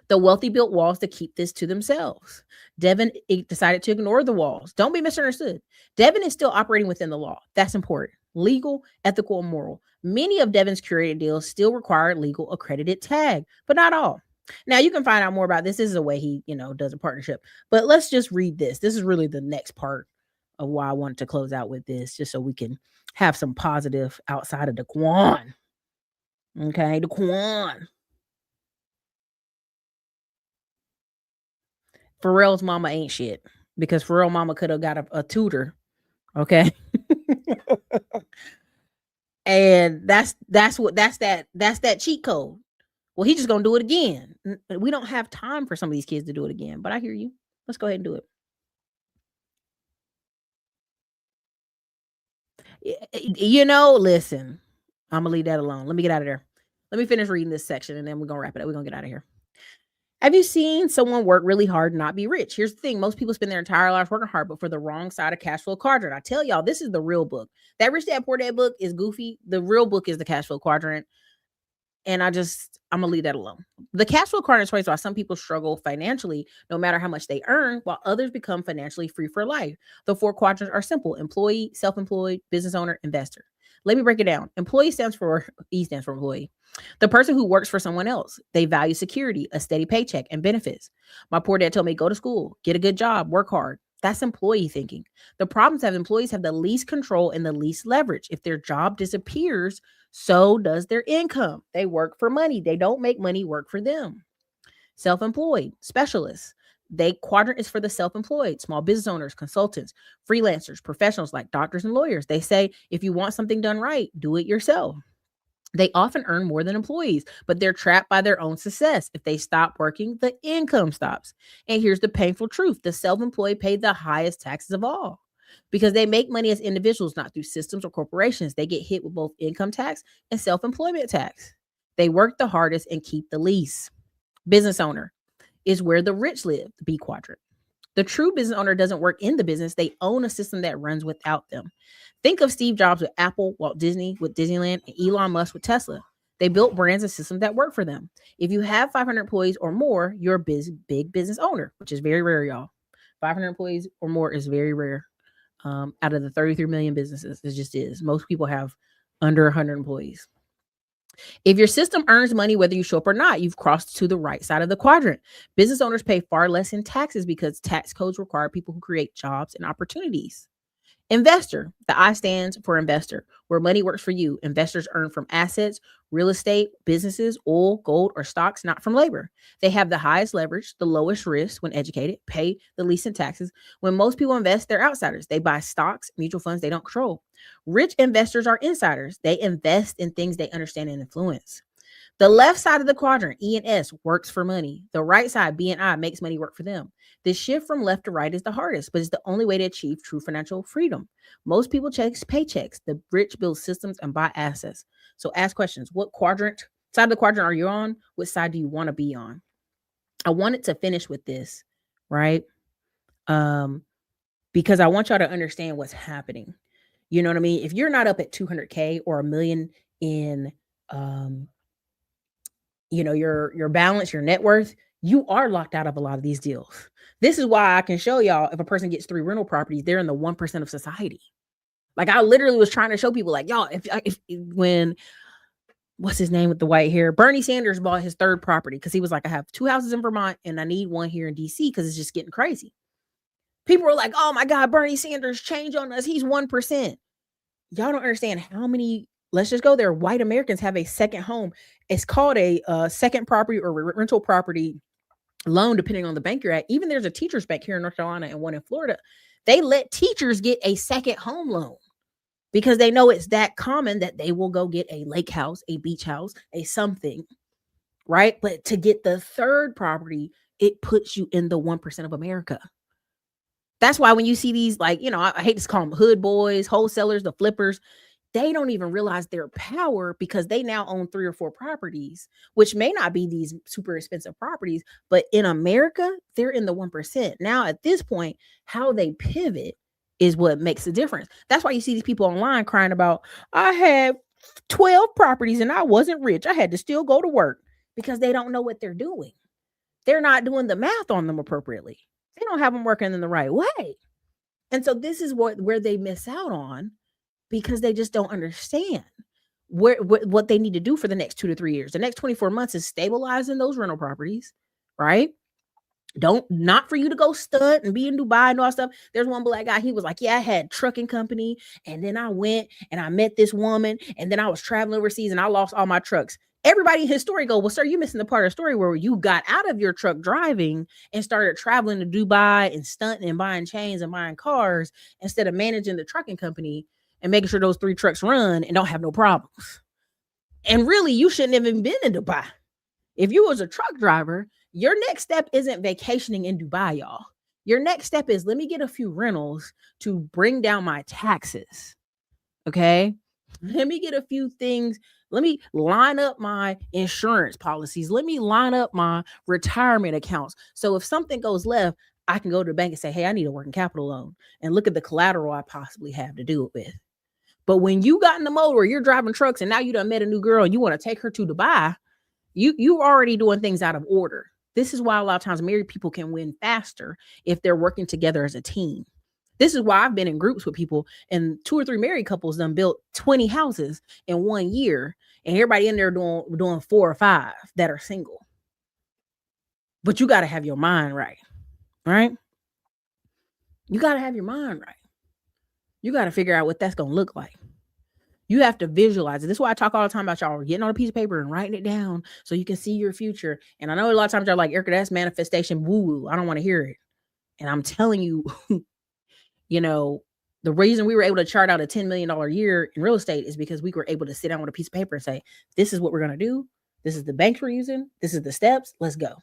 The wealthy built walls to keep this to themselves. Devin decided to ignore the walls. Don't be misunderstood. Devin is still operating within the law. That's important. Legal, ethical, and moral. Many of Devin's curated deals still require legal accredited tag, but not all. Now you can find out more about this. This is a way he, does a partnership. But let's just read this. This is really the next part of why I wanted to close out with this, just so we can have some positive outside of the Quan. Okay, the Quan. Pharrell's mama ain't shit, because Pharrell mama could have got a tutor. Okay. And that's that cheat code. Well, he just gonna do it again. We don't have time for some of these kids to do it again, but I hear you. Let's go ahead and do it. Listen, I'm gonna leave that alone. Let me get out of there. Let me finish reading this section and then we're gonna wrap it up. We're gonna get out of here. Have you seen someone work really hard and not be rich? Here's the thing. Most people spend their entire lives working hard, but for the wrong side of cash flow quadrant. I tell y'all, this is the real book. That Rich Dad Poor Dad book is goofy. The real book is the cash flow quadrant. And I'm going to leave that alone. The cash flow quadrant explains why some people struggle financially, no matter how much they earn, while others become financially free for life. The 4 quadrants are simple: employee, self-employed, business owner, investor. Let me break it down. Employee stands for employee. The person who works for someone else. They value security, a steady paycheck, and benefits. My poor dad told me, go to school, get a good job, work hard. That's employee thinking. The problems have employees have the least control and the least leverage. If their job disappears, so does their income. They work for money. They don't make money work for them. Self-employed, specialists. Quadrant is for the self-employed, small business owners, consultants, freelancers, professionals like doctors and lawyers. They say, if you want something done right, do it yourself. They often earn more than employees, but they're trapped by their own success. If they stop working, the income stops. And here's the painful truth. The self-employed pay the highest taxes of all because they make money as individuals, not through systems or corporations. They get hit with both income tax and self-employment tax. They work the hardest and keep the least. Business owner is where the rich live, the B quadrant. The true business owner doesn't work in the business. They own a system that runs without them. Think of Steve Jobs with Apple, Walt Disney with Disneyland, and Elon Musk with Tesla. They built brands and systems that work for them. If you have 500 employees or more, you're a big business owner, which is very rare, y'all. 500 employees or more is very rare. Out of the 33 million businesses, it just is. Most people have under 100 employees. If your system earns money, whether you show up or not, you've crossed to the right side of the quadrant. Business owners pay far less in taxes because tax codes require people who create jobs and opportunities. Investor, the I stands for investor, where money works for you. Investors earn from assets, real estate, businesses, oil, gold, or stocks, not from labor. They have the highest leverage, the lowest risk when educated, pay the least in taxes. When most people invest, they're outsiders. They buy stocks, mutual funds they don't control. Rich investors are insiders. They invest in things they understand and influence. The left side of the quadrant, E and S, works for money. The right side, B and I, makes money work for them. The shift from left to right is the hardest, but it's the only way to achieve true financial freedom. Most people chase paychecks. The rich build systems and buy assets. So ask questions. What side of the quadrant are you on? What side do you want to be on? I wanted to finish with this, right? Because I want y'all to understand what's happening. You know what I mean? If you're not up at 200K or $1 million in, your balance, your net worth, you are locked out of a lot of these deals. This is why I can show y'all if a person gets 3 rental properties, they're in the 1% of society. Like I literally was trying to show people like, y'all, when what's his name with the white hair? Bernie Sanders bought his 3rd property because he was like, I have 2 houses in Vermont and I need one here in DC because it's just getting crazy. People were like, oh my God, Bernie Sanders changed on us. He's 1%. Y'all don't understand how many, let's just go there, white Americans have a second home. It's called a second property or rental property loan, depending on the bank you're at. Even there's a teacher's bank here in North Carolina and one in Florida. They let teachers get a second home loan because they know it's that common that they will go get a lake house, a beach house, a something, right? But to get the 3rd property, it puts you in the 1% of America. That's why when you see these, like, I hate to call them hood boys, wholesalers, the flippers, they don't even realize their power because they now own 3 or 4 properties, which may not be these super expensive properties, but in America, they're in the 1%. Now, at this point, how they pivot is what makes a difference. That's why you see these people online crying about, I had 12 properties and I wasn't rich. I had to still go to work, because they don't know what they're doing. They're not doing the math on them appropriately. They don't have them working in the right way. And so this is where they miss out on, because they just don't understand what they need to do for the next 2 to 3 years. The next 24 months is stabilizing those rental properties, right? Not for you to go stunt and be in Dubai and all that stuff. There's one black guy, he was like, yeah, I had trucking company, and then I went and I met this woman, and then I was traveling overseas and I lost all my trucks. Everybody in his story go, well, sir, you're missing the part of the story where you got out of your truck driving and started traveling to Dubai and stunting and buying chains and buying cars, instead of managing the trucking company and making sure those 3 trucks run and don't have no problems. And really, you shouldn't have even been in Dubai. If you was a truck driver, your next step isn't vacationing in Dubai, y'all. Your next step is, let me get a few rentals to bring down my taxes. Okay? Let me get a few things. Let me line up my insurance policies. Let me line up my retirement accounts. So if something goes left, I can go to the bank and say, hey, I need a working capital loan, and look at the collateral I possibly have to do it with. But when you got in the mode where you're driving trucks and now you done met a new girl and you want to take her to Dubai, you already doing things out of order. This is why a lot of times married people can win faster if they're working together as a team. This is why I've been in groups with people, and 2 or 3 married couples done built 20 houses in 1 year, and everybody in there doing 4 or 5 that are single. But you got to have your mind right, right? You got to have your mind right. You got to figure out what that's going to look like. You have to visualize it. This is why I talk all the time about y'all getting on a piece of paper and writing it down so you can see your future. And I know a lot of times y'all like, Erica, that's manifestation woo-woo. I don't want to hear it. And I'm telling you, you know, the reason we were able to chart out a $10 million year in real estate is because we were able to sit down with a piece of paper and say, this is what we're going to do. This is the banks we're using. This is the steps. Let's go.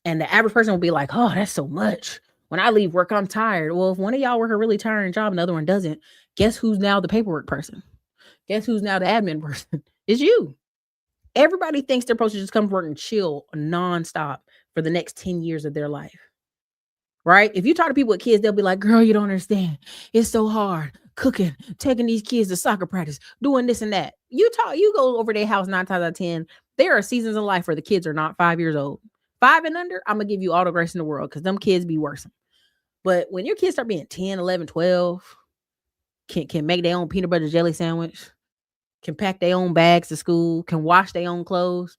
And the average person will be like, oh, that's so much. When I leave work, I'm tired. Well, if one of y'all work a really tiring job and the other one doesn't, guess who's now the paperwork person? Guess who's now the admin person? It's you. Everybody thinks they're supposed to just come to work and chill nonstop for the next 10 years of their life. Right? If you talk to people with kids, they'll be like, girl, you don't understand. It's so hard. Cooking, taking these kids to soccer practice, doing this and that. You go over their house 9 times out of 10. There are seasons of life where the kids are not 5 years old. 5 and under, I'm going to give you all the grace in the world, because them kids be worse. But when your kids start being 10, 11, 12, can make their own peanut butter jelly sandwich, can pack their own bags to school, can wash their own clothes.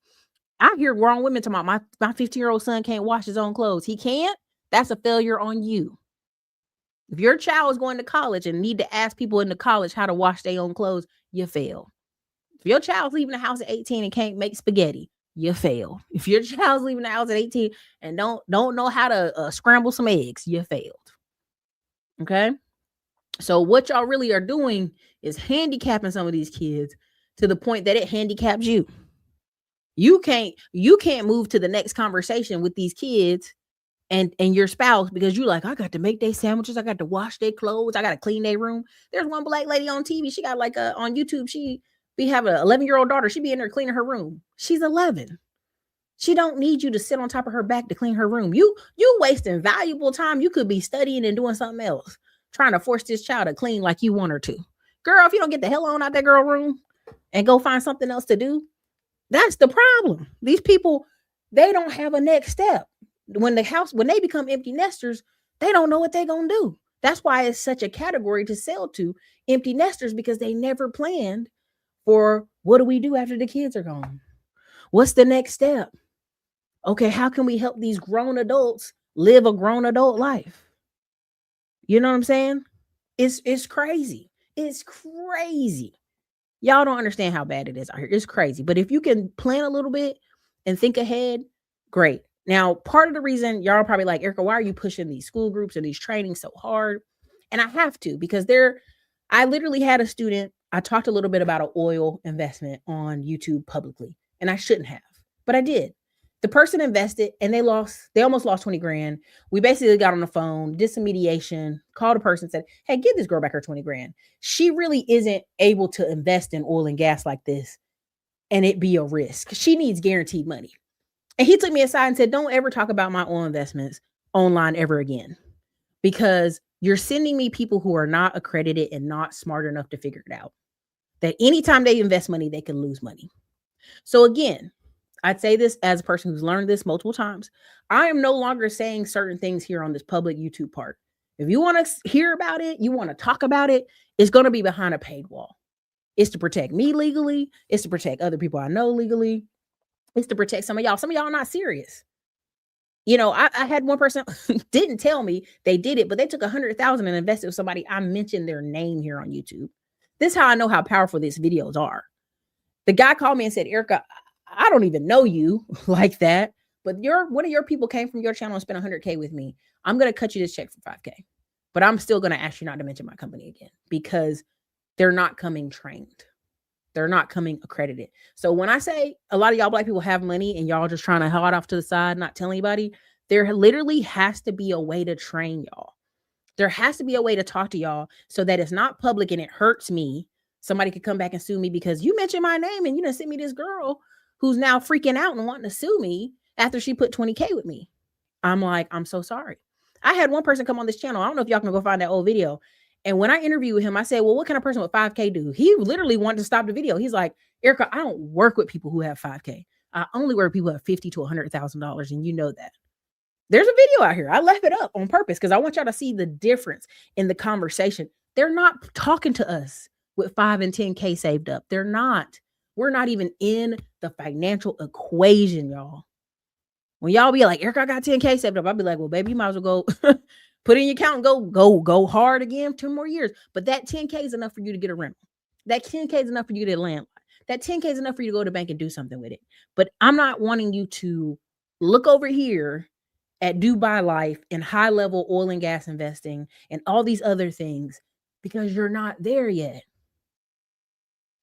I hear grown women talking about my 15-year-old son can't wash his own clothes. He can't? That's a failure on you. If your child is going to college and need to ask people in the college how to wash their own clothes, you fail. If your child's leaving the house at 18 and can't make spaghetti, you fail. If your child's leaving the house at 18 and don't know how to scramble some eggs, you failed. Okay? So what y'all really are doing is handicapping some of these kids to the point that it handicaps you. You can't move to the next conversation with these kids and your spouse, because you like, I got to make their sandwiches, I got to wash their clothes, I got to clean their room. There's one black lady on TV, she got like on YouTube, we have an 11-year-old daughter, she be in there cleaning her room. She's 11. She don't need you to sit on top of her back to clean her room. You wasting valuable time. You could be studying and doing something else, trying to force this child to clean like you want her to. Girl, if you don't get the hell on out that girl room and go find something else to do, that's the problem. These people, they don't have a next step. When they become empty nesters, they don't know what they're going to do. That's why it's such a category to sell to, empty nesters, because they never planned for, what do we do after the kids are gone? What's the next step? Okay, how can we help these grown adults live a grown adult life? You know what I'm saying? It's crazy. It's crazy. Y'all don't understand how bad it is out here. It's crazy. But if you can plan a little bit and think ahead, great. Now, part of the reason y'all are probably like, Erica, why are you pushing these school groups and these trainings so hard? And I have to, because I literally had a student, I talked a little bit about an oil investment on YouTube publicly, and I shouldn't have, but I did. The person invested and they almost lost 20 grand. We basically got on the phone, did some mediation, called a person, said, hey, give this girl back her 20 grand. She really isn't able to invest in oil and gas like this and it be a risk. She needs guaranteed money. And he took me aside and said, don't ever talk about my oil investments online ever again, because You're sending me people who are not accredited and not smart enough to figure it out. That anytime they invest money, they can lose money. So again, I'd say this as a person who's learned this multiple times. I am no longer saying certain things here on this public YouTube part. If you want to hear about it, you want to talk about it, it's going to be behind a paid wall. It's to protect me legally. It's to protect other people I know legally. It's to protect some of y'all. Some of y'all are not serious. You know, I had one person didn't tell me they did it, but they took 100,000 and invested with somebody. I mentioned their name here on YouTube. This is how I know how powerful these videos are. The guy called me and said, Erica, I don't even know you like that, but one of your people came from your channel and spent 100K with me. I'm going to cut you this check for 5K, but I'm still going to ask you not to mention my company again because they're not coming trained. They're not coming accredited. So when I say a lot of y'all Black people have money and y'all just trying to hide off to the side, not tell anybody, there literally has to be a way to train y'all. There has to be a way to talk to y'all so that it's not public and it hurts me. Somebody could come back and sue me because you mentioned my name and you done sent me this girl who's now freaking out and wanting to sue me after she put 20K with me. I'm like, I'm so sorry. I had one person come on this channel. I don't know if y'all can go find that old video. And when I interviewed him, I said, well, what can a person with 5K do? He literally wanted to stop the video. He's like, Erica, I don't work with people who have 5K. I only work with people who have $50,000 to $100,000. And you know that. There's a video out here. I left it up on purpose because I want y'all to see the difference in the conversation. They're not talking to us with 5 and 10K saved up. They're not. We're not even in the financial equation, y'all. When y'all be like, Erica, I got 10K saved up, I'll be like, well, baby, you might as well go put in your account and go hard again 2 more years. But that 10K is enough for you to get a rental. That 10K is enough for you to get a landline. That 10K is enough for you to go to the bank and do something with it. But I'm not wanting you to look over here at Dubai Life and high level oil and gas investing and all these other things because you're not there yet.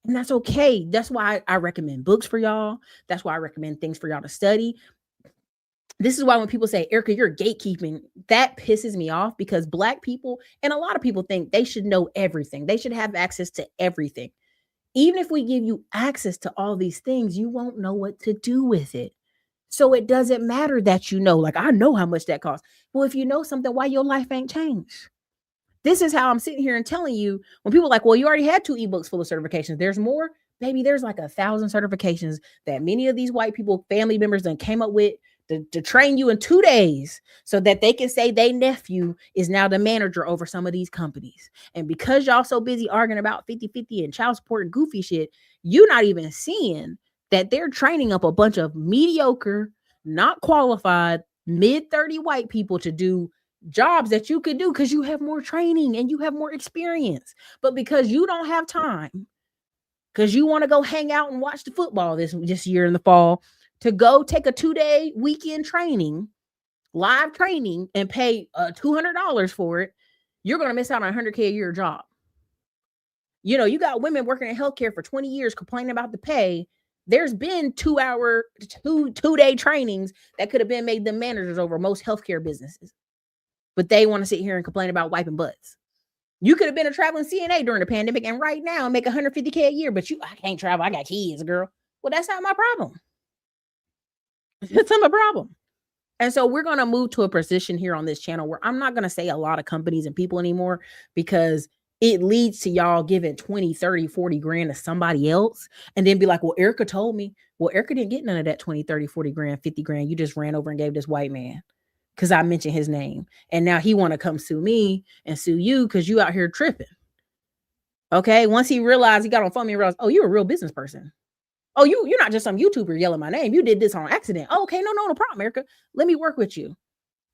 And that's okay. That's why I recommend books for y'all. That's why I recommend things for y'all to study. This is why when people say, Erica, you're gatekeeping, that pisses me off because Black people and a lot of people think they should know everything. They should have access to everything. Even if we give you access to all these things, you won't know what to do with it. So it doesn't matter that you know, like I know how much that costs. Well, if you know something, why your life ain't changed? This is how I'm sitting here and telling you when people are like, well, you already had 2 ebooks full of certifications. There's more. Baby, there's like 1,000 certifications that many of these white people, family members done came up with to train you in 2 days so that they can say their nephew is now the manager over some of these companies. And because y'all so busy arguing about 50-50 and child support and goofy shit, you're not even seeing that they're training up a bunch of mediocre, not qualified, mid-30 white people to do jobs that you could do because you have more training and you have more experience. But because you don't have time, because you want to go hang out and watch the football this year in the fall, to go take a 2-day weekend training, live training, and pay $200 for it, you're going to miss out on a $100K a year job. You know, you got women working in healthcare for 20 years complaining about the pay. There's been 2-day trainings that could have been made them managers over most healthcare businesses. But they want to sit here and complain about wiping butts. You could have been a traveling CNA during the pandemic and right now make $150K a year, but I can't travel. I got kids, girl. Well, that's not my problem. It's not my problem. And so we're going to move to a position here on this channel where I'm not going to say a lot of companies and people anymore because it leads to y'all giving 20, 30, 40 grand to somebody else and then be like, well, Erica told me. Well, Erica didn't get none of that 20, 30, 40 grand, 50 grand. You just ran over and gave this white man because I mentioned his name. And now he want to come sue me and sue you because you out here tripping. Okay. Once he realized, he got on phone and realized, oh, you're a real business person. Oh, you're not just some YouTuber yelling my name. You did this on accident. Oh, okay. No problem, Erica. Let me work with you.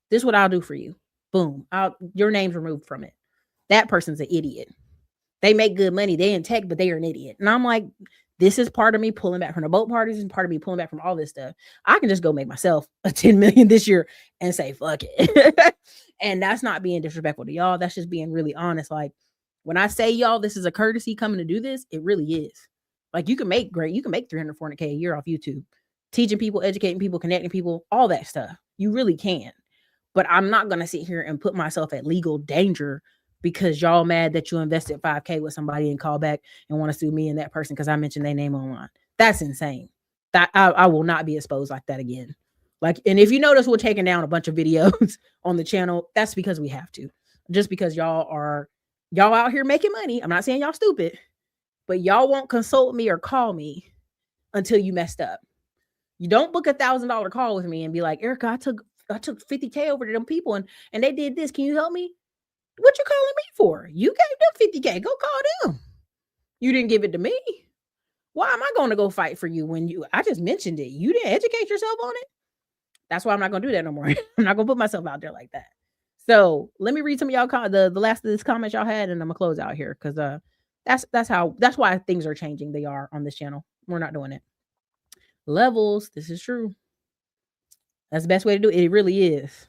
This is what I'll do for you. Boom. Your name's removed from it. That person's an idiot. They make good money. They in tech, but they are an idiot. And I'm like, this is part of me pulling back from the boat parties and part of me pulling back from all this stuff. I can just go make myself a 10 million this year and say, fuck it. And that's not being disrespectful to y'all. That's just being really honest. Like when I say y'all, this is a courtesy coming to do this. It really is. Like you can make 300, 400K a year off YouTube, teaching people, educating people, connecting people, all that stuff. You really can. But I'm not going to sit here and put myself at legal danger because y'all mad that you invested 5K with somebody and call back and want to sue me and that person because I mentioned their name online. That's insane. That I will not be exposed like that again. Like, and if you notice, we're taking down a bunch of videos on the channel. That's because we have to. just because y'all out here making money. I'm not saying y'all stupid, but y'all won't consult me or call me until you messed up. You don't book $1,000 call with me and be like, Erica, I took 50K over to them people and they did this. Can you help me? What you calling me for? You gave them 50K. Go call them. You didn't give it to me. Why am I going to go fight for you when I just mentioned it? You didn't educate yourself on it. That's why I'm not going to do that no more. I'm not going to put myself out there like that. So let me read some of y'all the last of this comments y'all had, and I'm gonna close out here because that's why things are changing. They are on this channel. We're not doing it. Levels. This is true. That's the best way to do it. It really is.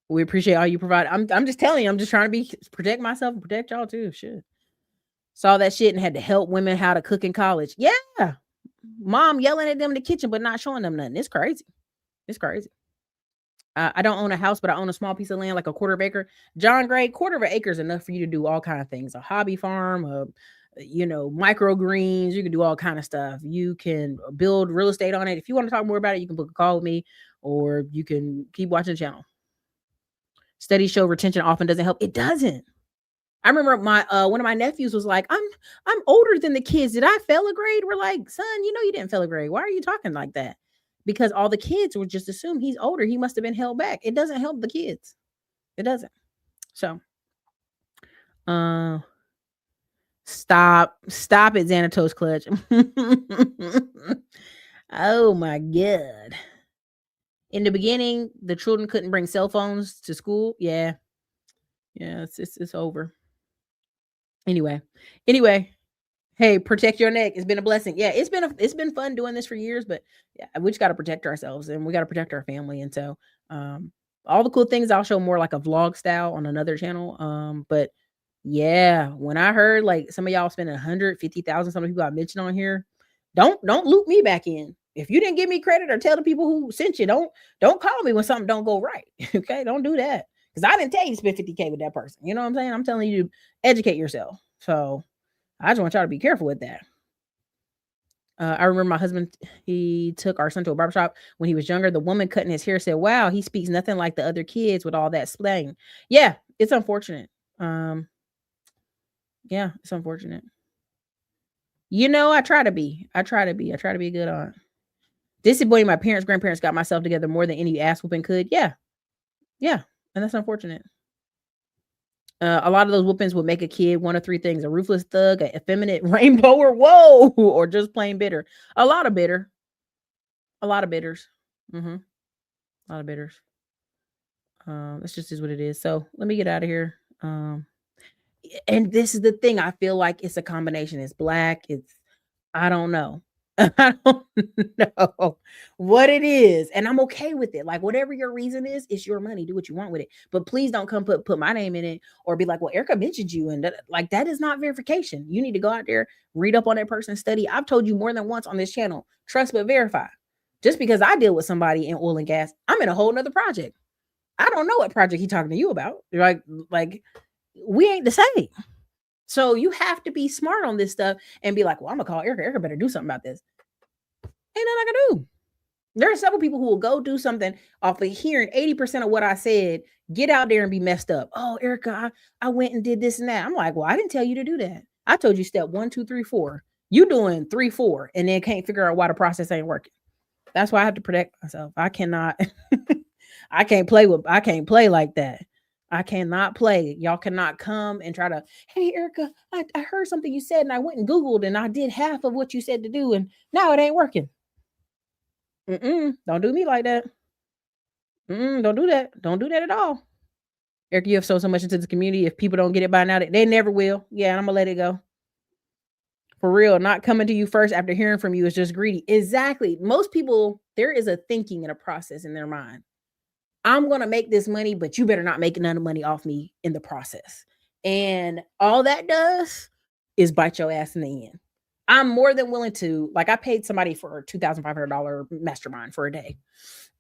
We appreciate all you provide. I'm just telling you. I'm just trying to protect myself and protect y'all too. Shit. Saw that shit and had to help women how to cook in college. Yeah. Mom yelling at them in the kitchen, but not showing them nothing. It's crazy. It's crazy. I don't own a house, but I own a small piece of land, like a quarter of an acre. John Gray, quarter of an acre is enough for you to do all kind of things. A hobby farm, microgreens. You can do all kind of stuff. You can build real estate on it. If you want to talk more about it, you can book a call with me, or you can keep watching the channel. Studies show retention often doesn't help. It doesn't. I remember my one of my nephews was like, I'm older than the kids. Did I fail a grade? We're like, son, you didn't fail a grade. Why are you talking like that? Because all the kids would just assume he's older. He must have been held back. It doesn't help the kids. It doesn't. So, stop it, Xanatos Clutch. Oh my God. In the beginning, the children couldn't bring cell phones to school. Yeah. It's over. Anyway. Hey, protect your neck. It's been a blessing. Yeah, it's been fun doing this for years, but yeah, we just got to protect ourselves and we got to protect our family. And so, all the cool things I'll show more like a vlog style on another channel. But yeah, when I heard like some of y'all spending 150,000, some of the people I mentioned on here, don't loop me back in. If you didn't give me credit or tell the people who sent you, don't call me when something don't go right. Okay, don't do that because I didn't tell you to spend 50K with that person. You know what I'm saying? I'm telling you to educate yourself. So. I just want y'all to be careful with that. I remember my husband, he took our son to a barbershop when he was younger. The woman cutting his hair said, wow, he speaks nothing like the other kids with all that slang. Yeah, it's unfortunate. Yeah, it's unfortunate. I try to be a good aunt. Disappointing my parents, grandparents got myself together more than any ass whooping could. Yeah. And that's unfortunate. A lot of those whoopings would make a kid one of three things: a ruthless thug, an effeminate rainbower, whoa, or just plain bitter. A lot of bitters. A lot of bitters. This just is what it is. So let me get out of here. And this is the thing. I feel like it's a combination. It's black. I don't know. I don't know what it is. And I'm okay with it. Like, whatever your reason is, it's your money. Do what you want with it. But please don't come put my name in it or be like, well, Erica mentioned you. And that is not verification. You need to go out there, read up on that person, study. I've told you more than once on this channel, trust but verify. Just because I deal with somebody in oil and gas, I'm in a whole nother project. I don't know what project he's talking to you about. Like we ain't the same. So you have to be smart on this stuff and be like, well, I'm gonna call Erica. Erica better do something about this. Ain't nothing I can do. There are several people who will go do something off of hearing 80% of what I said, get out there and be messed up. Oh, Erica, I went and did this and that. I'm like, well, I didn't tell you to do that. I told you step 1, 2, 3, 4. You doing 3, 4, and then can't figure out why the process ain't working. That's why I have to protect myself. I cannot, I can't play like that. I cannot play. Y'all cannot come and try to, hey, Erica, I heard something you said and I went and Googled and I did half of what you said to do and now it ain't working. Don't do me like that. Don't do that. Don't do that at all. Erica, you have so much into the community. If people don't get it by now, they never will. Yeah, I'm going to let it go. For real, not coming to you first after hearing from you is just greedy. Exactly. Most people, there is a thinking and a process in their mind. I'm going to make this money, but you better not make none of money off me in the process. And all that does is bite your ass in the end. I'm more than willing to, like, I paid somebody for a $2,500 mastermind for a day.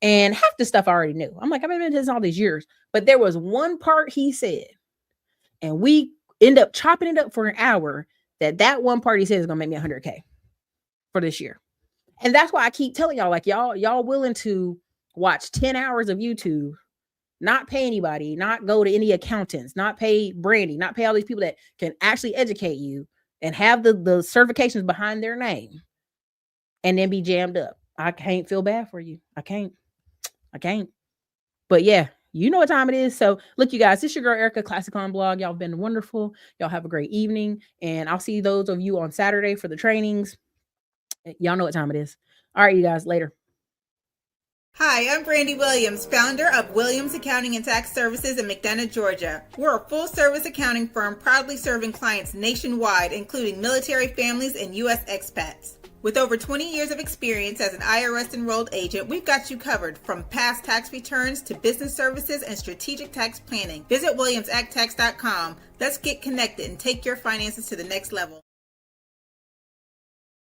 And half the stuff I already knew. I'm like, I've been doing this all these years. But there was one part he said, and we end up chopping it up for an hour, that one part he said is going to make me $100K for this year. And that's why I keep telling y'all, like, y'all willing to watch 10 hours of YouTube not pay anybody, not go to any accountants, not pay Brandy, not pay all these people that can actually educate you and have the certifications behind their name, and then be jammed up. I can't feel bad for you. I can't. But yeah, you know what time it is. So look, you guys, this is your girl Erica, Classic on Blog. Y'all have been wonderful. Y'all have a great evening, and I'll see those of you on Saturday for the trainings. Y'all know what time it is. All right, you guys, later. Hi, I'm Brandy Williams, founder of Williams Accounting and Tax Services in McDonough, Georgia. We're a full-service accounting firm proudly serving clients nationwide, including military families and U.S. expats. With over 20 years of experience as an IRS-enrolled agent, we've got you covered from past tax returns to business services and strategic tax planning. Visit WilliamsActTax.com. Let's get connected and take your finances to the next level.